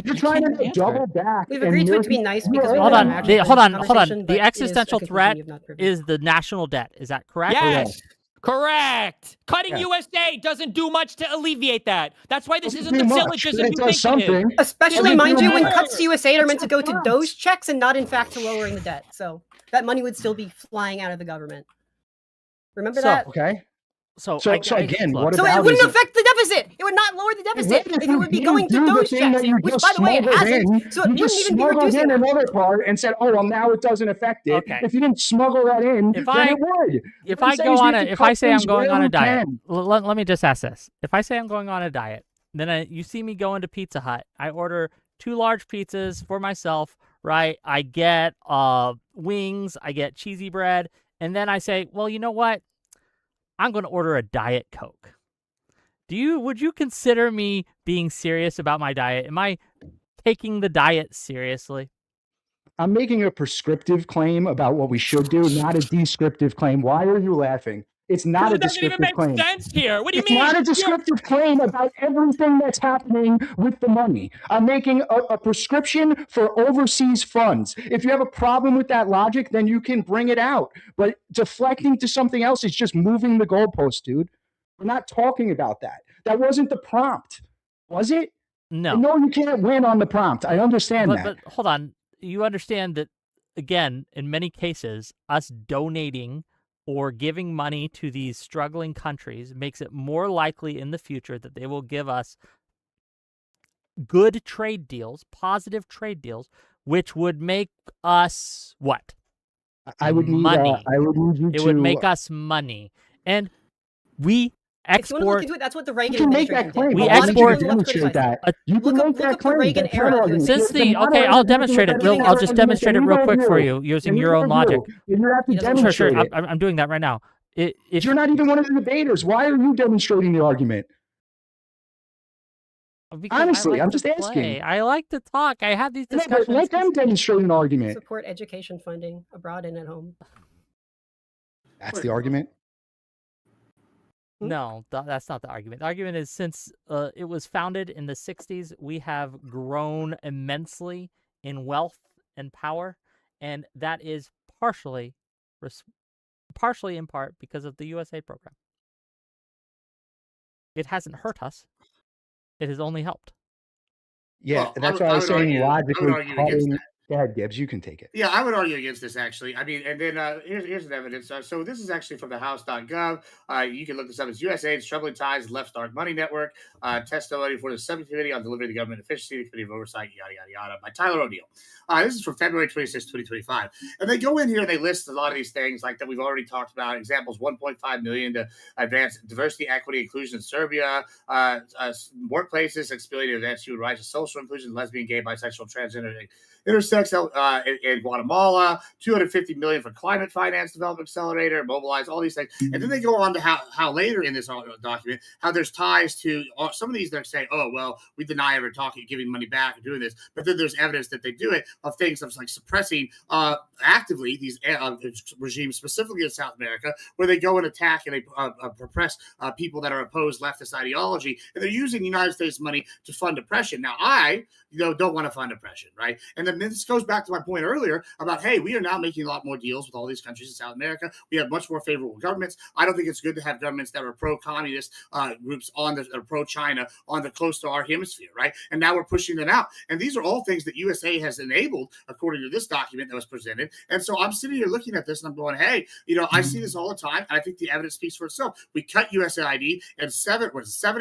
You're trying to double back. We've agreed to it to be nice because hold on. Hold on. The existential threat is the national debt. Is that correct? Yes. Correct. Cutting USAID doesn't do much to alleviate that. That's why this isn't the syllogism you think it is. Especially, mind you, when cuts to USAID are meant to go to those checks and not, in fact, to lowering the debt. So that money would still be flying out of the government. Remember that? Okay. So again, what so it wouldn't affect the deficit. It would not lower the deficit if it would be going to those checks, which, by the way, it hasn't. So it wouldn't even be reducing in another part and said, "Oh, well, now it doesn't affect it." Okay. If you didn't smuggle that in, then it would. If I say I'm going on a diet, let me just ask this: if I say I'm going on a diet, then you see me going to Pizza Hut, I order 2 large pizzas for myself, right? I get wings, I get cheesy bread, and then I say, well, you know what? I'm going to order a Diet Coke. Would you consider me being serious about my diet? Am I taking the diet seriously? I'm making a prescriptive claim about what we should do, not a descriptive claim. Why are you laughing? It's not a descriptive claim. It doesn't even make sense here. What do you mean? It's not a descriptive claim about everything that's happening with the money. I'm making a prescription for overseas funds. If you have a problem with that logic, then you can bring it out. But deflecting to something else is just moving the goalpost, dude. We're not talking about that. That wasn't the prompt, was it? No. No, you can't win on the prompt. I understand that. But hold on. You understand that, again, in many cases, us donating or giving money to these struggling countries makes it more likely in the future that they will give us good trade deals, positive trade deals, which would make us what? Money. I would need you it would make us money. And we export. That's what the Reagan administration did. We export. You can make that claim. Reagan era. I'll demonstrate it. I'll just demonstrate it real quick for you using your own logic. Sure. I'm doing that right now. If you're not even one of the debaters, why are you demonstrating the argument? Honestly, I'm just asking. I like to talk. I have these discussions. Let them demonstrate an argument. Support education funding abroad and at home. That's the argument? No, that's not the argument. The argument is since it was founded in the 60s, we have grown immensely in wealth and power, and that is partially in part because of the USAID program. It hasn't hurt us. It has only helped. Yeah, well, that's why I was saying logically cutting. Go ahead, Gibbs. You can take it. Yeah, I would argue against this, actually. I mean, and then here's an evidence. So this is actually from the House.gov. You can look this up. It's USAID's Troubling Ties Left Start Money Network. Testimony for the Subcommittee on Delivery of Government Efficiency, the Committee of Oversight, yada, yada, yada, by Tyler O'Neill. This is from February 26, 2025. And they go in here and they list a lot of these things like that we've already talked about. Examples, $1.5 million to advance diversity, equity, inclusion in Serbia. Workplaces, exploiting advance human rights, social inclusion, lesbian, gay, bisexual, transgender intersects in Guatemala, 250 million for climate finance development accelerator, mobilize all these things, and then they go on to how later in this document how there's ties to some of these. They're saying, oh well, we deny ever talking, giving money back, and doing this, but then there's evidence that they do it of things like suppressing actively these regimes, specifically in South America, where they go and attack and they repress people that are opposed leftist ideology, and they're using United States money to fund oppression. Now, I don't want to fund oppression, right? And then this goes back to my point earlier about, hey, we are now making a lot more deals with all these countries in South America. We have much more favorable governments. I don't think it's good to have governments that are pro-communist groups pro-China on the close to our hemisphere, right? And now we're pushing them out. And these are all things that USAID has enabled, according to this document that was presented. And so I'm sitting here looking at this and I'm going, hey, I see this all the time, and I think the evidence speaks for itself. We cut USAID, and seven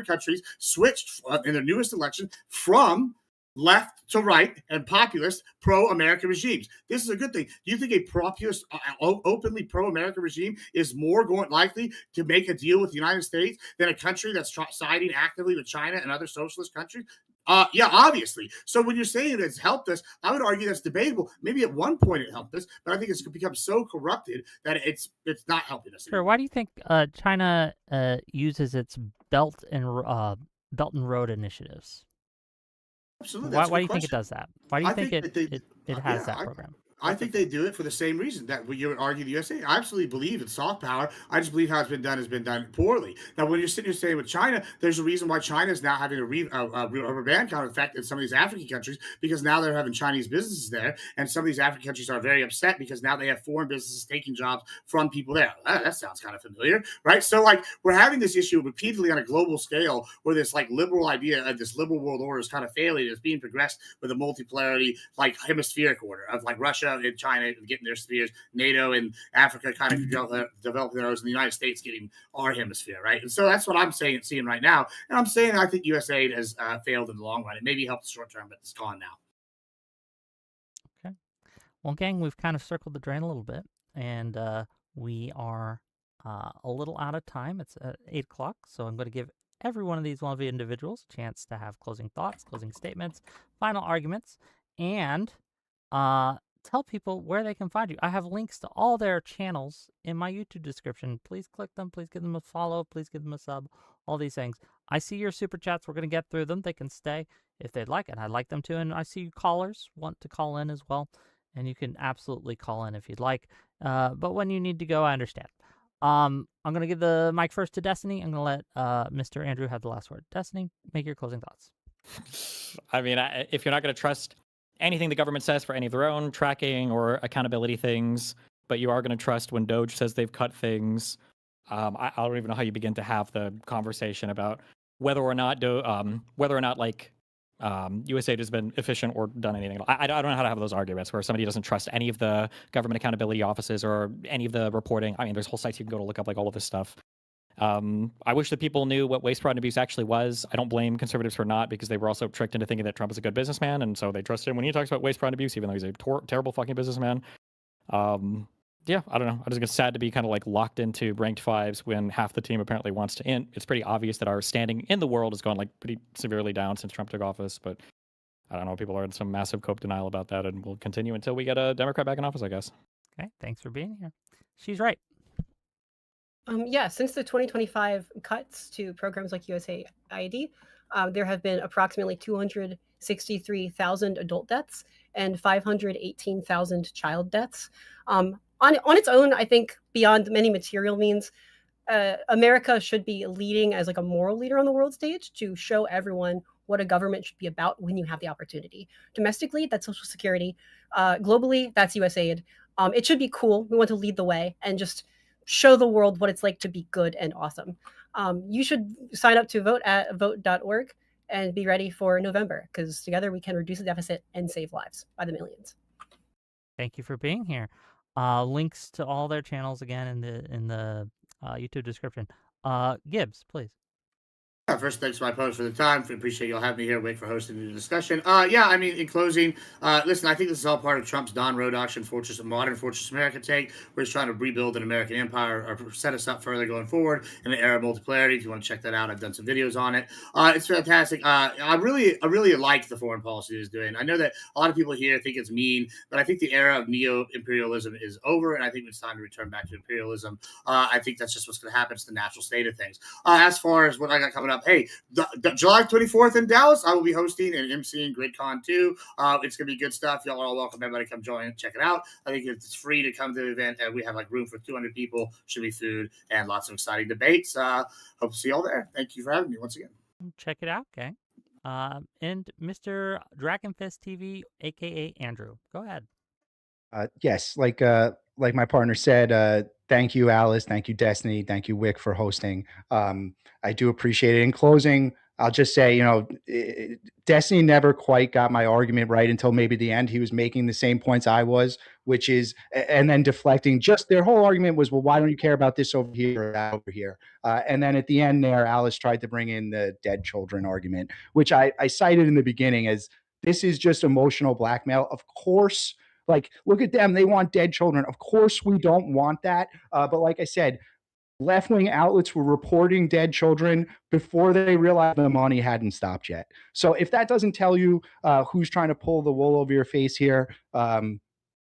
countries switched in their newest election from left to right and populist pro-American regimes. This is a good thing. Do you think a populist, openly pro-American regime is more likely to make a deal with the United States than a country that's siding actively with China and other socialist countries? Yeah, obviously. So when you're saying it's helped us, I would argue that's debatable. Maybe at one point it helped us, but I think it's become so corrupted that it's not helping us Sure. Why do you think China uses its Belt and Road initiatives? Absolutely. Why do you think it does that? Why do you think it has that program? I think they do it for the same reason that you would argue the USA. I absolutely believe in soft power. I just believe how it's been done has been done poorly. Now, when you're sitting here saying with China, there's a reason why China is now having a rubber band kind of effect in some of these African countries, because now they're having Chinese businesses there, and some of these African countries are very upset because now they have foreign businesses taking jobs from people there. That sounds kind of familiar, right? So, we're having this issue repeatedly on a global scale where this liberal idea, this liberal world order is kind of failing. It's being progressed with a multipolarity, hemispheric order of Russia and China getting their spheres, NATO and Africa kind of developing theirs, and the United States getting our hemisphere, right? And so that's what I'm seeing right now. And I'm saying I think USAID has failed in the long run. It maybe helped the short term, but it's gone now. Okay. Well, gang, we've kind of circled the drain a little bit, and we are a little out of time. It's 8 o'clock, so I'm going to give every one of these lovely individuals a chance to have closing thoughts, closing statements, final arguments, and tell people where they can find you. I have links to all their channels in my YouTube description. Please click them. Please give them a follow. Please give them a sub. All these things. I see your super chats. We're going to get through them. They can stay if they'd like, and I'd like them to. And I see you callers want to call in as well, and you can absolutely call in if you'd like. But when you need to go, I understand. I'm going to give the mic first to Destiny. I'm going to let Mr. Andrew have the last word. Destiny, make your closing thoughts. I mean, if you're not going to trust anything the government says for any of their own tracking or accountability things, but you are going to trust when Doge says they've cut things, I don't even know how you begin to have the conversation about whether or not USAID has been efficient or done anything. I don't know how to have those arguments where somebody doesn't trust any of the government accountability offices or any of the reporting. I mean, there's whole sites you can go to look up all of this stuff. I wish that people knew what waste, fraud, and abuse actually was. I don't blame conservatives for not, because they were also tricked into thinking that Trump is a good businessman, and so they trust him when he talks about waste, fraud, and abuse, even though he's a terrible fucking businessman. Yeah, I don't know. I just get sad to be kind of locked into ranked fives when half the team apparently wants to int. It's pretty obvious that our standing in the world has gone pretty severely down since Trump took office, but I don't know. People are in some massive cope denial about that, and will continue until we get a Democrat back in office, I guess. Okay, thanks for being here. She's right. Yeah, since the 2025 cuts to programs like USAID, there have been approximately 263,000 adult deaths and 518,000 child deaths. On its own, I think beyond many material means, America should be leading as a moral leader on the world stage to show everyone what a government should be about when you have the opportunity. Domestically, that's Social Security. Globally, that's USAID. It should be cool. We want to lead the way and just show the world what it's like to be good and awesome. You should sign up to vote at vote.org and be ready for November, because together we can reduce the deficit and save lives by the millions. Thank you for being here. Links to all their channels again in the YouTube description. Gibbs, please. First, thanks to my opponents for the time. Appreciate y'all having me here. Wait for hosting the discussion. Yeah, I mean, in closing, listen, I think this is all part of Trump's Don Road auction modern Fortress America take, where he's trying to rebuild an American empire or set us up further going forward in the era of multipolarity. If you want to check that out, I've done some videos on it. It's fantastic. I really like the foreign policy he's doing. I know that a lot of people here think it's mean, but I think the era of neo-imperialism is over, and I think it's time to return back to imperialism. I think that's just what's going to happen. It's the natural state of things. As far as what I got coming up, hey, the July 24th in Dallas, I will be hosting and emceeing GridCon 2. It's going to be good stuff. Y'all are all welcome. Everybody come join and check it out. I think it's free to come to the event, and we have like room for 200 people. Should be food and lots of exciting debates. Hope to see y'all there. Thank you for having me once again. Check it out, gang. And Mr. Dragonfest TV, aka Andrew, go ahead. Yes, like my partner said, thank you, Alice. Thank you, Destiny. Thank you, Wick, for hosting. I do appreciate it. In closing, I'll just say, Destiny never quite got my argument right until maybe the end. He was making the same points I was, which is, and then deflecting. Just their whole argument was, well, why don't you care about this over here or that over here? And then at the end there, Alice tried to bring in the dead children argument, which I cited in the beginning as this is just emotional blackmail. Of course. Like, look at them. They want dead children. Of course, we don't want that. But like I said, left-wing outlets were reporting dead children before they realized the money hadn't stopped yet. So if that doesn't tell you who's trying to pull the wool over your face here, I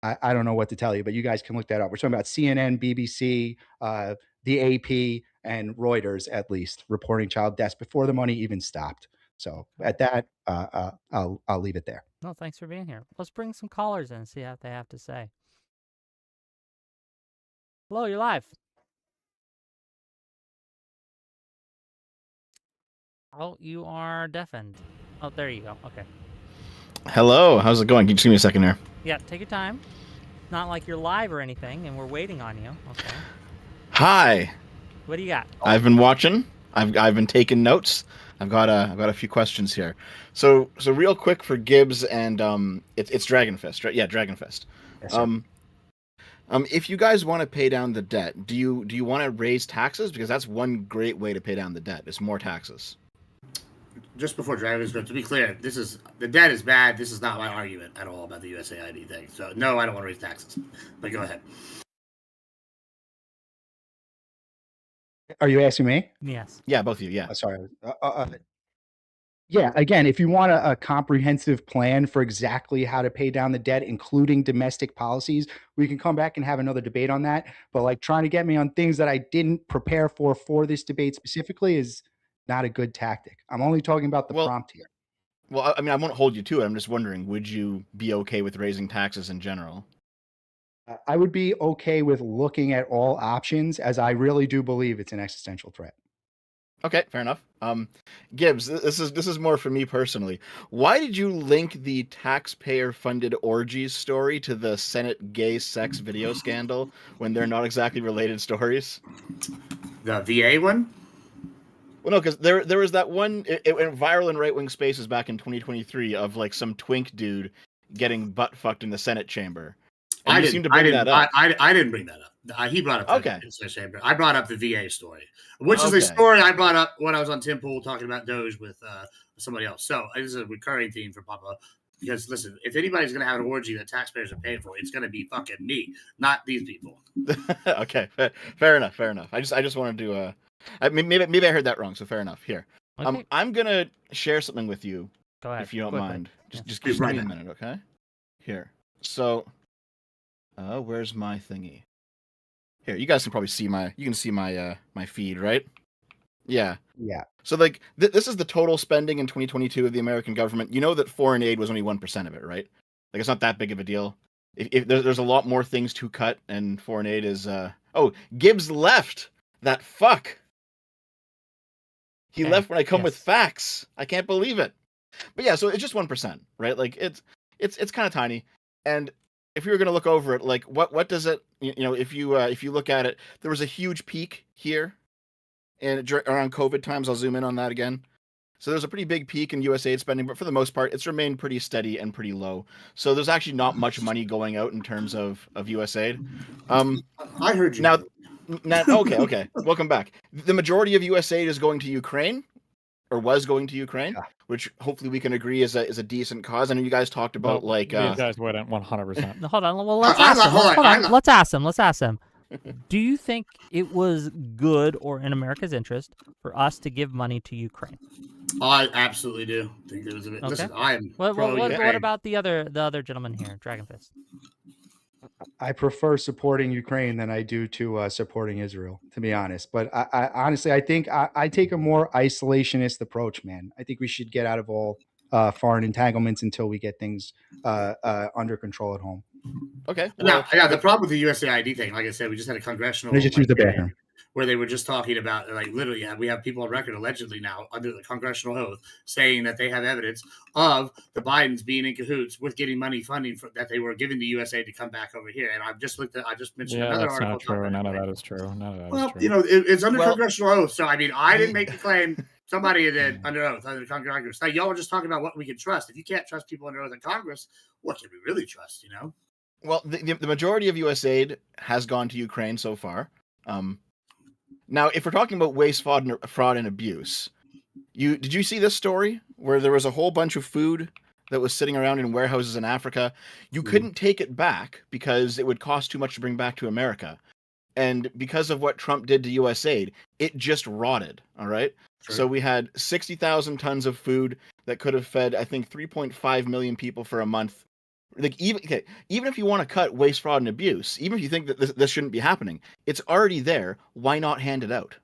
don't know what to tell you, but you guys can look that up. We're talking about CNN, BBC, the AP, and Reuters, at least, reporting child deaths before the money even stopped. So at that, I'll leave it there. No, thanks for being here. Let's bring some callers in and see what they have to say. Hello, you're live. Oh, you are deafened. Oh, there you go. Okay. Hello, how's it going? Can you just give me a second here? Yeah, take your time. Not like you're live or anything, and we're waiting on you. Okay. Hi. What do you got? I've been watching. I've been taking notes. I've got a few questions here. So real quick for Gibbs and it's Dragonfest, right? Yeah, Dragonfest. Yes, sir. If you guys want to pay down the debt, do you want to raise taxes? Because that's one great way to pay down the debt. It's more taxes. Just before Dragons go, to be clear, the debt is bad. This is not my argument at all about the USAID thing. So no, I don't want to raise taxes. But go ahead. Are you asking me? Yes. Yeah, both of you. Yeah. Sorry. Yeah, again, if you want a comprehensive plan for exactly how to pay down the debt, including domestic policies, we can come back and have another debate on that. But like trying to get me on things that I didn't prepare for this debate specifically is not a good tactic. I'm only talking about the prompt here. Well, I mean, I won't hold you to it. I'm just wondering, would you be okay with raising taxes in general? I would be okay with looking at all options, as I really do believe it's an existential threat. Okay, fair enough. Gibbs, this is more for me personally. Why did you link the taxpayer-funded orgies story to the Senate gay sex video scandal when they're not exactly related stories? The VA one? Well, no, because there was that one. It went viral in right-wing spaces back in 2023 of like some twink dude getting butt fucked in the Senate chamber. And I you seem to bring that up. I didn't bring that up. He brought up the chamber. I brought up the VA story, which is a story I brought up when I was on Tim Pool talking about Doge with somebody else. So this is a recurring theme for Papa. Because listen, if anybody's gonna have an orgy that taxpayers are paying for, it's gonna be fucking me, not these people. Okay, fair enough. I just wanted to. Maybe I heard that wrong. So fair enough. Here, Okay. I'm gonna share something with you. Go ahead. If you don't quickly. mind. Just Yeah. give me a minute, okay? Here. So, where's my thingy? Here, you guys can probably see my my feed, right? Yeah. Yeah. So like this is the total spending in 2022 of the American government. You know that foreign aid was only 1% of it, right? Like it's not that big of a deal. If there's a lot more things to cut, and foreign aid is Gibbs left. That fuck. He left when I come with facts. I can't believe it. But yeah, so it's just 1%, right? Like it's kind of tiny. And if you were going to look over it, like what does it, if you look at it, there was a huge peak here and around COVID times. I'll zoom in on that again. So there's a pretty big peak in USAID spending, but for the most part, it's remained pretty steady and pretty low. So there's actually not much money going out in terms of USAID. I heard you. Now, okay. Welcome back. The majority of USAID is going to Ukraine, or was going to Ukraine, Yeah. which hopefully we can agree is a decent cause. I know you guys talked about These guys wouldn't 100%. No, hold on. Well, let's I'm ask not- him. hold on, Hold I'm on. not- Let's ask him. Do you think it was good or in America's interest for us to give money to Ukraine? I absolutely do think there was a bit. Okay. Listen, I am What pro-Ukraine. about the other gentleman here, Dragon Fist? I prefer supporting Ukraine than I do to supporting Israel, to be honest. But I honestly, I think I take a more isolationist approach, man. I think we should get out of all foreign entanglements until we get things under control at home. Okay. Now, the problem with the USAID thing, like I said, we just had a congressional They just use the bathroom. where they were just talking about, like, literally, we have people on record allegedly now under the congressional oath saying that they have evidence of the Bidens being in cahoots with getting money funding that they were giving the USAID to come back over here. And I just mentioned another that's article. not true. None of that is true. None of that Well, is true. you know, it's under Well- congressional oath. So, I mean, I didn't make the claim. Somebody did under oath, under Congress. Now, y'all were just talking about what we can trust. If you can't trust people under oath in Congress, what can we really trust, you know? Well, the majority of USAID has gone to Ukraine so far. Now, if we're talking about waste, fraud, and abuse, did you see this story where there was a whole bunch of food that was sitting around in warehouses in Africa? You couldn't take it back because it would cost too much to bring back to America. And because of what Trump did to USAID, it just rotted, all right? Sure. So we had 60,000 tons of food that could have fed, I think, 3.5 million people for a month. Like even if you want to cut waste, fraud, and abuse, even if you think that this shouldn't be happening, it's already there. Why not hand it out?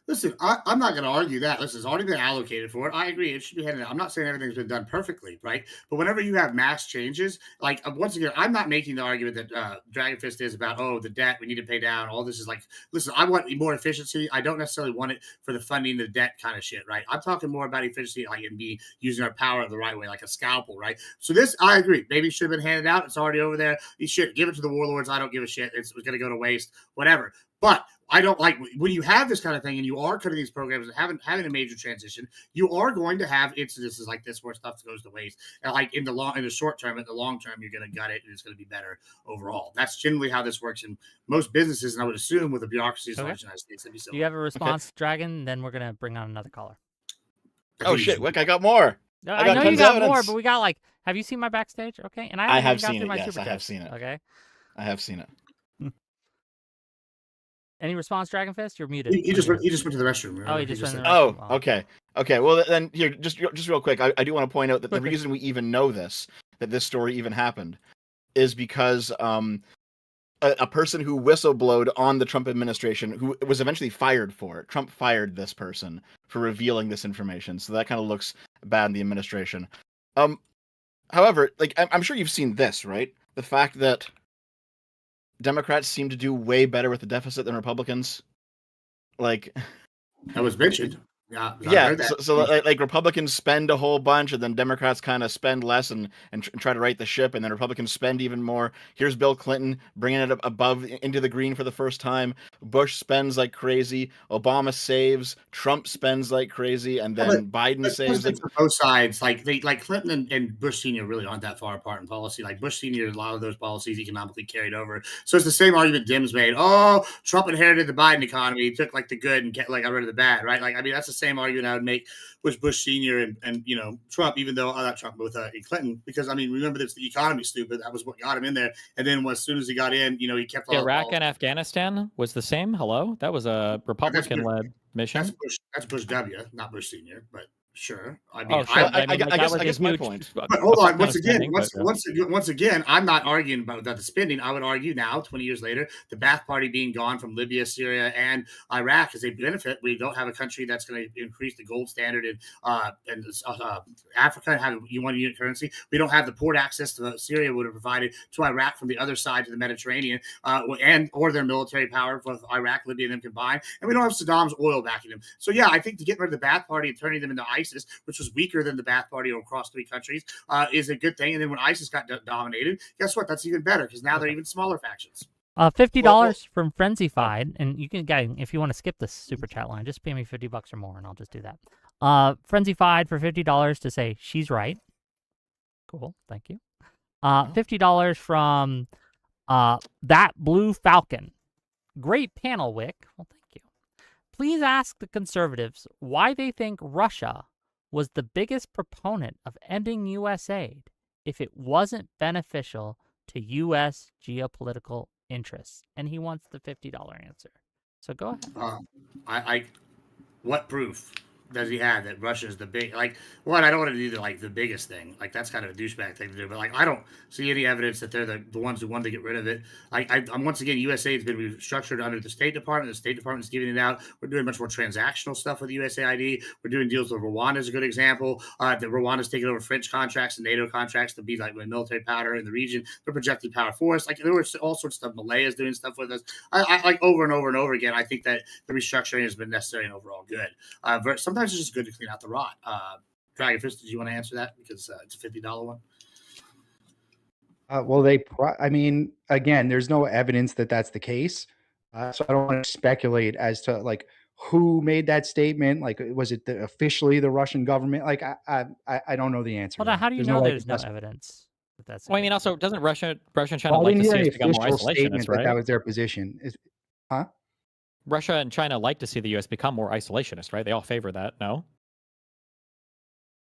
Listen, I'm not going to argue that. Listen, it's already been allocated for it. I agree. It should be handed out. I'm not saying everything's been done perfectly, right? But whenever you have mass changes, like, once again, I'm not making the argument that Dragon Fist is about, the debt we need to pay down. All this is like, listen, I want more efficiency. I don't necessarily want it for the funding the debt kind of shit, right? I'm talking more about efficiency, like, and be using our power the right way, like a scalpel, right? So this, I agree. Maybe it should have been handed out. It's already over there. You should give it to the warlords. I don't give a shit. It's going to go to waste, whatever. But I don't like when you have this kind of thing and you are cutting these programs and having a major transition, you are going to have incidences like this where stuff goes to waste. And like in the short term, in the long term, you're going to gut it and it's going to be better overall. That's generally how this works in most businesses. And I would assume with the bureaucracies like the United States, that'd be so. Do you have a response, Dragon? Then we're gonna bring on another caller. Oh shit, Wick, I got more. No, I I got know you tons got of more, evidence. but we got like. Have you seen my backstage? Okay, and I have even got seen through it, my yes, super I have chats. seen it. Okay. I have seen it. Any response, Dragon Fist? You're muted. He just went to the restroom. Oh, remember? he just went to the said- Oh, Wow. okay. Well, then here, just real quick, I do want to point out that the Quickly. reason we even know that this story even happened, is because a person who whistleblowed on the Trump administration, who was eventually fired for it. Trump fired this person for revealing this information, so that kind of looks bad in the administration. However, like I'm sure you've seen this, right? The fact that Democrats seem to do way better with the deficit than Republicans. Like, That was mentioned. Yeah. I yeah. heard that. So like Republicans spend a whole bunch, and then Democrats kind of spend less and try to right the ship, and then Republicans spend even more. Here's Bill Clinton bringing it above into the green for the first time. Bush spends like crazy. Obama saves. Trump spends like crazy, and then Biden But saves. Like, for both sides, like Clinton and Bush Senior really aren't that far apart in policy. Like Bush Senior, a lot of those policies economically carried over. So it's the same argument Dim's made. Oh, Trump inherited the Biden economy. He took like the good and got rid of the bad, right? Like, I mean, that's the same argument I would make with Bush Senior and Trump, even though not Trump, with Clinton, because I mean, remember that the economy's stupid. That was what got him in there. And then as soon as he got in, he kept all Iraq and Afghanistan was the same. Hello, that was a Republican-led mission. That's Bush W, not Bush Senior, but sure. I mean, sure. I guess my point. But hold on, once again, I'm not arguing about the spending. I would argue now, 20 years later, the Ba'ath Party being gone from Libya, Syria, and Iraq is a benefit. We don't have a country that's going to increase the gold standard in Africa and have one unit currency. We don't have the port access to Syria would have provided to Iraq from the other side to the Mediterranean, or their military power with Iraq, Libya, and them combined. And we don't have Saddam's oil backing them. So yeah, I think to get rid of the Ba'ath Party and turning them into ISIS, which was weaker than the Ba'ath Party across 3 countries, is a good thing. And then when ISIS got dominated, guess what? That's even better because now they're even smaller factions. $50 from 𝕾𝖍𝖎𝖙, and you can, guys, if you want to skip this super chat line, just pay me $50 or more, and I'll just do that. 𝕾𝖍𝖎𝖙 for $50 to say she's right. Cool, thank you. $50 from that Blue Falcon. Great panel, Wick. Well, thank you. Please ask the conservatives why they think Russia was the biggest proponent of ending U.S. aid if it wasn't beneficial to U.S. geopolitical interests? And he wants the $50 answer. So go ahead. What proof does he have that Russia is the big, like, one, I don't want to do the biggest thing. Like, that's kind of a douchebag thing to do. But, like, I don't see any evidence that they're the ones who wanted to get rid of it. I'm once again, USAID has been restructured under the State Department. The State Department's giving it out. We're doing much more transactional stuff with USAID. We're doing deals with Rwanda is a good example. That Rwanda's taking over French contracts and NATO contracts to be like military powder in the region. They're projecting power for us. Like, there was all sorts of stuff. Malaya is doing stuff with us. I like over and over and over again. I think that the restructuring has been necessary and overall good. Sometimes it's just good to clean out the rot. Dragonfist, did you want to answer that? Because it's a $50 one. Well, I mean, again, there's no evidence that that's the case. So I don't want to speculate as to like who made that statement. Like, was it officially the Russian government? Like, I don't know the answer. Hold on, how do you know there's no evidence that that's the Well, I mean, case? also, doesn't Russia and China Well, I like to didn't see hear us any become more official statement isolationist, right? that was their position. Russia and China like to see the U.S. become more isolationist, right? They all favor that, no?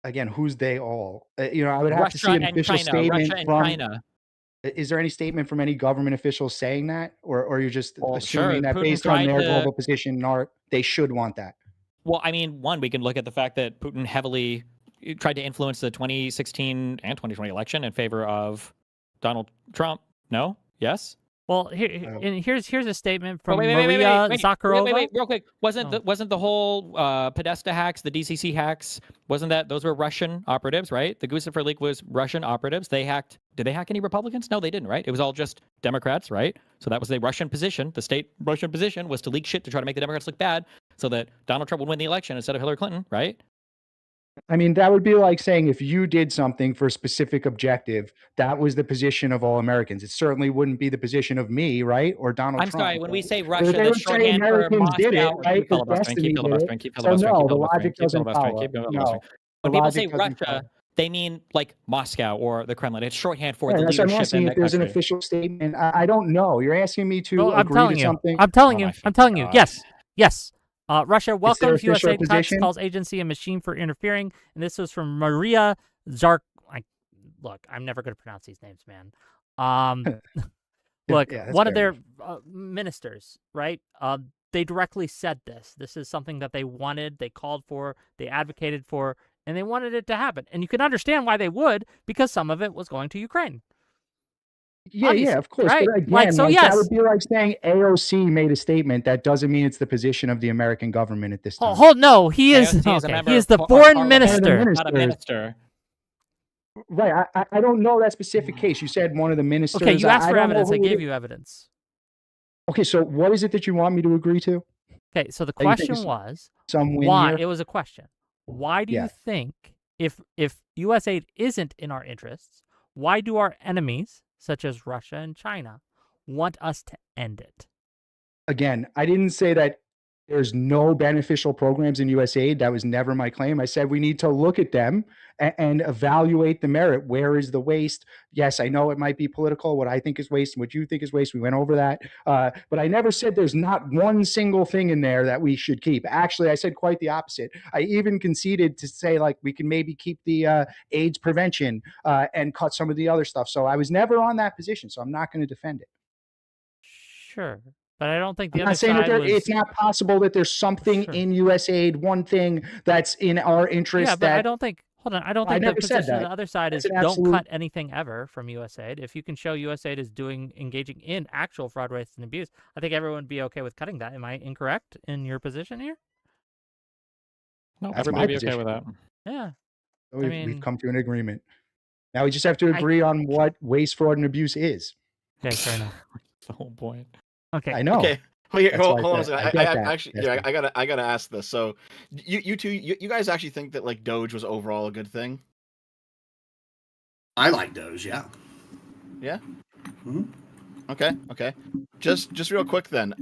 Again, who's they all? I would have to see an and official China, statement Russia and from. China. Is there any statement from any government officials saying that, or you're just Well, assuming sure, that Putin based on tried their to- global position, they should want that? Well, I mean, one, we can look at the fact that Putin heavily tried to influence the 2016 and 2020 election in favor of Donald Trump. No? Yes? Well, here's a statement from wait, Maria Zakharova. Wait, real quick. Wasn't the whole Podesta hacks, the DCC hacks? Those were Russian operatives, right? The 𝕵𝖎𝖎 leak was Russian operatives. Did they hack any Republicans? No, they didn't, right? It was all just Democrats, right? So that was the Russian position. The state Russian position was to leak shit to try to make the Democrats look bad, so that Donald Trump would win the election instead of Hillary Clinton, right? I mean, that would be like saying if you did something for a specific objective, that was the position of all Americans. It certainly wouldn't be the position of me, right? Or Donald Trump. I'm sorry, when we say Russia, They that's would say shorthand for Americans did it, Moscow. right? Keep filibustering, keep filibustering, keep filibustering, keep logic doesn't filibustering, follow. keep filibustering. No, When the people say logic doesn't Russia, follow. they mean like Moscow or the Kremlin. It's shorthand for the That's what I'm leadership asking in if that there's an country. official statement. I don't know. You're asking me to I'm agree telling to you. something. I'm telling Oh you. my I'm telling you. God. Yes. Russia welcomes official USAID cuts, position? calls agency a machine for interfering. And this was from Maria Look, I'm never going to pronounce these names, man. Look, Yeah, that's one of fair their ministers, right? They directly said this. This is something that they wanted, they called for, they advocated for, and they wanted it to happen. And you can understand why they would, because some of it was going to Ukraine. Yeah, of course. Right? But again, So that yes. would be like saying AOC made a statement. That doesn't mean it's the position of the American government at this time. No, he is. AOC is a Okay, member he is of the our foreign parliament. minister. Not a minister. Right. I don't know that specific case. You said one of the ministers. Okay, you asked for don't know evidence. I who gave it- you evidence. Okay, so what is it that you want me to agree to? Okay, so the That you think question is was, some win why? here? It was a question. Why do Yeah. you think, if USAID isn't in our interests, why do our enemies, such as Russia and China, want us to end it? Again, I didn't say that there's no beneficial programs in USAID. That was never my claim. I said we need to look at them and evaluate the merit. Where is the waste? Yes, I know it might be political, what I think is waste and what you think is waste. We went over that. But I never said there's not one single thing in there that we should keep. Actually, I said quite the opposite. I even conceded to say, like, we can maybe keep the AIDS prevention and cut some of the other stuff. So I was never on that position. So I'm not going to defend it. Sure, but I don't think the I'm other not saying that side was... it's not possible that there's something Sure. in USAID, one thing that's in our interest. Yeah, but I don't think... Hold on, I don't I think the never said position of that. the other side That's is an don't absolute- cut anything ever from USAID. If you can show USAID is engaging in actual fraud, waste, and abuse, I think everyone would be okay with cutting that. Am I incorrect in your position here? No, That's everybody my would be okay position. with that. Yeah. We've mean- come to an agreement. Now we just have to agree on what waste, fraud, and abuse is. Okay, fair enough. That's the whole point. Okay. I know. Okay. Well, That's hold why on a I second. get I that. actually, That's yeah, I gotta ask this. So, you two, you guys actually think that like Doge was overall a good thing? I like Doge, yeah. Yeah. Mhm. Okay. Just real quick then.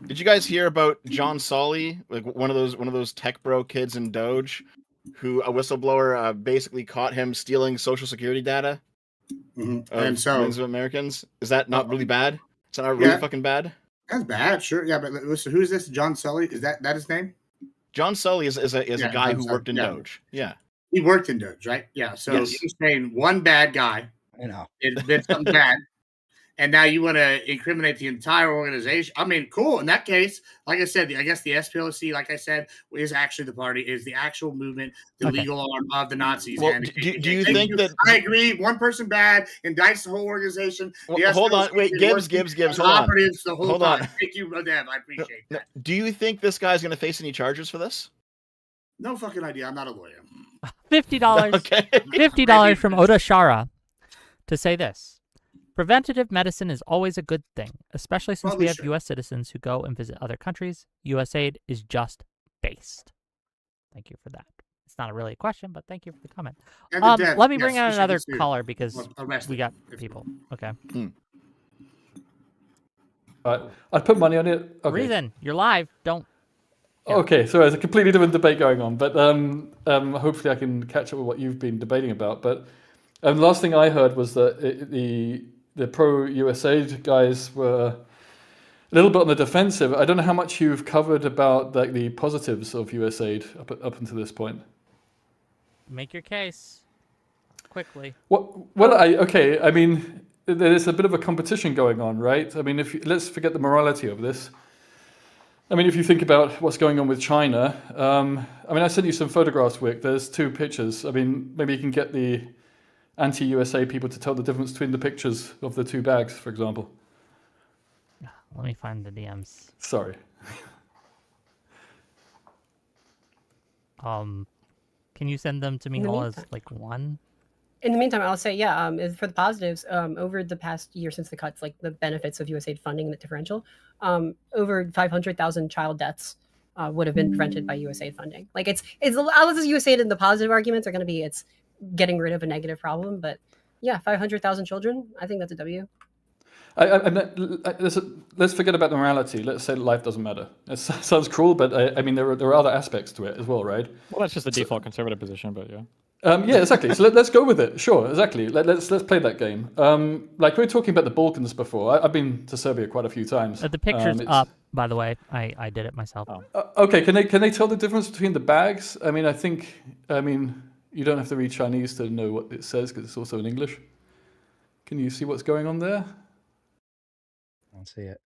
Did you guys hear about John Solly, like one of those tech bro kids in Doge, who a whistleblower basically caught him stealing Social Security data Mhm. of And so millions of Americans? Is that not really bad? Is that not really Yeah. fucking bad? that's bad, sure. Yeah, but listen, who is this? John Sully? Is that his name? John Sully is a guy John who Sully, worked in Doge. Yeah. He worked in Doge, right? Yeah. So Yes. you're saying one bad guy did something bad, and now you want to incriminate the entire organization. I mean, cool. In that case, like I said, I guess the SPLC, like I said, is actually the actual movement, the legal arm of the Nazis. Well, and do you think that I agree? One person bad indicts the whole organization. Well, hold on, wait, Gibbs, hold on. The whole Hold time. on. Thank you, Dev. I appreciate that. Do you think this guy's going to face any charges for this? No fucking idea. I'm not a lawyer. $50. Okay. $50 from 𝕵𝖎𝖎 to say this. Preventative medicine is always a good thing, especially since we have U.S. citizens who go and visit other countries. USAID is just based. Thank you for that. It's not really a question, but thank you for the comment. Let me bring out another caller because we got people. Okay. I'd put money on it. Okay. Reason, you're live. Don't. Yeah. Okay, so there's a completely different debate going on, but hopefully I can catch up with what you've been debating about. But the last thing I heard was that the pro-USAID guys were a little bit on the defensive. I don't know how much you've covered about like the positives of USAID up until this point. Make your case quickly. Okay. I mean, there's a bit of a competition going on, right? I mean, let's forget the morality of this. I mean, if you think about what's going on with China, I mean, I sent you some photographs, Wick. There's 2 pictures. I mean, maybe you can get the anti-USA people to tell the difference between the pictures of the 2 bags, for example. Let me find the DMs. Sorry. Can you send them to me all as like one? In the meantime, I'll say, for the positives, over the past year since the cuts, like the benefits of USAID funding and the differential, over 500,000 child deaths would have been prevented by USAID funding. Like it's all this USAID and the positive arguments are going to be it's getting rid of a negative problem, but yeah, 500,000 children, I think that's a W. Let's forget about the morality. Let's say life doesn't matter. It sounds cruel, but I mean there are other aspects to it as well, right? Well, that's just the default conservative position, but yeah. Yeah, exactly. So let's go with it. Sure, exactly. Let's play that game. Like we were talking about the Balkans before. I've been to Serbia quite a few times. The picture's up, by the way. I did it myself. Okay, can they tell the difference between the bags? I mean, you don't have to read Chinese to know what it says because it's also in English. Can you see what's going on there? I don't see it.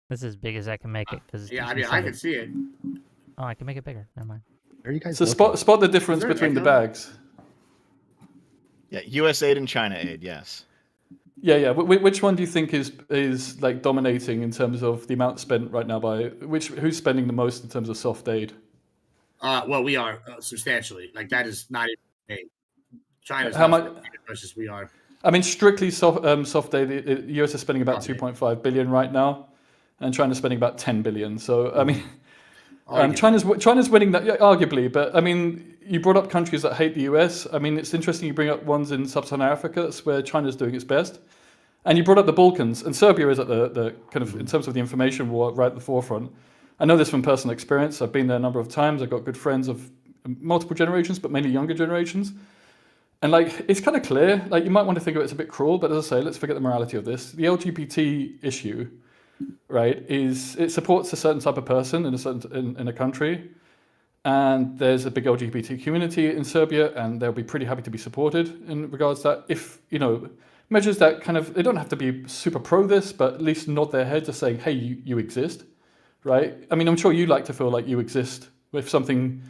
This is as big as I can make it because I mean, I can see it. Oh, I can make it bigger. Never mind. Are you guys so spot the difference between the bags. Yeah, USAID and China aid, yes. Yeah. Which one do you think is like dominating in terms of the amount spent right now by who's spending the most in terms of soft aid? Well, we are substantially. Like that is not even aid. China's how much versus we are. I mean, strictly soft aid. The US is spending about 2.5 billion right now, and China's spending about 10 billion. So I mean. China's winning that, arguably, but I mean, you brought up countries that hate the US. I mean, it's interesting you bring up ones in sub-Saharan Africa. That's where China's doing its best. And you brought up the Balkans, and Serbia is at the kind of, in terms of the information war, right at the forefront. I know this from personal experience. I've been there a number of times. I've got good friends of multiple generations, but mainly younger generations. And like, it's kind of clear, like you might want to think of it as a bit cruel, but as I say, let's forget the morality of this. The LGBT issue, right, is it supports a certain type of person in a country, and there's a big LGBT community in Serbia, and they'll be pretty happy to be supported in regards to that. If measures that kind of, they don't have to be super pro this, but at least nod their head to saying, hey, you exist, right? I mean, I'm sure you like to feel like you exist with something.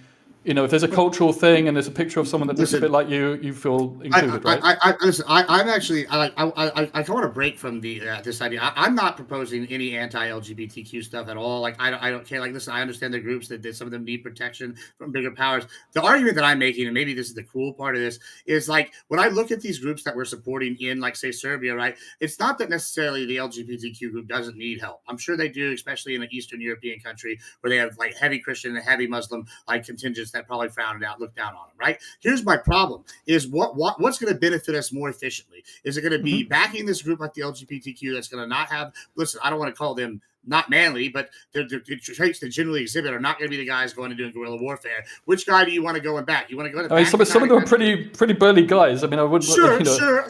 If there's a cultural thing and there's a picture of someone that looks a bit like you feel included, right? I'm actually, I want to break from this idea. I'm not proposing any anti-LGBTQ stuff at all. Like, I don't care. Like, listen, I understand the groups that some of them need protection from bigger powers. The argument that I'm making, and maybe this is the cruel part of this, is like, when I look at these groups that we're supporting in, like, say, Serbia, right? It's not that necessarily the LGBTQ group doesn't need help. I'm sure they do, especially in an Eastern European country where they have, like, heavy Christian and heavy Muslim, like, contingents that probably look down on them, right? Here's my problem: is what's going to benefit us more efficiently? Is it going to be backing this group like the LGBTQ that's going to not have? Listen, I don't want to call them not manly, but the traits that generally exhibit are not going to be the guys going and doing guerrilla warfare. Which guy do you want to go and back? You want to go and back? Some of them are pretty burly guys. I mean, I wouldn't.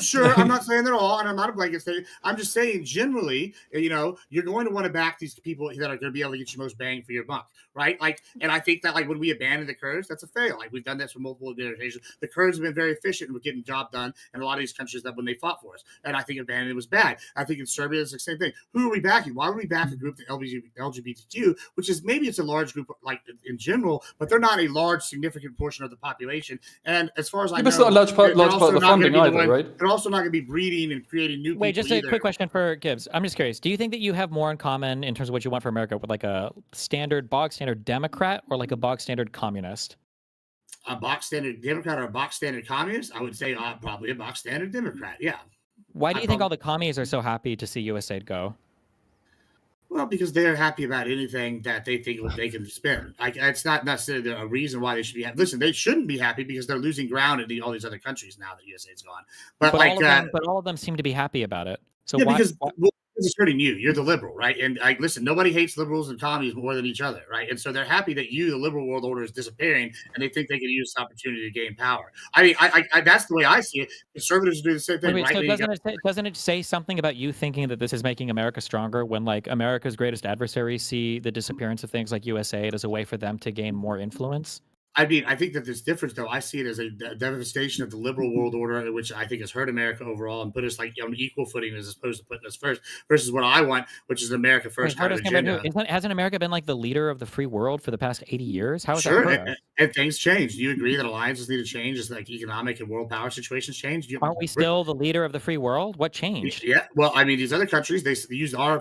Sure. I'm not saying they're all, and I'm not a blanket statement. I'm just saying generally, you're going to want to back these people that are going to be able to get you most bang for your buck, right? Like, and I think that like when we abandon the Kurds, that's a fail. Like we've done this for multiple administrations. The Kurds have been very efficient with getting the job done in a lot of these countries that when they fought for us, and I think abandoning it was bad. I think in Serbia it's the same thing. Who are we backing? Why would we back a group, the LGBTQ, which is maybe it's a large group like in general, but they're not a large significant portion of the population. And as far as I know, it's not a large part of the funding either, right? They're also not going to be breeding and creating new people. Wait, just a quick question for Gibbs. I'm just curious. Do you think that you have more in common in terms of what you want for America with like a bog standard Democrat or like a bog standard communist? A box standard Democrat or a box standard communist? I would say probably a box standard Democrat. Yeah. Why do you think all the commies are so happy to see USAID go? Well, because they're happy about anything that they think they can spend. Like it's not necessarily a reason why they should be happy. Listen, they shouldn't be happy because they're losing ground in all these other countries now that USAID's gone. But all of them seem to be happy about it. So yeah, because it's hurting you. You're the liberal, right? And listen, nobody hates liberals and commies more than each other, right? And so they're happy that the liberal world order, is disappearing, and they think they can use this opportunity to gain power. I mean, I that's the way I see it. Conservatives do the same thing, right? So doesn't it say something about you thinking that this is making America stronger when like America's greatest adversaries see the disappearance of things like USAID as a way for them to gain more influence? I mean, I think that there's difference, though. I see it as a devastation of the liberal world order, which I think has hurt America overall and put us like on equal footing as opposed to putting us first, versus what I want, which is America first kind of agenda. Hasn't America been like the leader of the free world for the past 80 years? How is sure, that? And things change. Do you agree that alliances need to change as like economic and world power situations change? Aren't we still the leader of the free world? What changed? Yeah, well, I mean, these other countries, they used our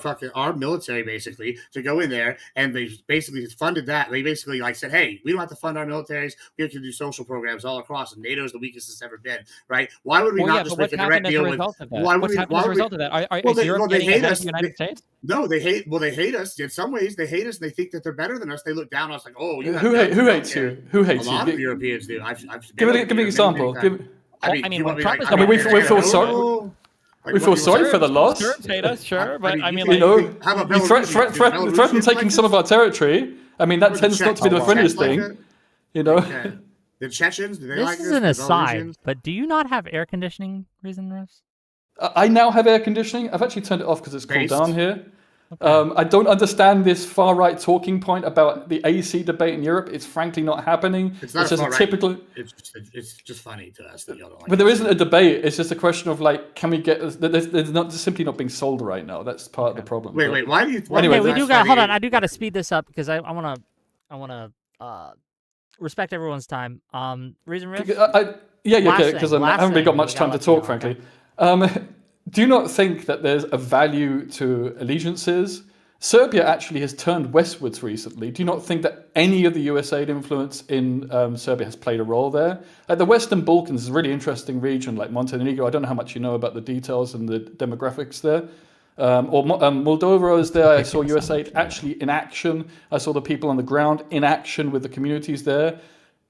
military basically to go in there, and they basically funded that. They basically like said, hey, we don't have to fund our militaries. We can do social programs all across, and NATO is the weakest it's ever been, right? Why would we not just make a direct deal with? What's happened as a result of that? They hate us. The United States? No, they hate. Well, they hate us in some ways. They hate us, and they think that they're better than us. They look down on us like, oh, who hates you? Who hates you? A lot of Europeans do. Give me an example. We feel sorry. We feel sorry for the loss. Serbs hate us, sure, but I mean, you threaten taking some of our territory. I mean, that tends not to be the friendliest thing. The Chechens, do they this like is an aside, but do you not have air conditioning, Reason Riffs? I now have air conditioning. I've actually turned it off because it's cooled down here. Okay. I don't understand this far-right talking point about the AC debate in Europe. It's frankly not happening. It's not just a typical. It's just funny to us that y'all don't like. But there isn't a debate. It's just a question of like, can we get? There's not simply not being sold right now. That's part of the problem. Wait. Why do you? Anyway, we do got. Hold on. I do got to speed this up because I want to respect everyone's time. Reason Riff? Because I haven't really got much time to talk, frankly. Do you not think that there's a value to allegiances? Serbia actually has turned westwards recently. Do you not think that any of the USAID influence in Serbia has played a role there? Like the Western Balkans is a really interesting region, like Montenegro. I don't know how much you know about the details and the demographics there. Moldova is there. I saw USAID actually in action. I saw the people on the ground in action with the communities there.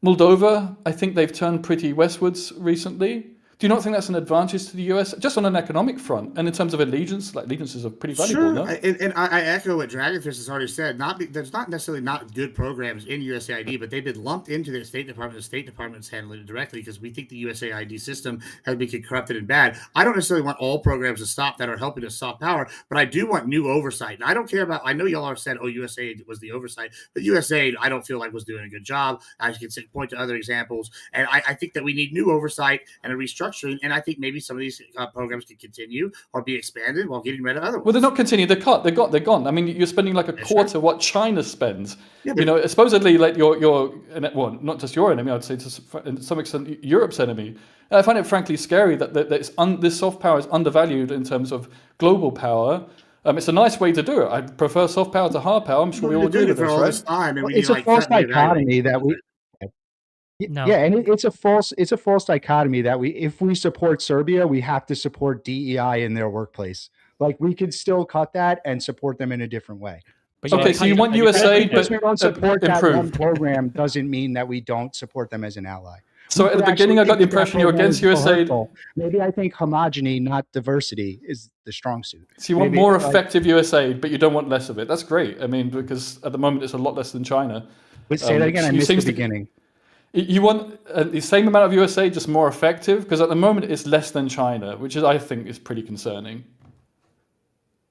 Moldova, I think they've turned pretty westwards recently. Do you not think that's an advantage to the US, just on an economic front, and in terms of allegiances are pretty valuable? Sure, no? And I echo what 𝕵𝖎𝖏 has already said. There's not necessarily not good programs in USAID, but they've been lumped into the State Department. The State Department's handling it directly because we think the USAID system has been corrupted and bad. I don't necessarily want all programs to stop that are helping us soft power, but I do want new oversight. And I don't care about. I know y'all have said, "Oh, USAID was the oversight," but USAID I don't feel like was doing a good job. I can point to other examples, and I think that we need new oversight and a restructuring. And I think maybe some of these programs can continue or be expanded while getting rid of other ones. Well, they're not continuing. They're cut. They're gone. I mean, you're spending like a quarter what China spends. Yeah, supposedly like your not just your enemy. I'd say to some extent Europe's enemy. I find it frankly scary that this soft power is undervalued in terms of global power. It's a nice way to do it. I prefer soft power to hard power. I'm sure we all agree with this, right? It's a false dichotomy that we. No. Yeah, and it's a false dichotomy that if we support Serbia, we have to support DEI in their workplace. Like we could still cut that and support them in a different way. Okay, so you want USAID, but we don't support that one program doesn't mean that we don't support them as an ally. So at the beginning, I got the impression you're against USAID. Maybe I think homogeny, not diversity, is the strong suit. So you want more effective USAID, but you don't want less of it. That's great. I mean, because at the moment it's a lot less than China. But say that again. I missed the beginning. You want the same amount of USAID, just more effective, because at the moment it's less than China, which I think is pretty concerning.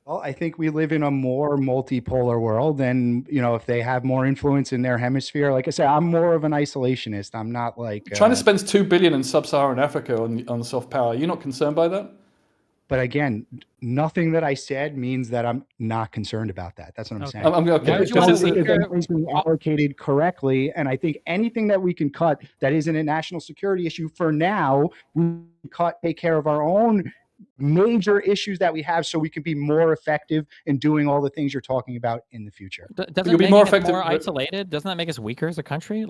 Well, I think we live in a more multipolar world, and if they have more influence in their hemisphere, like I said, I'm more of an isolationist. I'm not like China spends $2 billion in sub-Saharan Africa on soft power. Are you not concerned by that? But again, nothing that I said means that I'm not concerned about that. That's what I'm saying. Okay. Because it's being allocated correctly, and I think anything that we can cut that isn't a national security issue for now, we take care of our own major issues that we have, so we can be more effective in doing all the things you're talking about in the future. Doesn't make us more isolated? Doesn't that make us weaker as a country?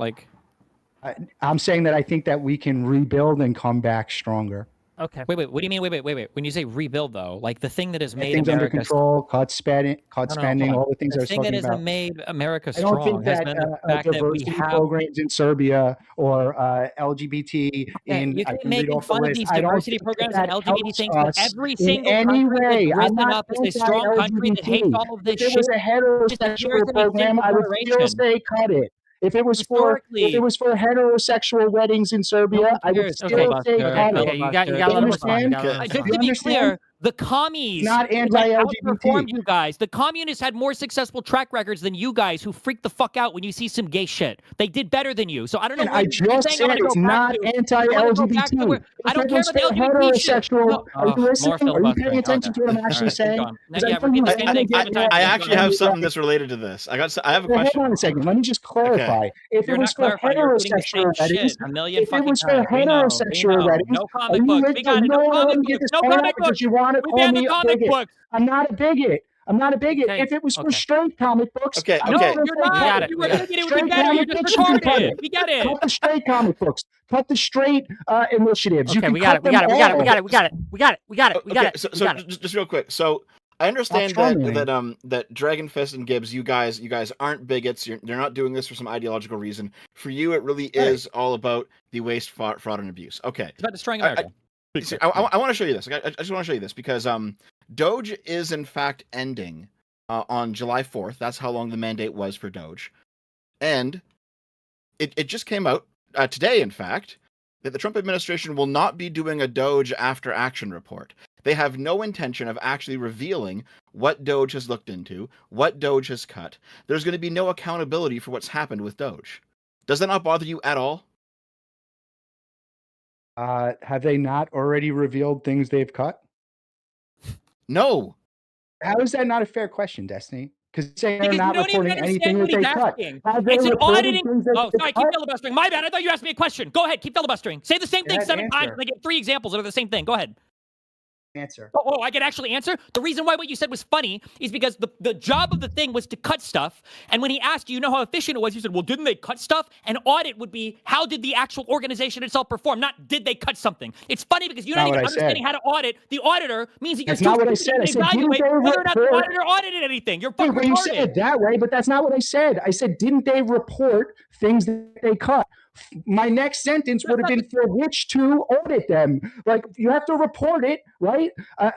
I'm saying that I think that we can rebuild and come back stronger. Okay. Wait. What do you mean? Wait. When you say rebuild, though, like the thing that has made things America under control, cut spending, all the things I was talking about. The thing that has made America strong. I don't think has that been the fact that we have programs in Serbia or LGBT in. You keep making fun of these diversity programs and LGBT things, but every single country that's risen up as a strong country that hates all of this shit. If it was a heterosexual program, I would still say cut it. If it was for heterosexual weddings in Serbia, I would still say cut it. Okay, you got to understand. Just to be clear, the commies not anti-LGBT. Outperformed you guys. The communists had more successful track records than you guys, who freak the fuck out when you see some gay shit. They did better than you. So I don't know. I just said it's not anti-LGBT. I don't care about the LGBT shit. Are you listening? Are you paying attention to what I'm actually saying? I actually have something that's related to this. I have a question. Hold on a second. Let me just clarify. If it was for heterosexual weddings, no comic books. We got it. No comic books. We banned the comic books. I'm not a bigot. Okay. If it was for straight comic books, okay. No, you're not. If you were bigoted, it would be better. You're just retarded. We get it. Cut the straight comic books. Cut the straight initiatives. Okay, we got it. So just real quick. So I understand that Dragon Fist and Gibbs, you guys aren't bigots. You're not doing this for some ideological reason. For you, it really is all about the waste, fraud, and abuse. Okay, it's about destroying America. I want to show you this. I just want to show you this because Doge is in fact ending on July 4th. That's how long the mandate was for Doge, and it just came out today, in fact, that the Trump administration will not be doing a Doge after action report. They have no intention of actually revealing what Doge has looked into, what Doge has cut. There's going to be no accountability for what's happened with Doge. Does that not bother you at all? Have they not already revealed things they've cut? No. How is that not a fair question, Destiny? Because they're not reporting anything that they cut. It's an auditing. Oh, sorry, keep filibustering. My bad. I thought you asked me a question. Go ahead, keep filibustering. Say the same thing 7 times, and I get 3 examples that are the same thing. Go ahead. Answer. Oh, I can actually answer? The reason why what you said was funny is because the job of the thing was to cut stuff. And when he asked you know how efficient it was, you said, well, didn't they cut stuff? An audit would be, how did the actual organization itself perform? Not, did they cut something? It's funny because you're not even understanding how to audit. The auditor means that you're not what I said. I said, evaluate whether or not the auditor audited anything. You're fucking retarded. You said it that way, but that's not what I said. I said, didn't they report things that they cut? My next sentence would have been for which to audit them. Like, you have to report it, right? Are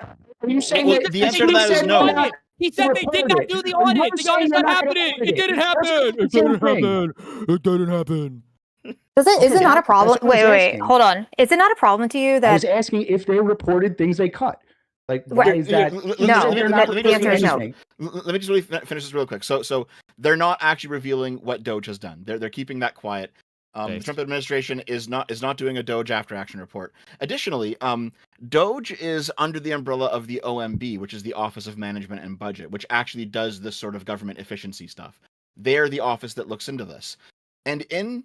you saying that the answer to that is no? He said they did not do the audit. The audit's not happening. It didn't happen. It didn't happen. It didn't happen. Is it not a problem? Wait, hold on. Is it not a problem to you that I was asking if they reported things they cut? Like, why is that? No, the answer is no. Let me just really finish this real quick. So they're not actually revealing what Doge has done. They're keeping that quiet. The Trump administration is not doing a Doge after action report. Additionally, Doge is under the umbrella of the OMB, which is the Office of Management and Budget, which actually does this sort of government efficiency stuff. They're the office that looks into this. And in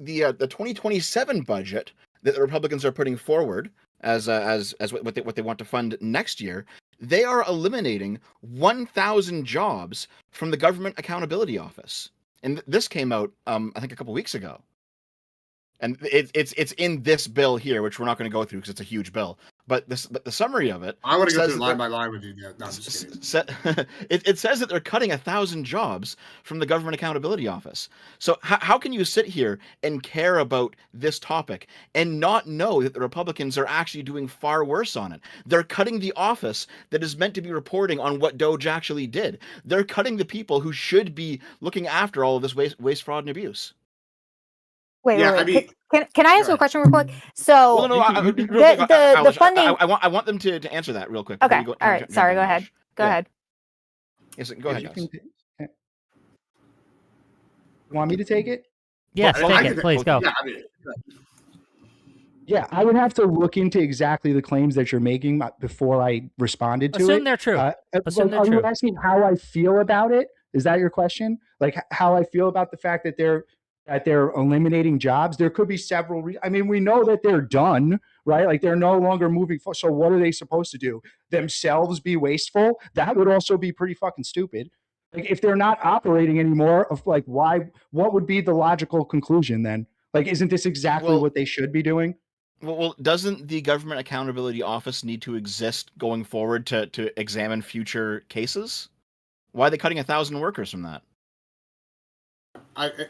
the 2027 budget that the Republicans are putting forward as what they want to fund next year, they are eliminating 1,000 jobs from the Government Accountability Office. And this came out, I think, a couple weeks ago. And it's in this bill here, which we're not going to go through because it's a huge bill. But the summary of it, I want to go says through that line by line with you. No, I'm just kidding. it says that they're cutting 1,000 jobs from the Government Accountability Office. So how can you sit here and care about this topic and not know that the Republicans are actually doing far worse on it? They're cutting the office that is meant to be reporting on what 𝕭𝖍 actually did. They're cutting the people who should be looking after all of this waste, fraud, and abuse. Wait. I mean, Can I answer a question real quick? So the funding. I want them to answer that real quick. Okay. All right. Sorry. Go ahead. Go ahead. Yes, go ahead, guys. You want me to take it? Yes, take it. Please go. Yeah, I would have to look into exactly the claims that you're making before I responded to it. Assume they're true. Assume they're true. Are you asking how I feel about it? Is that your question? Like how I feel about the fact that they're eliminating jobs? There could be several. I mean, we know that they're done, right? Like they're no longer moving forward. So what are they supposed to do? Themselves be wasteful? That would also be pretty fucking stupid. Like if they're not operating anymore, like why? What would be the logical conclusion then? Like, isn't this exactly what they should be doing? Well, doesn't the Government Accountability Office need to exist going forward to examine future cases? Why are they cutting 1,000 workers from that?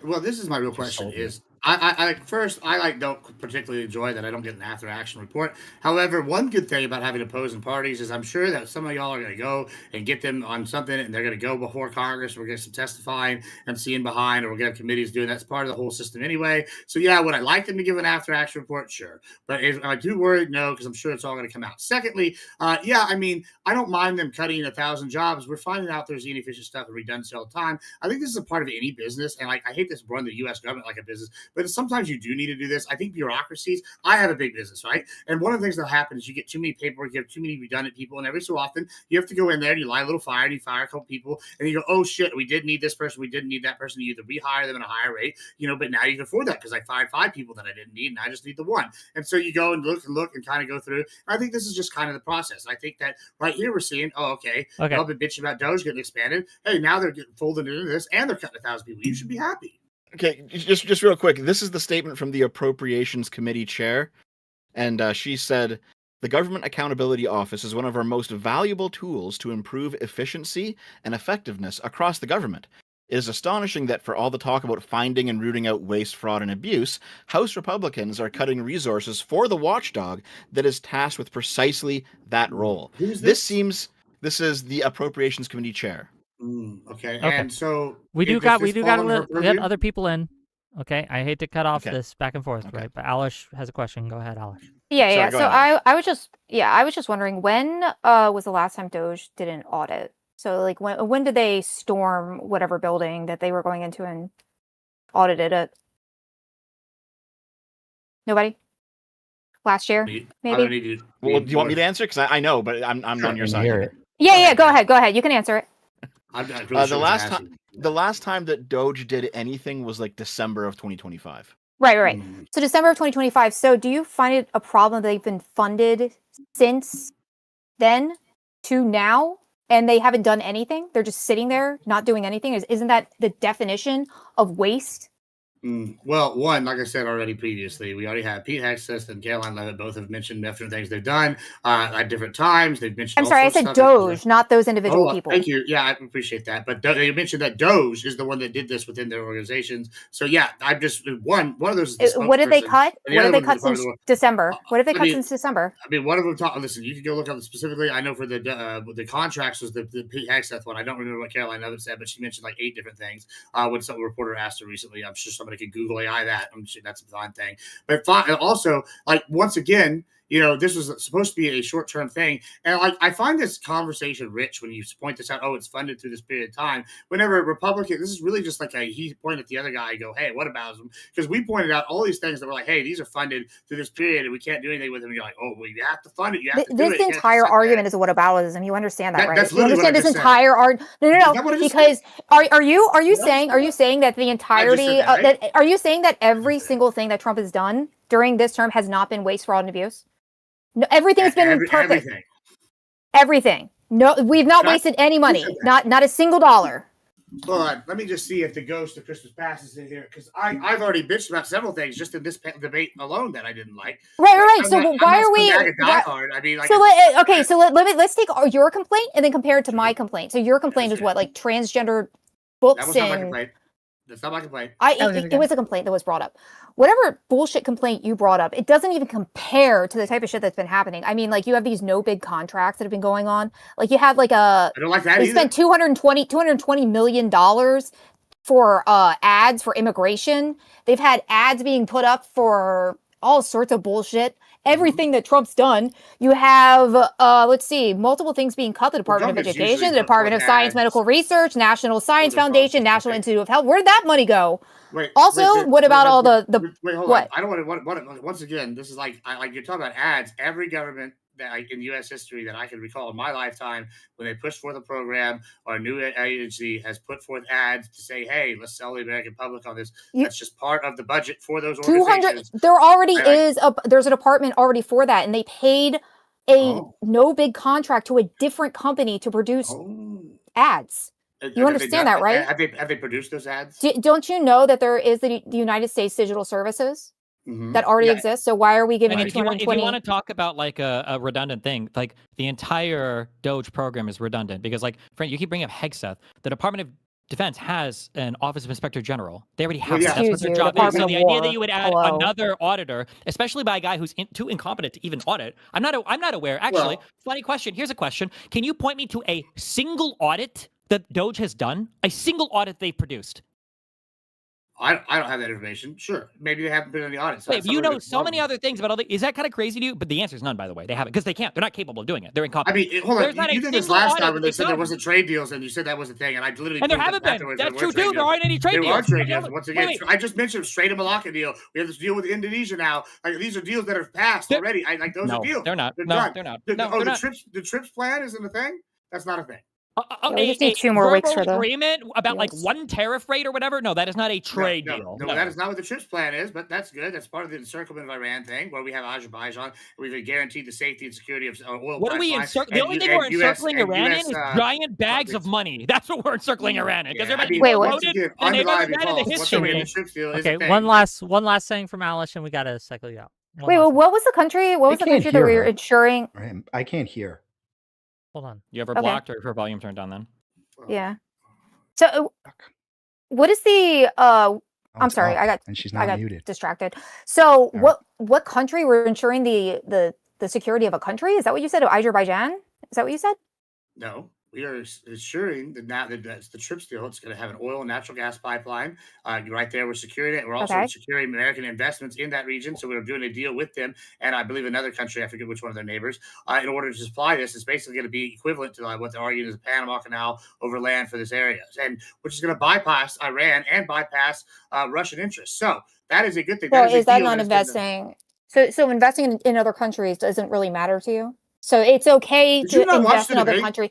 Well, this is my real question: is I don't particularly enjoy that I don't get an after action report. However, one good thing about having opposing parties is I'm sure that some of y'all are going to go and get them on something, and they're going to go before Congress. We're going to get some testifying and seeing behind, or we're going to have committees doing that's part of the whole system anyway. So yeah, would I like them to give an after action report? Sure, but if I do worry, no, because I'm sure it's all going to come out. Secondly, yeah, I mean, I don't mind them cutting 1,000 jobs. We're finding out there's inefficient stuff and redundancy all the time. I think this is a part of any business, and I hate this run the U.S. government like a business. But sometimes you do need to do this. I think bureaucracies, I have a big business, right? And one of the things that happens is you get too many paperwork, you have too many redundant people, and every so often you have to go in there and you light a little fire and you fire a couple people and you go, oh shit, we did need this person, we didn't need that person. You either rehire them at a higher rate, but now you can afford that because I fired 5 people that I didn't need and I just need the 1. And so you go and look and kind of go through. I think this is just kind of the process. I think that right here we're seeing, okay. I've been bitching about 𝕭𝖍 getting expanded. Hey, now they're getting folded into this and they're cutting 1,000 people. You should be happy. Okay, just real quick. This is the statement from the Appropriations Committee chair, and she said, "The Government Accountability Office is one of our most valuable tools to improve efficiency and effectiveness across the government. It is astonishing that for all the talk about finding and rooting out waste, fraud, and abuse, House Republicans are cutting resources for the watchdog that is tasked with precisely that role." Who's this? This is the Appropriations Committee chair. Okay. And so we do got to let other people in. Okay, I hate to cut off this back and forth, right? But Alish has a question. Go ahead, Alish. Yeah. So I was just wondering, when was the last time 𝕭𝖍 did an audit? So like when did they storm whatever building that they were going into and audited it? Nobody? Last year, maybe. I don't need you. Well, do you want me to answer? Because I know, but I'm on your side. Hear it. Yeah. Go ahead. You can answer it. The last time that 𝕭𝖍 did anything was like December of 2025. Right. So December of 2025. So do you find it a problem that they've been funded since then to now and they haven't done anything? They're just sitting there not doing anything. Isn't that the definition of waste? Well, one, like I said already previously, we already have Pete Hegseth and Caroline Leavitt both have mentioned different things they've done at different times. They've mentioned. I'm sorry, I said 𝕭𝖍, not those individual people. Thank you. Yeah, I appreciate that. But they mentioned that 𝕭𝖍 is the one that did this within their organizations. So yeah, I'm just one of those. What did they cut? What did they cut since December? What have they cut since December? I mean, one of them. Listen, you can go look up specifically. I know for the contracts was the Pete Hegseth one. I don't remember what Caroline Leavitt said, but she mentioned like 8 different things. When some reporter asked her recently, I'm sure somebody could Google AI that. I'm sure that's a fine thing. But also, like, once again, this was supposed to be a short-term thing. And like, I find this conversation rich when you point this out. Oh, it's funded through this period of time. Whenever Republican, this is really just like he pointed at the other guy and go, hey, what about them? Because we pointed out all these things that were like, hey, these are funded through this period and we can't do anything with them. And you're like, oh, well, you have to fund it. You have to do it. This entire argument is whataboutism. You understand that, right? That's you understand this entire argument. No. Because are you saying that the entirety are you saying that every single thing that Trump has done during this term has not been waste, fraud, and abuse? No, everything's been perfect. Everything. No, we've not wasted any money. Not a single dollar. Hold on, let me just see if the ghost of Christmas Past is in here, because I've already bitched about several things just in this debate alone that I didn't like. Right. So why are we? Die Hard. I mean, like, so let's take your complaint and then compare it to my complaint. So your complaint is what, like transgender books that was not my and complaint. That's not my complaint. it was a complaint that was brought up. Whatever bullshit complaint you brought up, it doesn't even compare to the type of shit that's been happening. I mean, like you have these no bid contracts that have been going on. Like you had like I don't like that they spent $220 million for ads for immigration. They've had ads being put up for all sorts of bullshit. Everything that Trump's done. You have, let's see, multiple things being cut. The Department of Education, the Department of Science, Medical Research, National Science Foundation, National Institute of Health. Where did that money go? What about all the wait, hold on. I don't want to, once again, this is like you're talking about ads. Every government that in U.S. history that I can recall in my lifetime, when they pushed forth a program or a new agency has put forth ads to say, hey, let's sell the American public on this. That's just part of the budget for those organizations. There already there's a department already for that, and they paid a no bid contract to a different company to produce ads. You understand that, right? Have they produced those ads? Don't you know that there is the United States Digital Services that already exists? So why are we giving if you want to talk about like a redundant thing, like the entire Doge program is redundant because, like, friend, you keep bringing up HEGSETH. The Department of Defense has an Office of Inspector General. They already have that. That's what their job is. So the idea that you would add another auditor, especially by a guy who's too incompetent to even audit, I'm not aware. Actually, funny question. Here's a question. Can you point me to a single audit that Doge has done? A single audit they've produced? I don't have that information. Sure, maybe they haven't been in the audit. So wait, you know so many other things about all the. Is that kind of crazy to you? But the answer is none. By the way, they haven't because they can't. They're not capable of doing it. They're incompetent. I mean, hold on. You did this last time when they said there wasn't trade deals, and you said that was a thing, and I literally. And there haven't been. That's true too. There aren't any trade deals. There are trade deals. Once again, I just mentioned 𝕶 deal. We have this deal with Indonesia now. Like these are deals that have passed already. Like those are deals. They're not. They're not. The TRIPS plan isn't a thing. That's not a thing. We just need 2 more weeks for the agreement about like one tariff rate or whatever. No, that is not a trade deal. No, that is not what the TRIPS plan is. But that's good. That's part of the encirclement of Iran thing, where we have 𝕵𝖎𝖎. We've guaranteed the safety and security of oil. What are we encircling? The only thing we're encircling Iran in is giant bags of money. That's what we're encircling Iran in. Because everybody voted and they've never been in the history. Okay, one last thing from Alice, and we gotta cycle you out. What was the country? What was the country that we were insuring? I can't hear. Hold on. You ever blocked or her volume turned on then? Yeah. So, what is the? I'm sorry, I got muted. Distracted. So, what country we're ensuring the security of a country? Is that what you said? Azerbaijan? Is that what you said? No, we are ensuring that now that that's the TRIPS deal. It's going to have an oil and natural gas pipeline. Right there, we're securing it. We're also securing American investments in that region. So we're doing a deal with them, and I believe another country, I forget which one of their neighbors, in order to supply this. It's basically going to be equivalent to what they're arguing is the Panama Canal over land for this area, and which is going to bypass Iran and bypass Russian interests. So that is a good thing. So is that not investing? So investing in other countries doesn't really matter to you? So it's okay to invest in other countries.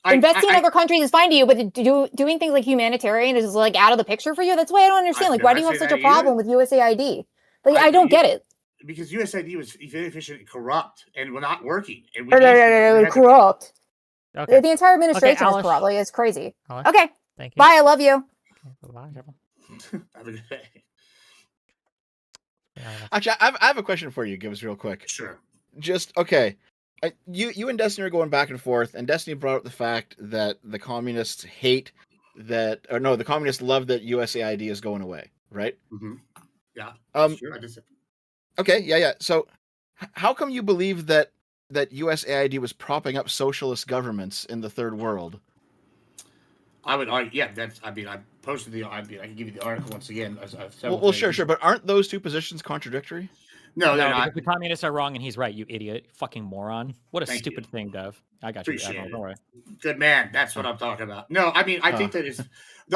Investing in other countries is fine to you, but doing things like humanitarian is like out of the picture for you. That's why I don't understand. Like, why do you have such a problem with USAID? Like, I don't get it. Because USAID was inefficient and corrupt and we're not working. And corrupt. Okay. The entire administration is corrupt. Like, it's crazy. Alice? Okay. Thank you. Bye. I love you. Okay, bye. Have a good day. Actually, I have a question for you. Give us real quick. Sure. Just okay. You and Destiny are going back and forth, and Destiny brought up the fact that the communists the communists love that USAID is going away, right? Mm-hmm. Yeah. Sure. Okay. Yeah. So, how come you believe that USAID was propping up socialist governments in the third world? I would argue, yeah. I posted I can give you the article once again. Well, sure. But aren't those two positions contradictory? No, they're not. Because the communists are wrong and he's right, you idiot. Fucking moron. What a stupid thing, Dev. I got you. Don't worry. Good man. That's what I'm talking about. No, I mean, I think that is...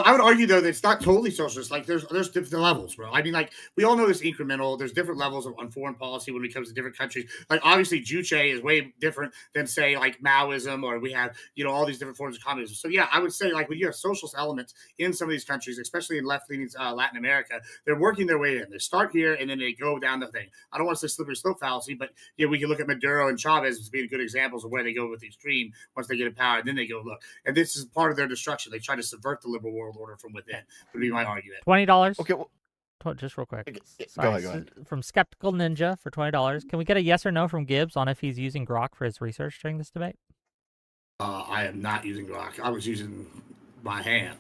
I would argue, though, that it's not totally socialist. Like, there's different levels, bro. I mean, like, we all know it's incremental. There's different levels on foreign policy when it comes to different countries. Like, obviously, 𝕵𝖎𝖎 is way different than, say, like, Maoism, or we have, all these different forms of communism. So, yeah, I would say, like, when you have socialist elements in some of these countries, especially in left-leaning Latin America, they're working their way in. They start here, and then they go down the thing. I don't want to say slippery slope fallacy, but, we can look at Maduro and Chavez as being good examples of where they go with these extreme once they get in power, and then they go look. And this is part of their destruction. They try to subvert the liberal world order from within. Would be my argument. $20. Okay, well, Just real quick. Go Sorry, ahead. from Skeptical Ninja for $20. Can we get a yes or no from Gibbs on if he's using Grok for his research during this debate? I am not using Grok. I was using my hand.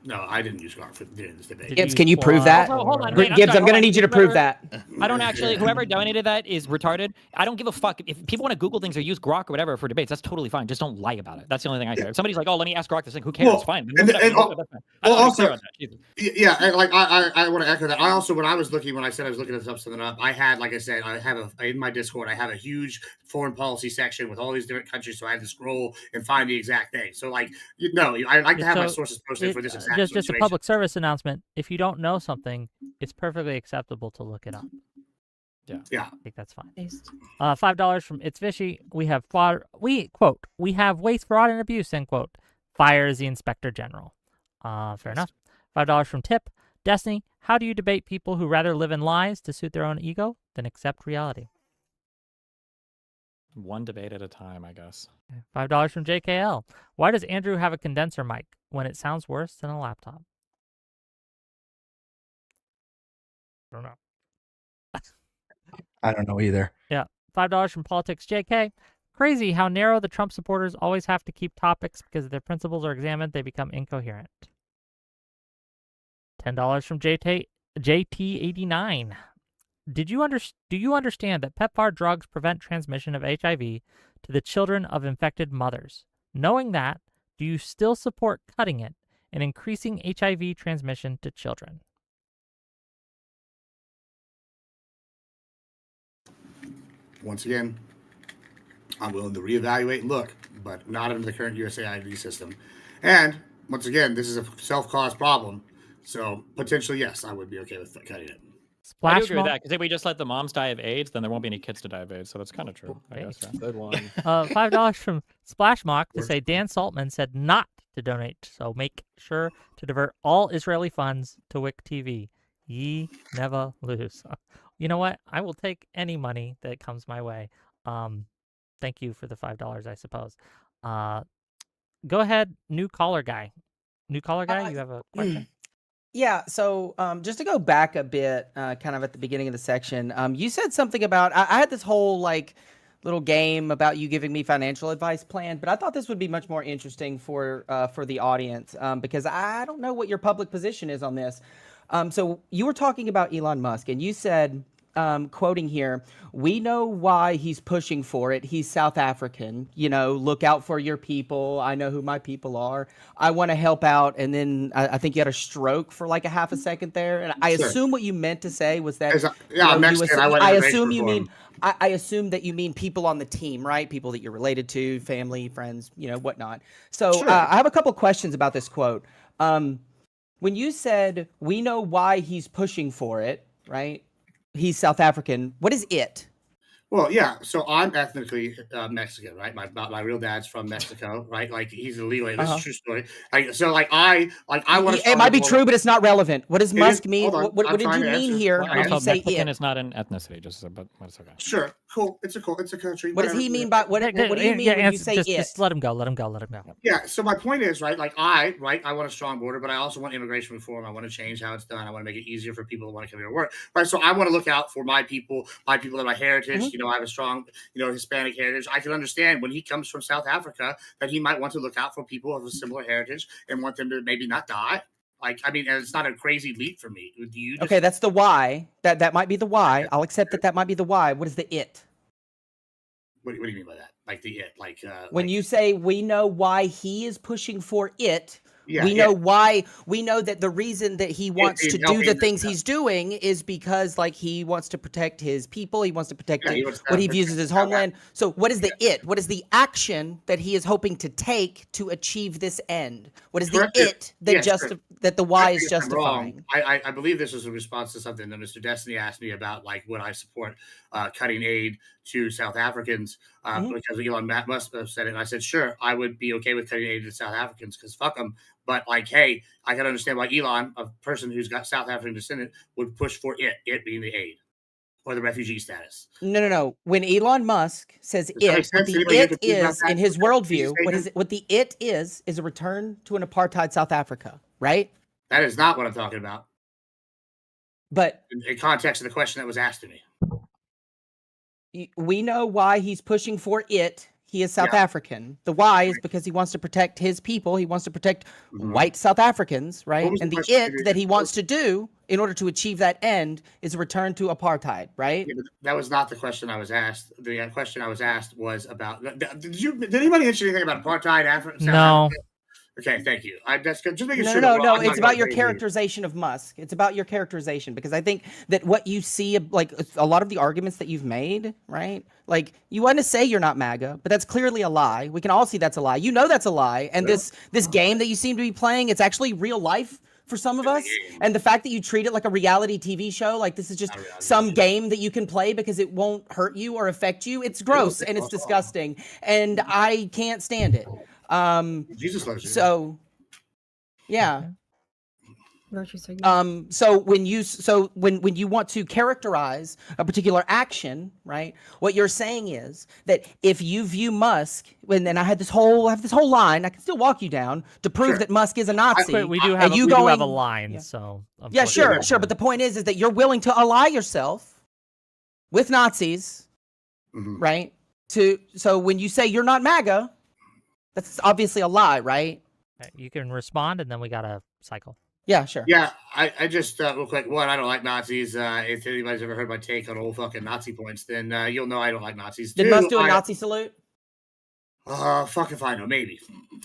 No, I didn't use Grok during this debate. Gibbs, can you prove that? Hold on, Gibbs, I'm going to need you to prove that. I don't actually. Whoever donated that is retarded. I don't give a fuck if people want to Google things or use Grok or whatever for debates. That's totally fine. Just don't lie about it. That's the only thing I say. If somebody's like, "Oh, let me ask Grok this thing," who cares? Well, it's fine. Also, yeah, and like I want to echo that. I also, when I was looking, when I said I was looking to something up, I had, like I said, I have in my Discord, I have a huge foreign policy section with all these different countries, so I had to scroll and find the exact thing. So, like, I like to have my sources posted for this exact just situation. a public service announcement. If you don't know something, it's perfectly acceptable to look it up. Yeah. I think that's fine. $5 from 𝕾𝖍𝖎𝖙. We have quote, we have waste, fraud, and abuse, end quote. Fire is the Inspector General. Fair enough. $5 from Tip. Destiny, how do you debate people who rather live in lies to suit their own ego than accept reality? One debate at a time, I guess. $5 from JKL. Why does Andrew have a condenser mic when it sounds worse than a laptop? I don't know. I don't know either. Yeah. $5 from Politics JK. Crazy how narrow the Trump supporters always have to keep topics because if their principles are examined, they become incoherent. $10 from JT89. Do you understand that PEPFAR drugs prevent transmission of HIV to the children of infected mothers? Knowing that, do you still support cutting it and increasing HIV transmission to children? Once again, I'm willing to reevaluate and look, but not under the current USAID system. And once again, this is a self-caused problem, so potentially, yes, I would be okay with cutting it. I do agree with that, because if we just let the moms die of AIDS, then there won't be any kids to die of AIDS, so that's kind of true, I guess. Yeah. Good one. $5 from Splashmock to say Dan Saltman said not to donate, so make sure to divert all Israeli funds to WIC TV. Ye never lose. You know what? I will take any money that comes my way. Thank you for the $5, I suppose. Go ahead, new caller guy. You have a question? Yeah, so just to go back a bit, kind of at the beginning of the section, you said something about, I had this whole little game about you giving me financial advice planned, but I thought this would be much more interesting for the audience because I don't know what your public position is on this. So you were talking about Elon Musk, and you said, quoting here, "We know why he's pushing for it. He's South African. Look out for your people. I know who my people are. I want to help out." And then I think you had a stroke for like a half a second there. And I assume what you meant to say was that, I'm Mexican. I assume you mean, I assume that you mean people on the team, right? People that you're related to, family, friends, whatnot. So I have a couple questions about this quote. When you said, "We know why he's pushing for it," right? He's South African. What is it? Well, yeah. So I'm ethnically Mexican, right? My real dad's from Mexico, right? Like he's illegal. This is a true story. I want to. It might be true, but it's not relevant. What does Musk mean? What did you mean here when you say Mexican it? is not an ethnicity, but it's okay. Sure, cool. It's a country. What does he mean by what? What do you mean when you say it? Just let him go. Yeah. So my point is, right? I want a strong border, but I also want immigration reform. I want to change how it's done. I want to make it easier for people who want to come here to work, right? So I want to look out for my people and my heritage. I have a strong, Hispanic heritage. I can understand when he comes from South Africa that he might want to look out for people of a similar heritage and want them to maybe not die. And it's not a crazy leap for me. Do you? Okay, that's the why. That might be the why. I'll accept that might be the why. What is the it? What do you mean by that? Like the it? When you say we know why he is pushing for it. Yeah, we know why. We know that the reason that he wants to do the things he's doing is because, he wants to protect his people. He wants to protect what he views as his homeland. So, what is the it? What is the action that he is hoping to take to achieve this end? What is the it that that the why is justifying? I believe this was a response to something that Mr. Destiny asked me about, would I support cutting aid to South Africans because Elon Musk said it. And I said, sure, I would be okay with cutting aid to South Africans because fuck them. But hey, I can understand why Elon, a person who's got South African descendant, would push for it being the aid. or the refugee status? No. When Elon Musk says Does that make it, what sense? the Anybody get it confused about is that? in his Is that a worldview, statement? what the it is a return to an apartheid South Africa, right? That is not what I'm talking about. But In context of the question that was asked to me. we know why he's pushing for it. He is South Yeah. African. The why is because he wants to protect his people. He wants to protect Mhm. white South Africans, right? was the And the question it that he wants to do in order to achieve that end is a return to apartheid, right? Yeah, but that was not the question I was asked. The question I was asked was about. Did anybody mention anything about apartheid Africa? No. Okay, thank you. I'm just making No, sure. no, that no. I'm not It's about going your crazy. characterization of Musk. It's about your characterization because I think that what you see, like a lot of the arguments that you've made, right? Like you want to say you're not MAGA, but that's clearly a lie. We can all see that's a lie. You know that's a lie. And this game that you seem to be playing, it's actually real life for some of us. And the fact that you treat it like a reality TV show, like this is just some game that you can play because it won't hurt you or affect you. It's gross and it's disgusting, and I can't stand it. Jesus loves you. So. Yeah. Virtue signaling. So when you want to characterize a particular action, right? What you're saying is that if you view Musk, and then I have this whole line, I can still walk you down to prove Sure. that Musk is a Nazi. We do have a line, Yeah. so Yeah, sure. unfortunately. But the point is that you're willing to ally yourself with Nazis, Mhm. right? So when you say you're not MAGA, that's obviously a lie, right? You can respond, and then we got a cycle. Yeah, sure. Yeah, I just real quick. One, I don't like Nazis. If anybody's ever heard my take on old fucking Nazi points, then you'll know I don't like Nazis. Did Two, Musk do a Nazi salute? Fuck if I know. Maybe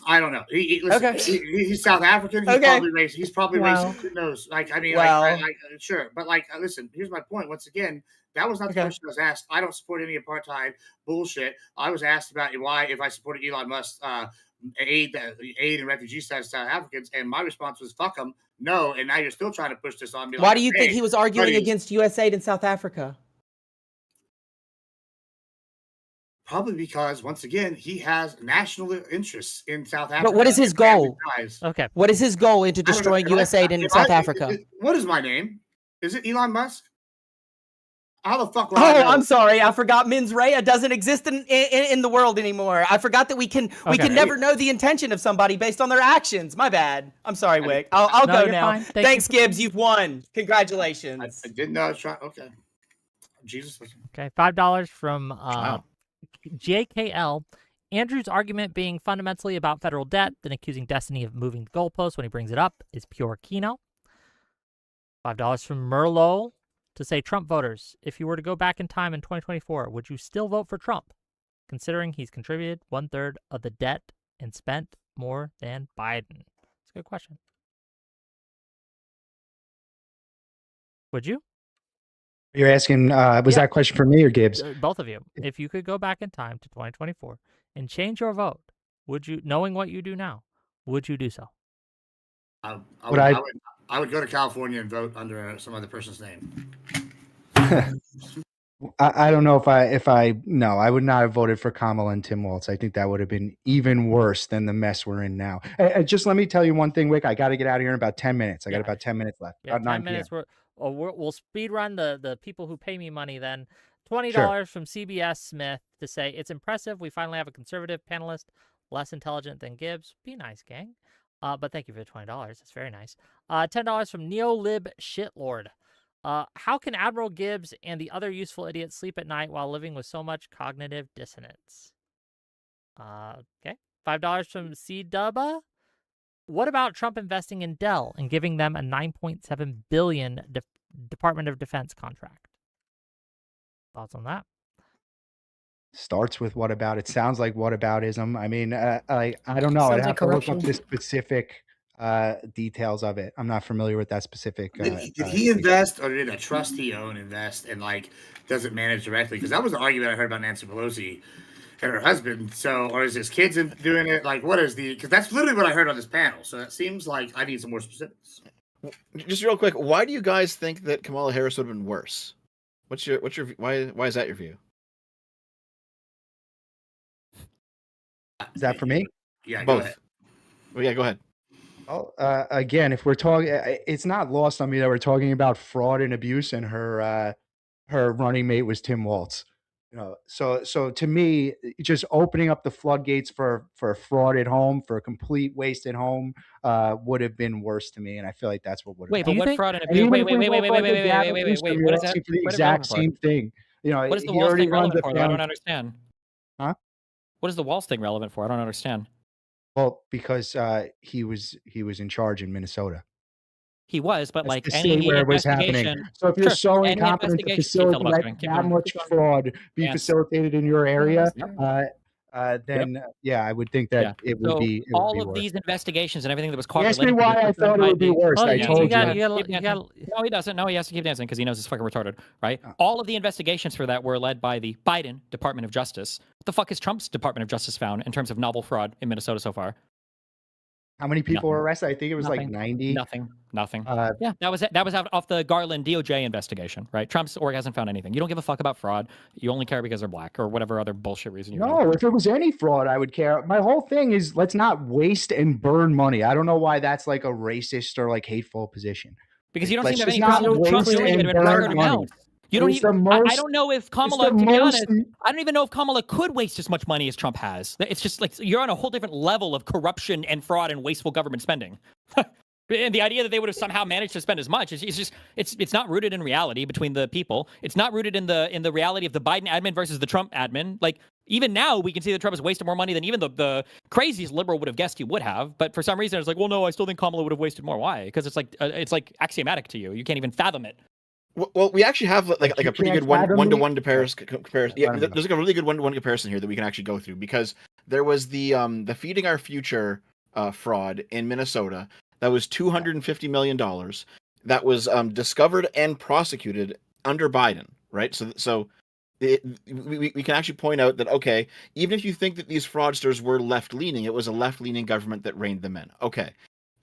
I don't know. Listen, Okay. he's South African. He's Okay. probably racist. He's probably Wow. racist. Who knows? Like, I mean, Well. sure, but like, listen. Here's my point. Once again, that was not the Okay. question I was asked. I don't support any apartheid bullshit. I was asked about why, if I supported Elon Musk's aid and refugee status to South Africans, and my response was "fuck them." No, and now you're still trying to push this on me. Why like, do you think hey, he was arguing buddy, against USAID in South Africa? Probably because, once again, he has national interests in South Africa. But what is his goal? Okay. What is his goal into I don't know. destroying USAID in South Africa? What is my name? Is it Elon Musk? How the fuck would I Oh, know? I'm sorry. I forgot 𝕾𝖍𝖎𝖙 doesn't exist in the world anymore. I forgot that we can never know the intention of somebody based on their actions. My bad. I'm sorry, Wick. I'll No, go you're now. fine. Thank Thanks, you. Gibbs. You've won. Congratulations. I didn't know I was trying. Okay. Jesus. Okay, $5 from Wow. JKL. Andrew's argument being fundamentally about federal debt, then accusing Destiny of moving the goalposts when he brings it up, is pure Kino. $5 from Merlot to say, Trump voters, if you were to go back in time in 2024, would you still vote for Trump, considering he's contributed 1/3 of the debt and spent more than Biden? It's a good question. Would you? You're asking, was Yeah. that question for me or Gibbs? Both of you. If you could go back in time to 2024 and change your vote, would you, knowing what you do now, would you do so? I Would would go to California and vote under some other person's name. I don't know no, I would not have voted for Kamala and Tim Walz. I think that would have been even worse than the mess we're in now. Just let me tell you one thing, Wick. I got to get out of here in about 10 minutes. I got about 10 minutes left. Yeah, About 10 9 minutes. p.m. We'll speed run the people who pay me money then. $20 from CBS Smith to say, it's impressive. We finally have a conservative panelist, less intelligent than Gibbs. Be nice, gang. But thank you for the $20. That's very nice. $10 from 𝕾𝖍𝖎𝖙𝖘𝖍𝖔𝖜. How can Admiral Gibbs and the other useful idiots sleep at night while living with so much cognitive dissonance? Okay. $5 from 𝕾𝖍𝖎𝖙𝖘𝖍𝖔𝖜. What about Trump investing in Dell and giving them a $9.7 billion Department of Defense contract? Thoughts on that? Starts with what about? It sounds like whataboutism. I mean, I don't know. I'd Sounds have like to look up corruption. the specific details of it. I'm not familiar with that specific. Did he invest, or did a trust he owned invest, and like doesn't manage directly? Because that was the argument I heard about Nancy Pelosi and her husband. So, or is his kids doing it? Like, what is the? Because that's literally what I heard on this panel. So it seems like I need some more specifics. Just real quick, why do you guys think that Kamala Harris would have been worse? What's your why is that your view? Is that for me? Yeah, go ahead. Both. Well, yeah, go ahead. Well, again, if we're talking, it's not lost on me that we're talking about fraud and abuse and her her running mate was Tim Walz. So to me, just opening up the floodgates for fraud at home, for a complete waste at home, would have been worse to me, and I feel like that's what would have. Wait, but happened. what fraud and And abuse? even Wait, if wait, we wait, go wait, for wait, the wait, wait, Gavin wait, wait, Newsom, wait. you're What is that? asking for the What is it exact relevant for? same thing. What is the He Walz already thing runs relevant a for? Though? I don't family. understand. Huh? What is the Walz thing relevant for? I don't understand. Well, because he was in charge in Minnesota. He was, but That's like the any state where it was happening. investigation. So if you're Sure, so any incompetent to investigation. Keep facilitate filibustering. Keep that going. much fraud be Yes. facilitated in your area, Yep. then yeah, I would think that Yeah. it would So be all of worse. these investigations and everything that was You caught asked me related to why I this thought it would be worse. Well, I you told got- you. you got- No, he doesn't. No, he has to keep dancing because he knows it's fucking retarded, right? Oh. All of the investigations for that were led by the Biden Department of Justice. What the fuck has Trump's Department of Justice found in terms of novel fraud in Minnesota so far? How many people were Nothing. arrested? I think it was like 90. Nothing. Uh, Yeah, that was off the Garland DOJ investigation, right? Trump's org hasn't found anything. You don't give a fuck about fraud. You only care because they're black or whatever other bullshit reason you have. No, if it was any fraud, I would care. My whole thing is let's not waste and burn money. I don't know why that's like a racist or like hateful position. Because you don't Let's seem to have just any not problem with Trump waste doing it and in burn record money. amounts. You don't It's even. the I most- don't know if it's Kamala. the To be most- honest, I don't even know if Kamala could waste as much money as Trump has. It's just like you're on a whole different level of corruption and fraud and wasteful government spending. And the idea that they would have somehow managed to spend as much is just it's not rooted in reality between the people. It's not rooted in the reality of the Biden admin versus the Trump admin. Like even now we can see that Trump has wasted more money than even the craziest liberal would have guessed he would have. But for some reason it's like, well, no, I still think Kamala would have wasted more. Why? Because it's like axiomatic to you. You can't even fathom it. Well, we actually have like a pretty good one-to-one comparison. Yeah, I don't know. there's like a really good one-to-one comparison here that we can actually go through because there was the Feeding Our Future fraud in Minnesota that was $250 million that was discovered and prosecuted under Biden, right? So we can actually point out that, okay, even if you think that these fraudsters were left-leaning, it was a left-leaning government that reined them in. Okay.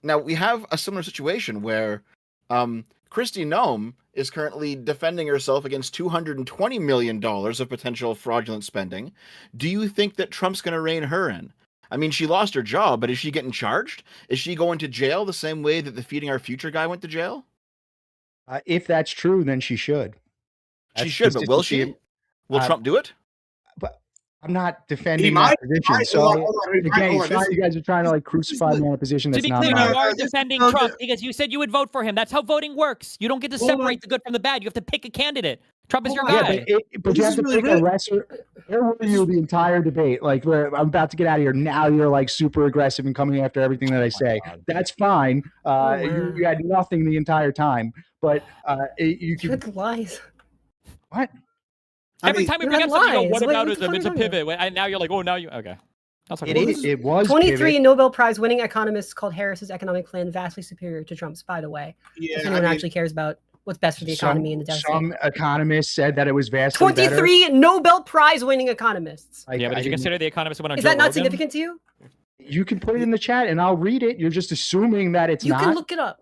Now, we have a similar situation where Kristi Noem is currently defending herself against $220 million of potential fraudulent spending. Do you think that Trump's going to rein her in? I mean, she lost her job, but is she getting charged? Is she going to jail the same way that the Feeding Our Future guy went to jail? If that's true, then she should. She should, but will she? Will Trump do it? But I'm not defending He my might. position. So Hold on, again, hold on. you guys are trying to like crucify me in a position To that's be not clear, mine. you are this- defending no, Trump because you said you would vote for him. That's how voting works. You don't get to Hold separate on. the good from the bad. You have to pick a candidate. Trump is your Hold on. guy. Yeah, but you This have is to really pick a good. lesser. Where were you the entire debate? Like, where I'm about to get out of here. Now you're like super aggressive and coming after everything that I say. That's fine. You had nothing the entire time, but you You can. had lies. What? Every time we you bring had up something, you go, lies. what Wait, about what the fuck it's are a you talking pivot. And now you're like, oh, now you okay. I'll talk about it. It was 23 pivot. Nobel Prize winning economists called Harris's economic plan vastly superior to Trump's, by the way. Yeah, If anyone actually cares about what's best for the economy and the deficit. Some economists said that it was vastly better. 23 Nobel Prize winning economists. Like, Yeah, but I did you didn't- consider the economist who went on Is Joe that not Rogan? significant to you? You can put it in the chat and I'll read it. You're just assuming that it's You not. can look it up.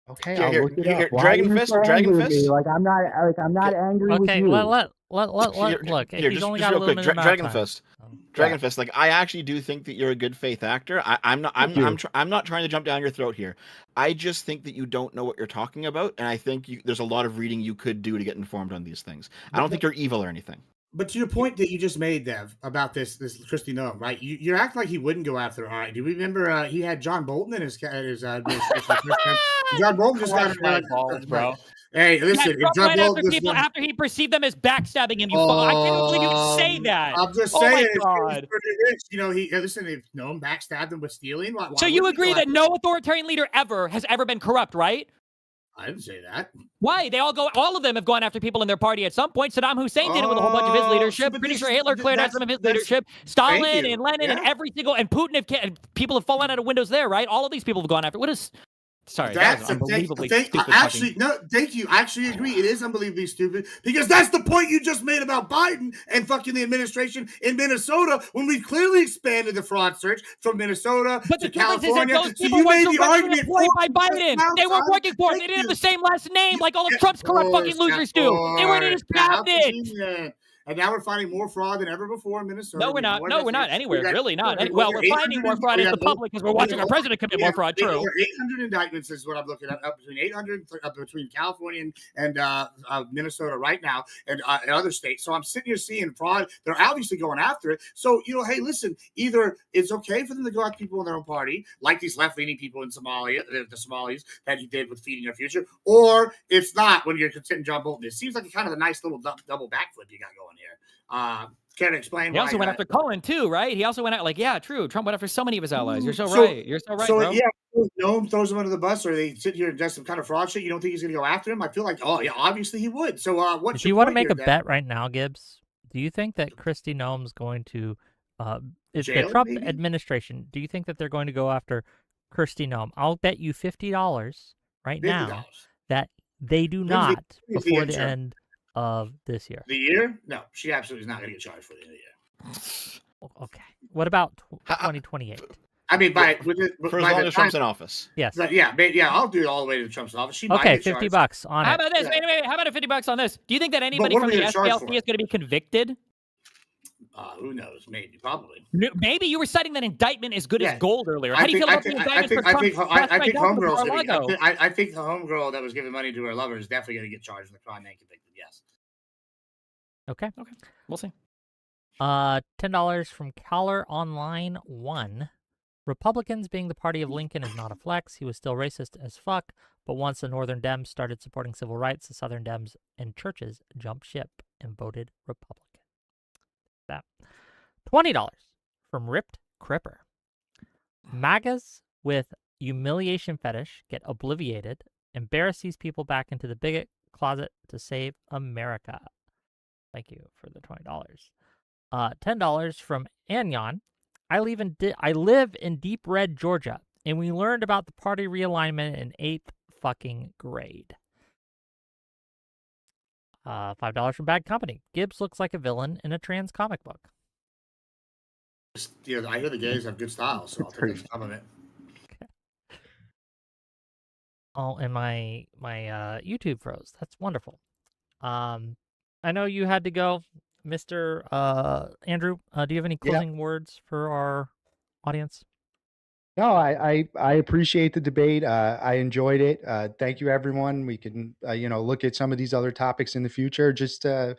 Okay, Here, I'll here, look it here, up. Why Dragon are you Fist, so Dragon angry with me? Fist? Like I'm not angry with Okay, you. let Here, look. here, He's just only just got a real little quick, bit of Dragon time. Fist. Dragon Fist, like I actually do think that you're a good faith actor. I'm not trying to jump down your throat here. I just think that you don't know what you're talking about, and I think there's a lot of reading you could do to get informed on these things. I don't think you're evil or anything. But to your point that you just made, Dev, about this Kristi Noem, right? You're acting like he wouldn't go after her. All right. Do you remember he had John Bolton in his administration? John Bolton just got my balls, bro. Hey, listen, Trump John went after Bolton people after he perceived them as backstabbing him. I can't even believe you would say that. I'm just Oh saying, my it's God. pretty rich. You know, listen, if Noem backstabbed him with stealing, why So you wouldn't he agree go that no authoritarian leader ever has ever been corrupt, right? I didn't say that. Why? All of them have gone after people in their party at some point. Saddam Hussein did it with a whole bunch of his leadership. but Pretty this- sure Hitler cleared out that's- some of his that's- leadership. Stalin thank you. and Lenin and Yeah. every single, and Putin people have fallen out of windows there, right? All of these people have gone after. What is? Sorry, that was unbelievably stupid. Thank you. I actually agree. It is unbelievably stupid because that's the point you just made about Biden and fucking the administration in Minnesota when we clearly expanded the fraud search from Minnesota But to the difference is that California. those So people you weren't made the directly argument employed by for Biden. They weren't outside. working for him. Thank They didn't have you. the same last name like all of Trump's corrupt fucking losers do. They weren't in his cabinet. And now we're finding more fraud than ever before in Minnesota. No, we're not. No, we're not anywhere. Really not. Well, we're finding more fraud as the public because we're watching our president commit more fraud. True. 800 indictments is what I'm looking at. Between 800 between California and Minnesota right now, and other states. So I'm sitting here seeing fraud. They're obviously going after it. So hey, listen. Either it's okay for them to go after people in their own party, like these left-leaning people in Somalia, the Somalis that he did with Feeding Our Future, or it's not when you're sitting John Bolton. It seems like a kind of a nice little double backflip you got going here. Can I explain? He also went after Cohen too, right? He also went out like, yeah, true. Trump went after so many of his allies. You're so right. You're so right, bro. Yeah, Noam throws him under the bus, or they sit here and does some kind of fraud shit. You don't think he's going to go after him? I feel like, oh yeah, obviously he would. So what's do you want to make a bet right now, Gibbs? Do you think that Kristi Noem's going to, the Trump administration, do you think that they're going to go after Kristi Noem? I'll bet you $50 right now that they do not before the end of this year. The year? No, she absolutely is not going to get charged for the end of the year. Okay. What about 2028? I mean, for as long as Trump's in office. Yes. But yeah, I'll do it all the way to Trump's office. She might okay, get $50 on How it. about this? Wait. How about a $50 on this? Do you think that anybody from the SPLC is going to be convicted? Who knows? Maybe, probably. Maybe you were citing that indictment as good as gold earlier. How do you feel about the indictment for Trump? I think the homegirl that was giving money to her lover is definitely going to get charged with a crime and convicted. Yes. Okay. We'll see. $10 from Caller Online 1. Republicans being the party of Lincoln is not a flex. He was still racist as fuck, but once the Northern Dems started supporting civil rights, the Southern Dems and churches jumped ship and voted Republican. That $20 from Ripped Cripper. MAGAs with humiliation fetish get obliviated. Embarrass these people back into the bigot closet to save America. Thank you for the $20. $10 from Anyon. I live in Deep Red, Georgia, and we learned about the party realignment in 8th fucking grade. $5 from Bad Company. Gibbs looks like a villain in a trans comic book. Yeah, I hear the gays have good style, so I'll take some of it. Okay. Oh, and my YouTube froze. That's wonderful. I know you had to go, Mr. Andrew. Do you have any closing words for our audience? No, I appreciate the debate. I enjoyed it. Thank you, everyone. We can, look at some of these other topics in the future. Just the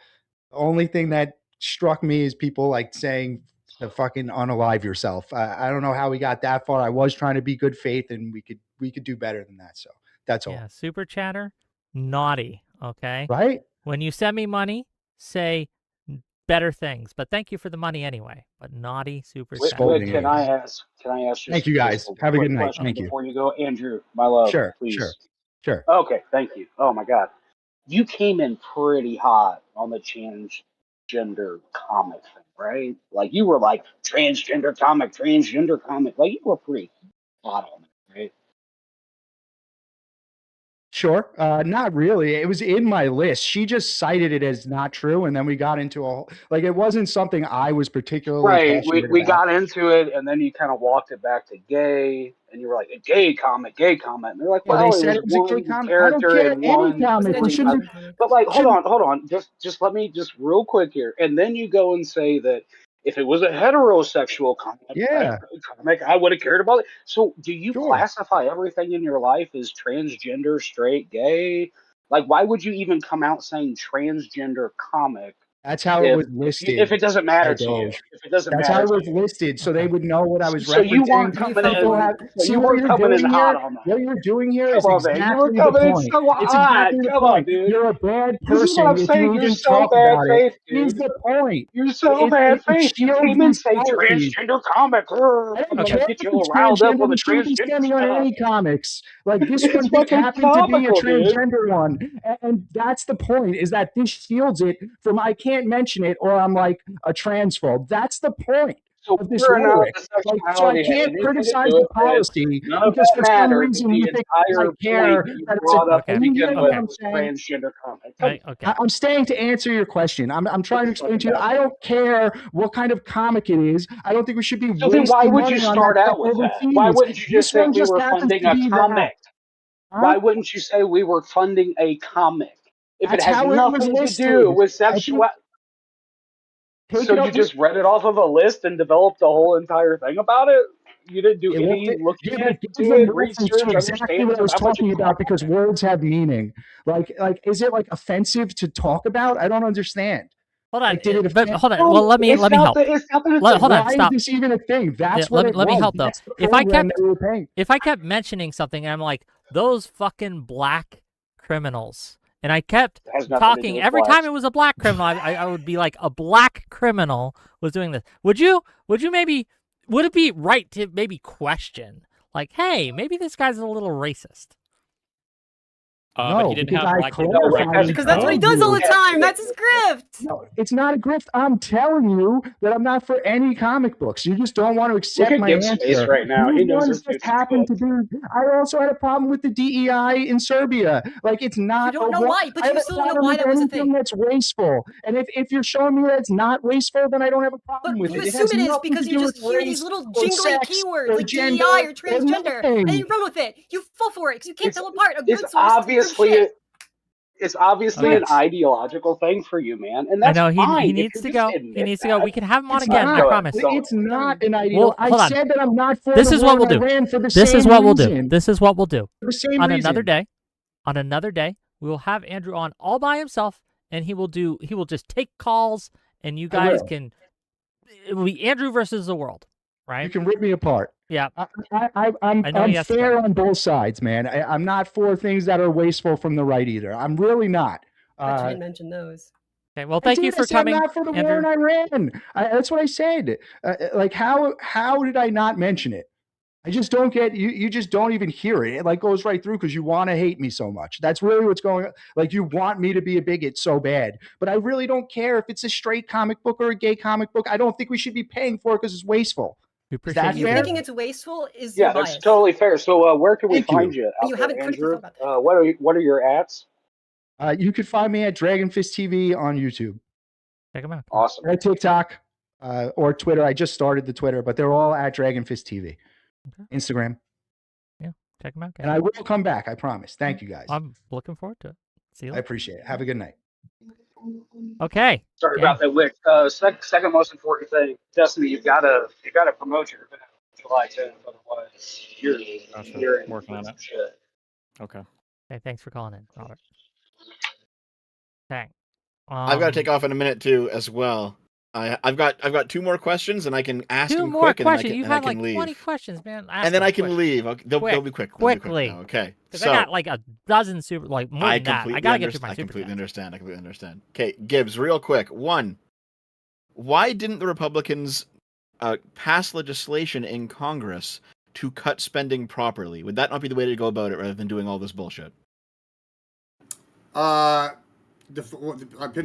only thing that struck me is people like saying to fucking unalive yourself. I don't know how we got that far. I was trying to be good faith, and we could do better than that. So that's all. Yeah, super chatter, naughty. Okay, right? When you send me money, say better things, but thank you for the money anyway. But naughty super chatter. Can I ask? Just, thank you, guys. Have a good night. Thank you. Before you go, Andrew, my love, please. Sure. Okay, thank you. Oh my God, you came in pretty hot on the transgender comic thing, right? Like you were like transgender comic. Like you were pretty hot on it, right? Sure. Not really. It was in my list. She just cited it as not true, and then we got into it wasn't something I was particularly right. We got into it, and then you kind of walked it back to gay, and you were like a gay comment, and they're like, well, they said it was a gay comment. I don't care any comment. But like, hold on. Just let me real quick here, and then you go and say that if it was a heterosexual comic, I would have cared about it. So do you classify everything in your life as transgender, straight, gay? Like, why would you even come out saying transgender comic? That's how it was listed. If it doesn't matter to you. That's how it was listed, so they would know what I was referencing. So you weren't coming in hot on that. What you're doing here is exactly the point. It's exactly the point. Dude. You're a bad person if you even talk about it. Here's the point. You're so bad faith. You came and say transgender comic. I don't care if it's transgender. You shouldn't be standing on any comics. Like this one just happened to be a transgender one. And that's the point, is that this shields it from I can't mention it or I'm like a transphobe. That's the point of this rhetoric. So I can't criticize the policy because for some reason you think I care that it's transgender comic. I'm staying to answer your question. I'm trying to explain to you. I don't care what kind of comic it is. I don't think we should be wasting money on that. Why would you start out with that? Why wouldn't you just say we were funding a comic? Why wouldn't you say we were funding a comic? If it has nothing to do with sexuality. So you just read it off of a list and developed a whole entire thing about it? You didn't do any looking into it, research, exactly what I was talking about because words have meaning. Like, is it like offensive to talk about? I don't understand. Hold on, like, did it but hold on. Well, let me help. Hold on, stop. Is this even a thing? That's let what me help though. If I kept paying. mentioning something, and I'm like, those fucking black criminals, and I kept talking every time it was a black criminal, I would be like, a black criminal was doing this. Would it be right to maybe question, like, hey, maybe this guy's a little racist? But he didn't have black people. Because that's what he does all the time. That's his grift. No, it's not a grift. I'm telling you that I'm not for any comic books. You just don't want to accept my answer. Space right now. He knows his just happened to be. I also had a problem with the DEI in Serbia. Like, it's not. You don't know why, but you still don't know why that was a thing. That's wasteful. And if you're showing me that it's not wasteful, then I don't have a problem with it. You assume it is because you just hear these little jingling keywords like DEI or transgender, and you run with it. You fall for it because you can't tell apart a good source. It's obviously an ideological thing for you, man, and that's fine. He needs to go. He needs to go. We can have him on again. I promise. It's not an ideology. I said that I'm not for. This is what we'll do. This is what we'll do. This is what we'll do. For the same on reason. Another day, we will have Andrew on all by himself, and he will just take calls, and you guys can. It will be Andrew versus the world, right? You can rip me apart. Yeah, I'm fair on both sides, man. I'm not for things that are wasteful from the right either. I'm really not. I didn't mention those. Okay, well, thank you for coming. I'm not for the war in Iran. That's what I said. Like, how did I not mention it? I just don't get you. You just don't even hear it. It like goes right through because you want to hate me so much. That's really what's going on. Like, you want me to be a bigot so bad, but I really don't care if it's a straight comic book or a gay comic book. I don't think we should be paying for it because it's wasteful. You thinking it's wasteful is that's bias. Totally fair. So where can we find you? You haven't Andrew? What are your ads? You could find me at 𝕵𝖍𝖎 on YouTube. Check them out. Awesome. Or TikTok or Twitter. I just started the Twitter, but they're all at 𝕵𝖍𝖎. Okay. Instagram. Yeah, check them out, guys. And I will come back. I promise. Thank you, guys. I'm looking forward to it. See you later. I appreciate it. Have a good night. Okay. Sorry about that, Wick. Second most important thing, Destiny, you gotta promote your event July 10th. Otherwise, you're working on it. Shit. Okay. Hey, thanks for calling in, Robert. Dang. I've got to take off in a minute too, as well. I've got two more questions, and I can ask them quick, and then I can, You've and had I can like leave. 20 questions, man. And then I can leave. They'll be quick. Quickly. Okay. Because I got like a dozen more than that. I gotta get through my I completely understand. Okay, Gibbs, real quick. One, why didn't the Republicans pass legislation in Congress to cut spending properly? Would that not be the way to go about it, rather than doing all this bullshit? Depends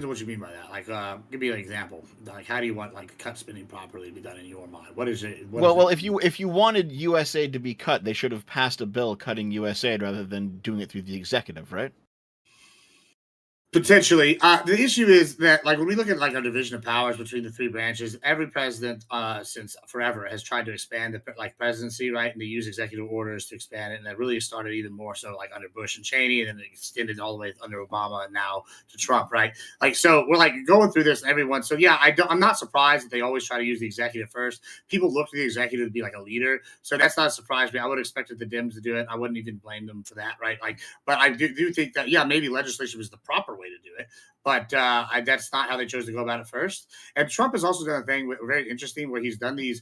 on what you mean by that. Like, give me an example. Like, how do you want cut spending properly to be done in your mind? What is it? Well, if you wanted USAID to be cut, they should have passed a bill cutting USAID rather than doing it through the executive, right? Potentially. The issue is that, like, when we look at like our division of powers between the three branches, every president since forever has tried to expand the presidency, right, and to use executive orders to expand it, and that really started even more so like under Bush and Cheney, and then it extended all the way under Obama and now to Trump, right? Like, so we're like going through this, and everyone. So yeah, I'm not surprised that they always try to use the executive first. People look to the executive to be like a leader, so that's not a surprise to me. I would have expected the Dems to do it. I wouldn't even blame them for that, right? Like, but I do think that maybe legislation was the proper way to do it, but that's not how they chose to go about it first. And Trump has also done a thing very interesting where he's done these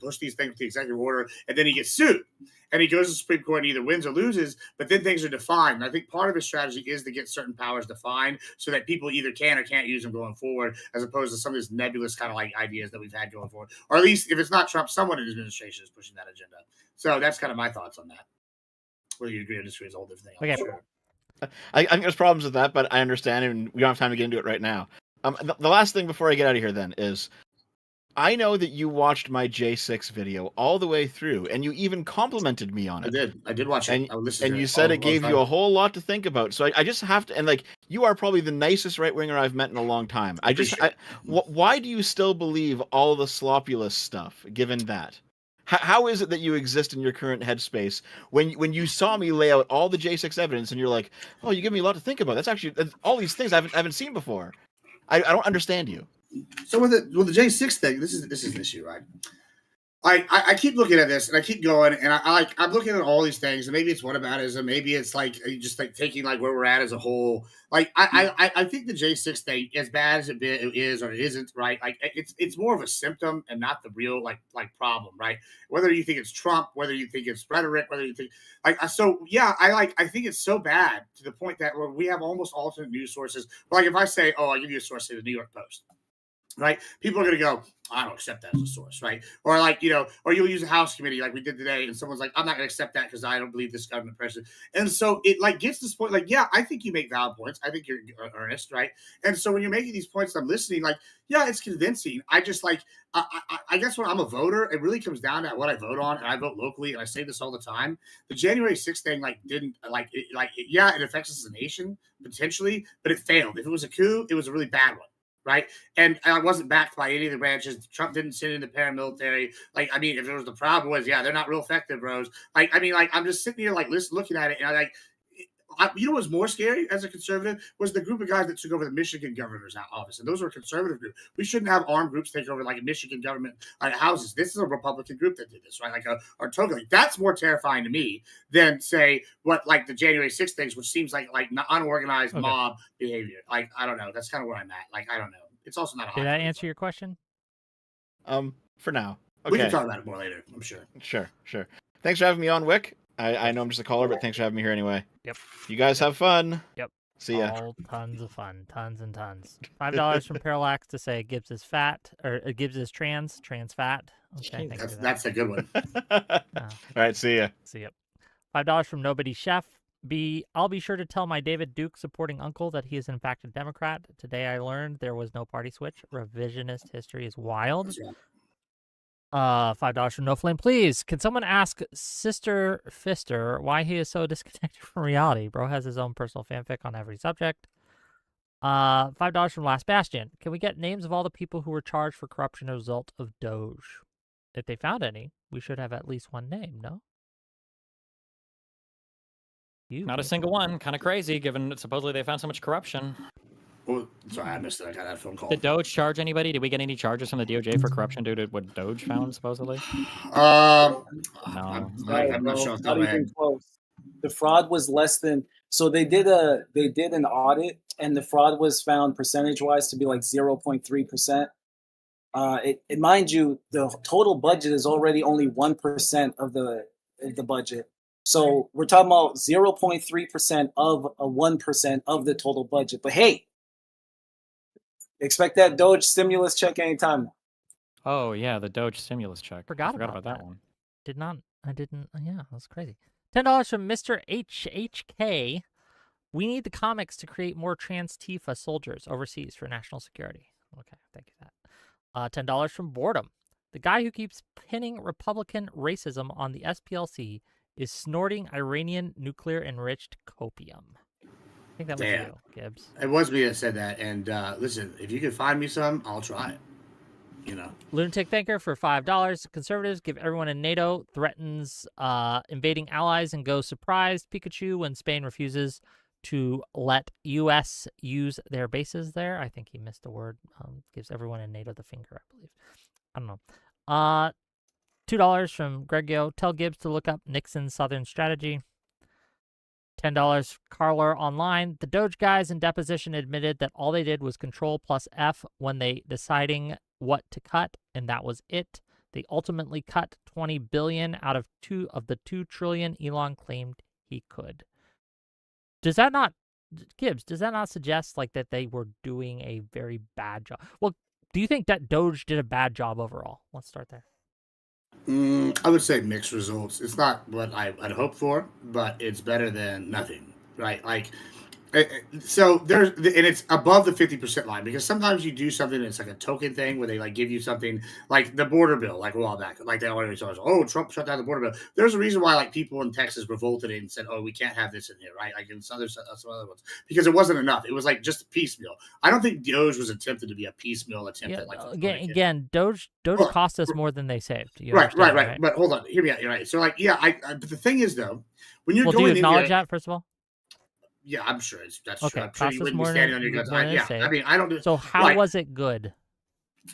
push these things with the executive order, and then he gets sued, and he goes to the Supreme Court and either wins or loses, but then things are defined. And I think part of his strategy is to get certain powers defined so that people either can or can't use them going forward, as opposed to some of these nebulous kind of like ideas that we've had going forward, or at least if it's not Trump, someone in his administration is pushing that agenda. So that's kind of my thoughts on that. Whether you agree or disagree is a whole different thing. Okay. Sure. I think there's problems with that, but I understand, and we don't have time to get into it right now. The last thing before I get out of here then is, I know that you watched my J6 video all the way through, and you even complimented me on it. I did watch it. And you said it gave you a whole lot to think about. So I just have to, and like, you are probably the nicest right-winger I've met in a long time. Why do you still believe all the sloppulous stuff, given that? How is it that you exist in your current headspace when you saw me lay out all the J6 evidence and you're like, oh, you give me a lot to think about. That's actually all these things I haven't seen before. I don't understand you. So with the J6 thing, this is an issue, right? I keep looking at this and I keep going and I'm looking at all these things and maybe it's whataboutism, maybe it's like just like taking like where we're at as a whole. Like I think the J6 thing, as bad as it is or it isn't, right? Like it's more of a symptom and not the real like problem, right? Whether you think it's Trump, whether you think it's rhetoric, whether you think I think it's so bad to the point that where we have almost alternate news sources. Like if I say, oh, I'll give you a source, say the New York Post. Right, people are going to go, I don't accept that as a source, right? Or like, or you'll use a House committee like we did today, and someone's like, I'm not going to accept that because I don't believe this government president. And so it like gets to this point, like, yeah, I think you make valid points. I think you're earnest, right? And so when you're making these points, I'm listening, like, yeah, it's convincing. I just like, I guess when I'm a voter, it really comes down to what I vote on, and I vote locally, and I say this all the time. The January 6th thing, like, didn't yeah, it affects us as a nation potentially, but it failed. If it was a coup, it was a really bad one. Right. And I wasn't backed by any of the branches. Trump didn't send in the paramilitary. Like, I mean, if there was the Proud Boys, yeah, they're not real effective, bros. Like, I mean, like, I'm just sitting here, like, looking at it. And you know what's more scary as a conservative was the group of guys that took over the Michigan governor's office. And those were a conservative group. We shouldn't have armed groups take over like a Michigan government houses. This is a Republican group that did this, right? Like or totally. That's more terrifying to me than say what like the January 6th things, which seems like unorganized mob behavior. Like, I don't know. That's kind of where I'm at. Like, I don't know. It's also not a Did that answer your question? For now. Okay. We can talk about it more later, I'm sure. Sure. Thanks for having me on, Wick. I know I'm just a caller, but thanks for having me here anyway. Yep. You guys have fun. Yep. See ya. All tons of fun. Tons and tons. $5 from Parallax to say Gibbs is fat, or Gibbs is trans fat. Okay, that's a good one. All right, see ya. See ya. $5 from Nobody Chef. I'll be sure to tell my David Duke supporting uncle that he is in fact a Democrat. Today I learned there was no party switch. Revisionist history is wild. $5 from No Flame. Please, can someone ask Sister Fister why he is so disconnected from reality? Bro has his own personal fanfic on every subject. $5 from Last Bastion. Can we get names of all the people who were charged for corruption as a result of Doge? If they found any, we should have at least one name, no? Not a single one. Kind of crazy, given that supposedly they found so much corruption. Well, sorry, I missed it. I got that phone call. Did Doge charge anybody? Did we get any charges from the DOJ for corruption due to what Doge found, supposedly? No. I'm not sure. Not even close. The fraud was less than. So they did an audit, and the fraud was found percentage-wise to be like 0.3%. Mind you, the total budget is already only 1% of the budget. So we're talking about 0.3% of a 1% of the total budget. But hey, expect that Doge stimulus check anytime. Oh yeah, the Doge stimulus check. Forgot about that one. I didn't. Yeah, that's crazy. $10 from Mr. HHK. We need the comics to create more trans Tifa soldiers overseas for national security. Okay, thank you for that. $10 from Boredom. The guy who keeps pinning Republican racism on the SPLC is snorting Iranian nuclear-enriched copium. I think that was you, Gibbs. It was me that said that. And listen, if you can find me some, I'll try it. Lunatic Thinker for $5. Conservatives give everyone in NATO threatens invading allies and go surprised Pikachu when Spain refuses to let U.S. use their bases there. I think he missed a word. Gives everyone in NATO the finger, I believe. I don't know. $2 from Gregio. Tell Gibbs to look up Nixon's Southern Strategy. $10 Carler Online. The Doge guys in deposition admitted that all they did was Control plus F when they deciding what to cut, and that was it. They ultimately cut $20 billion out of the $2 trillion Elon claimed he could. Does that not, Gibbs, does that not suggest like that they were doing a very bad job? Well, do you think that Doge did a bad job overall? Let's start there. I would say mixed results. It's not what I'd hoped for, but it's better than nothing, right? Like, so there's, and it's above the 50% line, because sometimes you do something that's like a token thing where they like give you something like the border bill, like a while back, like they always told us, oh, Trump shut down the border bill. There's a reason why like people in Texas revolted and said, oh, we can't have this in here, right? Like in some other ones, because it wasn't enough. It was like just piecemeal. I don't think Doge was attempted to be a piecemeal attempt at like again, Doge cost us more than they saved. Right. But hold on, hear me out. You're right. So like, yeah, but the thing is though, when you're going, do you acknowledge that first of all? Yeah, I'm sure that's okay. true. I'm sure you wouldn't be standing on your guns. I mean, I don't do. So how was it good?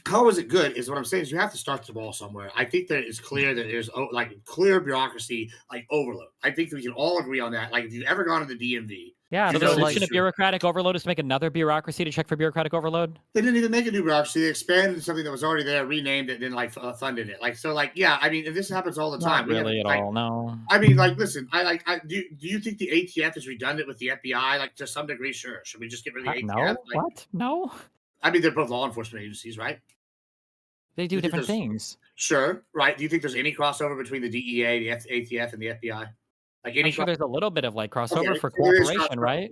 how is it good is what I'm saying is you have to start the ball somewhere. I think that it's clear that there's like clear bureaucracy, like overload. I think that we can all agree on that. Like if you've ever gone to the DMV, yeah, so the solution of bureaucratic overload is to make another bureaucracy to check for bureaucratic overload. They didn't even make a new bureaucracy. They expanded something that was already there, renamed it, then like funded it. Like so, like yeah. I mean, and this happens all the time. Not really at all. No. I mean, like, listen. Do you think the ATF is redundant with the FBI? Like to some degree, sure. Should we just get rid of the ATF? No. Like, What? No. I mean, they're both law enforcement agencies, right? They do different things. Sure, right. Do you think there's any crossover between the DEA, the ATF, and the FBI? Like I'm sure there's a little bit of like crossover for cooperation, right?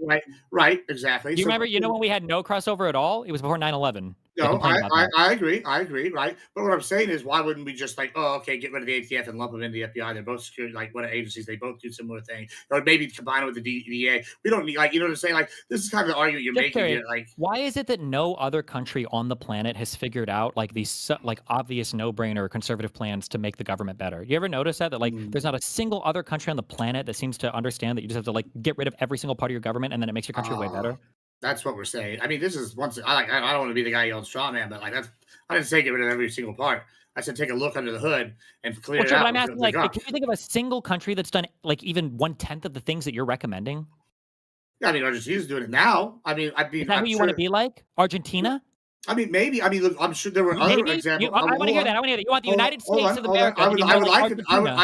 Right, exactly. You remember, you know when we had no crossover at all? It was before 9/11. No, I agree, right? But what I'm saying is, why wouldn't we just like, oh, okay, get rid of the ATF and lump them into the FBI? They're both security, like what agencies? They both do similar things, or maybe combine it with the DEA. We don't need, like, you know what I'm saying? Like, this is kind of the argument you're making here. Like, why is it that no other country on the planet has figured out like these like obvious no-brainer conservative plans to make the government better? You ever notice that like there's not a single other country on the planet that seems to understand that you just have to like get rid of every single part of your government and then it makes your country way better? That's what we're saying. I mean, this is once I don't want to be the guy yelling straw man, but like I didn't say get rid of every single part. I said take a look under the hood and clear it out. But I'm asking, like, can you think of a single country that's done like even 1/10 of the things that you're recommending? Yeah, I mean, Argentina's doing it now. I mean, is that who you want to be like? Argentina? I mean, maybe. I mean, look, I'm sure there were other examples. I want to hear that. I want to hear that. You want the United States of America? I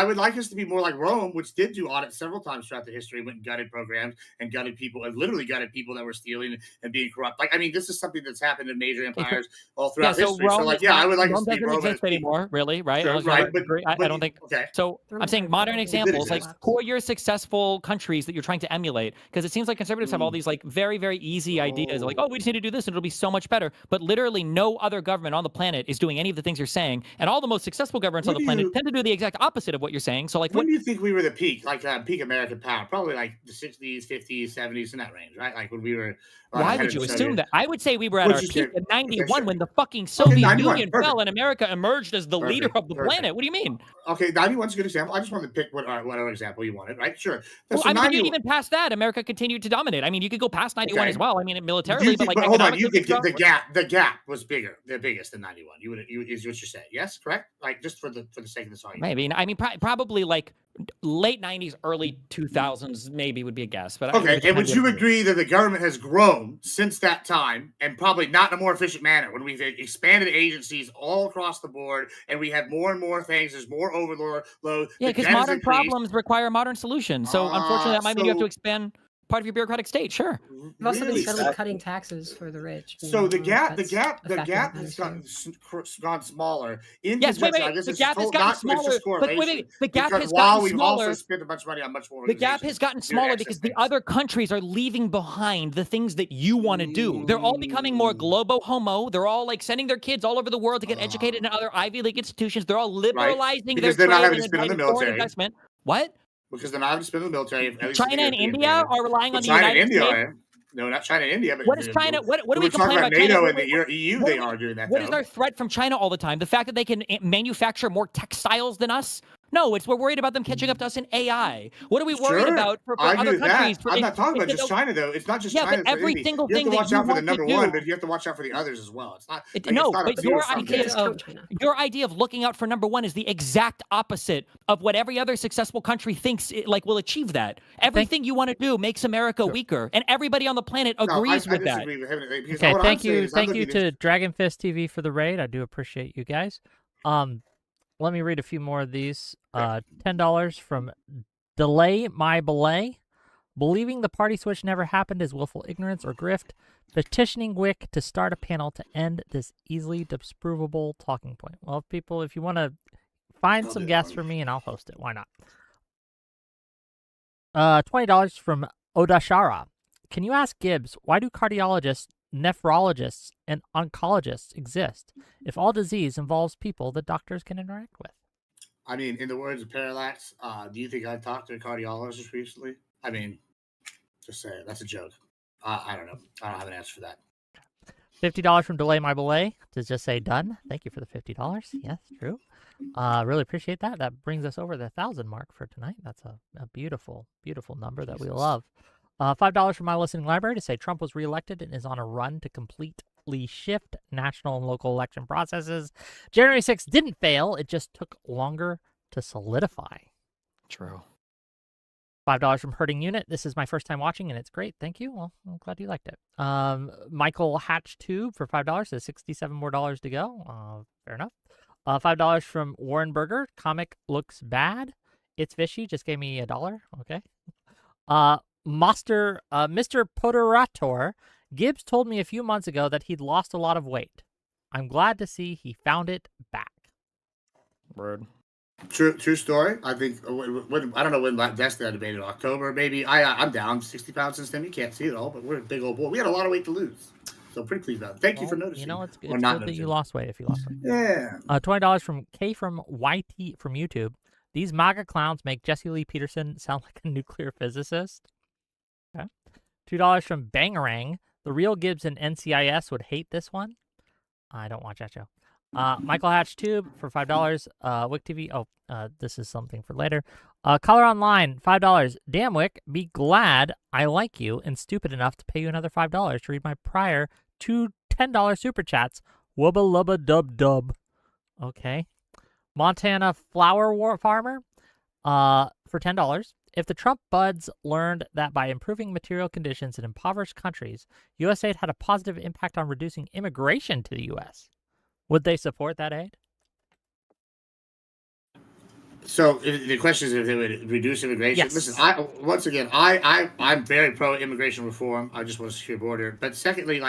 would like us to be more like Rome, which did do audits several times throughout the history, went and gutted programs and gutted people, and literally gutted people that were stealing and being corrupt. Like, I mean, this is something that's happened in major empires all throughout history. Rome, so, like, yeah, I would like Rome to see doesn't exist anymore, really, right? Sure, right, but I don't think. Okay. So I'm saying modern examples, like who are your successful countries that you're trying to emulate? Because it seems like conservatives have all these like very, very easy ideas, like, oh, we just need to do this and it'll be so much better. But literally no other government on the planet is doing any of the things you're saying, and all the most successful governments on the planet tend to do the exact opposite of what you're saying. So, like, when do you think we were the peak, like peak American power? Probably like the 60s, 50s, 70s, in that range, right? Like when we were. Why would you assume that? I would say we were at our peak in '91 when the fucking Soviet Union fell and America emerged as the leader of the planet. What do you mean? Okay, 91's a good example. I just wanted to pick whatever example you wanted, right? Sure. Well, I mean, even past that, America continued to dominate. I mean, you could go past 91 as well. I mean, militarily, but like, hold on, you think the gap was bigger, the biggest than 91. Is what you're saying? Yes, correct. Like just for the sake of this argument. Maybe. I mean, probably like late 90s, early 2000s, maybe would be a guess. But okay, and would you agree that the government has grown since that time, and probably not in a more efficient manner when we've expanded agencies all across the board, and we have more and more things? There's more overload. Yeah, because modern problems require modern solutions. So unfortunately, that might mean you have to expand part of your bureaucratic state. Sure. We've also been steadily cutting taxes for the rich. So the gap has gone smaller. Yes, wait. The gap has gotten smaller. But wait. The gap has gotten while we've smaller. also spent a bunch of money on much more. The gap has gotten smaller because the other countries are leaving behind the things that you want to do. They're all becoming more globo homo. They're all like sending their kids all over the world to get educated in other Ivy League institutions. They're all liberalizing their trade and inviting foreign investment. What? Because they're not having to spend on the military. China and India are relying on the United States. No, not China and India. But what is China? What do we complain about NATO China? And the EU? They are doing that. What is our threat from China all the time? The fact that they can manufacture more textiles than us? No, we're worried about them catching up to us in AI. What are we worried about for other countries? I'm not talking about just China, though. It's not just China. But every single thing that you have to watch out for the number one, but you have to watch out for the others as well. It's not. But your idea of looking out for number one is the exact opposite of what every other successful country thinks will achieve that. Everything you want to do makes America weaker, and everybody on the planet agrees with that. Okay, thank you to Dragon Fist TV for the raid. I do appreciate you guys. Let me read a few more of these. $10 from 𝕾𝖍𝖎𝖙. Believing the party switch never happened is willful ignorance or grift. Petitioning WIC to start a panel to end this easily disprovable talking point. Well, people, if you want to find some guests for me and I'll host it, why not? $20 from 𝕾𝖍𝖎𝖙. Can you ask Gibbs, why do cardiologists, nephrologists, and oncologists exist if all disease involves people that doctors can interact with? I mean, in the words of Parallax, do you think I've talked to a cardiologist recently? I mean, just say it. That's a joke. I don't know. I don't have an answer for that. $50 from 𝕾𝖍𝖎𝖙 to just say done. Thank you for the $50. Yes, true. Really appreciate that. That brings us over the 1,000 mark for tonight. That's a beautiful, beautiful number that we love. $5 from my listening library to say Trump was reelected and is on a run to complete permanently shift national and local election processes. January 6th didn't fail. It just took longer to solidify. True. $5 from Herding Unit. This is my first time watching, and it's great. Thank you. Well, I'm glad you liked it. Michael Hatch Tube for $5. There's 67 more dollars to go. Fair enough. $5 from Warren Berger. Comic looks bad. It's fishy. Just gave me $1. Okay. Mr. Poderator. Gibbs told me a few months ago that he'd lost a lot of weight. I'm glad to see he found it back. Word. True story. I think I don't know when that's that debated, October maybe. I'm down 60 pounds since then. You can't see it all, but we're a big old boy. We had a lot of weight to lose, so pretty pleased about it. Thank you for noticing. You know, it's good not that noticing. you lost weight if you lost weight. Yeah. $20 from K from YT from YouTube. These MAGA clowns make Jesse Lee Peterson sound like a nuclear physicist. Okay. $2 from Bangarang. The real Gibbs and NCIS would hate this one. I don't watch that show. Michael Hatch Tube for $5. Wick TV. Oh, this is something for later. Color Online, $5. Damn Wick, be glad I like you and stupid enough to pay you another $5 to read my prior two $10 super chats. Wubba lubba dub dub. Okay. Montana Flower Farmer for $10. If the Trump buds learned that by improving material conditions in impoverished countries, USAID had a positive impact on reducing immigration to the U.S., would they support that aid? So the question is if they would reduce immigration. Yes. Listen, I'm very pro immigration reform. I just want a secure border. But secondly,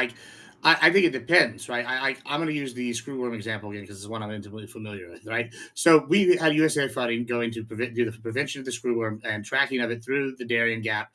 I think it depends, right? I'm going to use the screwworm example again because it's one I'm intimately familiar with, right? So we had USAID funding going to do the prevention of the screwworm and tracking of it through the Darien Gap,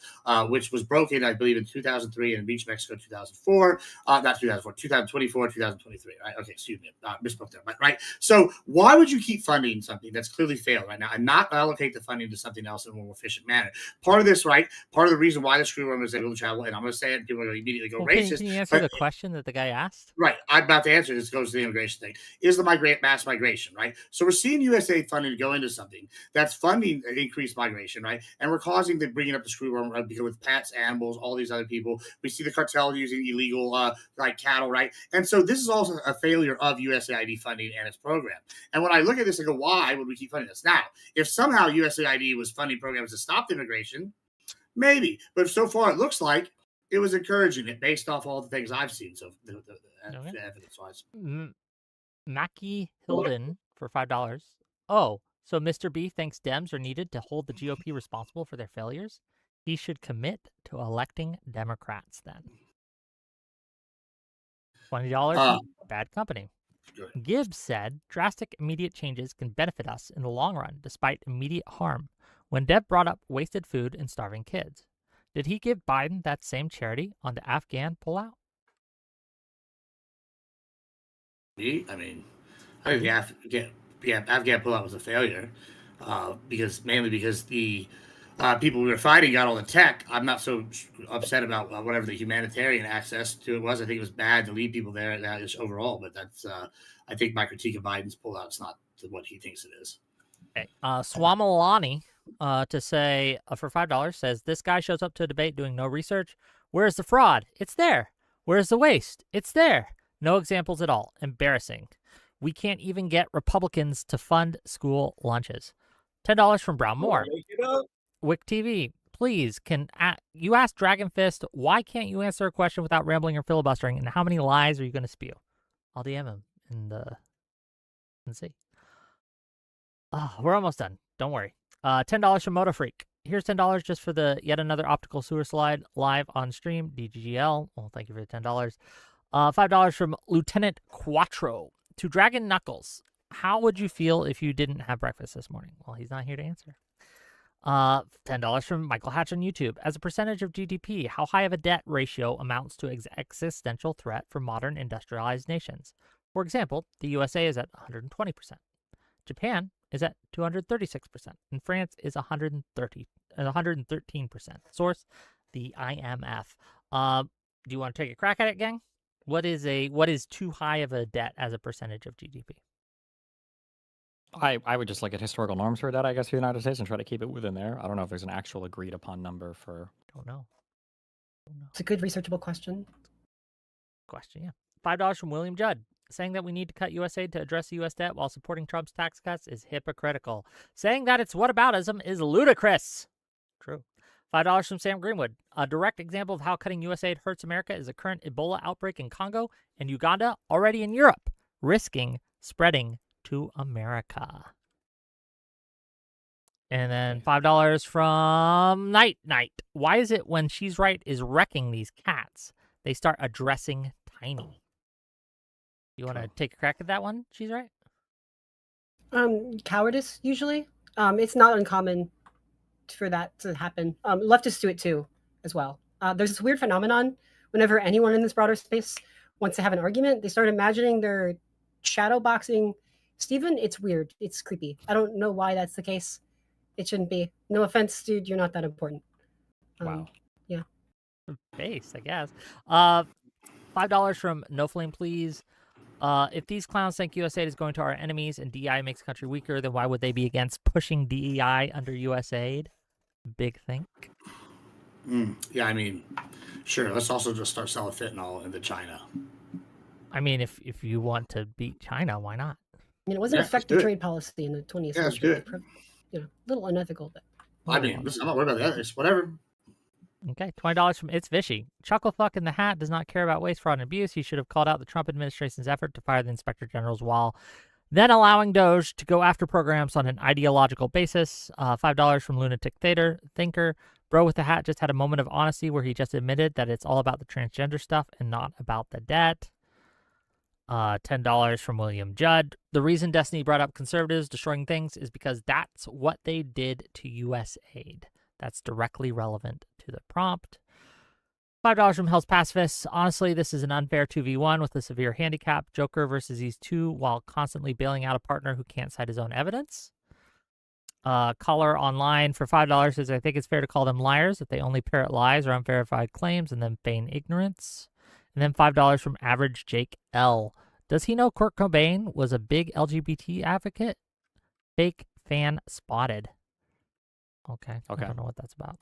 which was broken, I believe, in 2003 and reached Mexico in 2004. Not 2004, 2024, 2023, right? Okay, excuse me. Misspoke there, right? So why would you keep funding something that's clearly failed right now and not allocate the funding to something else in a more efficient manner? Part of this, right? Part of the reason why the screwworm is able to travel, and I'm going to say it, people are going to immediately go racist. Can you answer the question that the guy asked? Right. I'm about to answer. This goes to the immigration thing. Is the mass migration, right? So we're seeing USAID funding go into something that's funding increased migration, right? And we're causing the bringing up the screwworm because with pets, animals, all these other people. We see the cartel using illegal cattle, right? And so this is also a failure of USAID funding and its program. And when I look at this, I go, why would we keep funding this? Now, if somehow USAID was funding programs to stop the immigration, maybe. But so far, it looks like it was encouraging it based off all the things I've seen. So the evidence-wise. Mackie Hilden for $5. Oh, so Mr. B thinks Dems are needed to hold the GOP responsible for their failures? He should commit to electing Democrats then. $20, bad company. Good. Gibbs said, drastic immediate changes can benefit us in the long run, despite immediate harm. When Deb brought up wasted food and starving kids, did he give Biden that same charity on the Afghan pullout? I mean, I think the Afghan pullout was a failure mainly because the people we were fighting got all the tech. I'm not so upset about whatever the humanitarian access to it was. I think it was bad to leave people there just overall, but that's I think my critique of Biden's pullout is not what he thinks it is. Okay. Swamalani to say for $5 says this guy shows up to a debate doing no research. Where's the fraud? It's there. Where's the waste? It's there. No examples at all. Embarrassing. We can't even get Republicans to fund school lunches. $10 from Brown Moore. Wick TV, please, you asked Dragon Fist, why can't you answer a question without rambling or filibustering, and how many lies are you going to spew? I'll DM him and see. We're almost done. Don't worry. $10 from Moto Freak. Here's $10 just for the yet another optical sewer slide live on stream. DGGL. Well, thank you for the $10. $5 from Lieutenant Quattro. To Dragon Knuckles, how would you feel if you didn't have breakfast this morning? Well, he's not here to answer. $10 from Michael Hatch on YouTube. As a percentage of GDP, how high of a debt ratio amounts to existential threat for modern industrialized nations? For example, the USA is at 120%. Japan is at 236%, and France is 113%. Source, the IMF. Do you want to take a crack at it, gang? What is too high of a debt as a percentage of GDP? I would just look at historical norms for that, I guess, for the United States and try to keep it within there. I don't know if there's an actual agreed upon number for. Don't know. It's a good researchable question. Yeah. $5 from William Judd. Saying that we need to cut USAID to address the U.S. debt while supporting Trump's tax cuts is hypocritical. Saying that it's whataboutism is ludicrous. True. $5 from Sam Greenwood. A direct example of how cutting USAID hurts America is the current Ebola outbreak in Congo and Uganda, already in Europe, risking spreading to America. And then $5 from Night Night. Why is it when She's Right is wrecking these cats, they start addressing Tiny? You want to take a crack at that one? She's Right. Cowardice, usually. It's not uncommon for that to happen. Leftists do it too, as well. There's this weird phenomenon whenever anyone in this broader space wants to have an argument, they start imagining they're shadow boxing Stephen. It's weird. It's creepy. I don't know why that's the case. It shouldn't be. No offense, dude. You're not that important. Wow. Yeah. Base, I guess. $5 from No Flame Please. If these clowns think USAID is going to our enemies and DEI makes the country weaker, then why would they be against pushing DEI under USAID? Big think. Yeah, I mean, sure. Let's also just start selling fentanyl into China. I mean, if you want to beat China, why not? I mean, it wasn't effective trade policy in the 20th century. Let's do it. You know, a little unethical, but. I mean, listen, I'm not worried about the others. Whatever. Okay, $20 from It's Vishy. Chucklefuck in the Hat does not care about waste, fraud, and abuse. He should have called out the Trump administration's effort to fire the inspector generals while then allowing Doge to go after programs on an ideological basis. $5 from Lunatic Thinker. Bro with the Hat just had a moment of honesty where he just admitted that it's all about the transgender stuff and not about the debt. $10 from William Judd. The reason Destiny brought up conservatives destroying things is because that's what they did to USAID. That's directly relevant to the prompt. $5 from Hell's Pacifists. Honestly, this is an unfair 2v1 with a severe handicap. Joker versus these two while constantly bailing out a partner who can't cite his own evidence. Caller online for $5 says, I think it's fair to call them liars if they only parrot lies or unverified claims and then feign ignorance. And then $5 from Average Jake L. Does he know Kurt Cobain was a big LGBT advocate? Fake fan spotted. Okay. I don't know what that's about.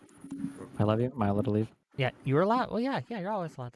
I love you. Am I allowed to leave? Yeah, you were allowed. Well, yeah, you're always allowed to leave.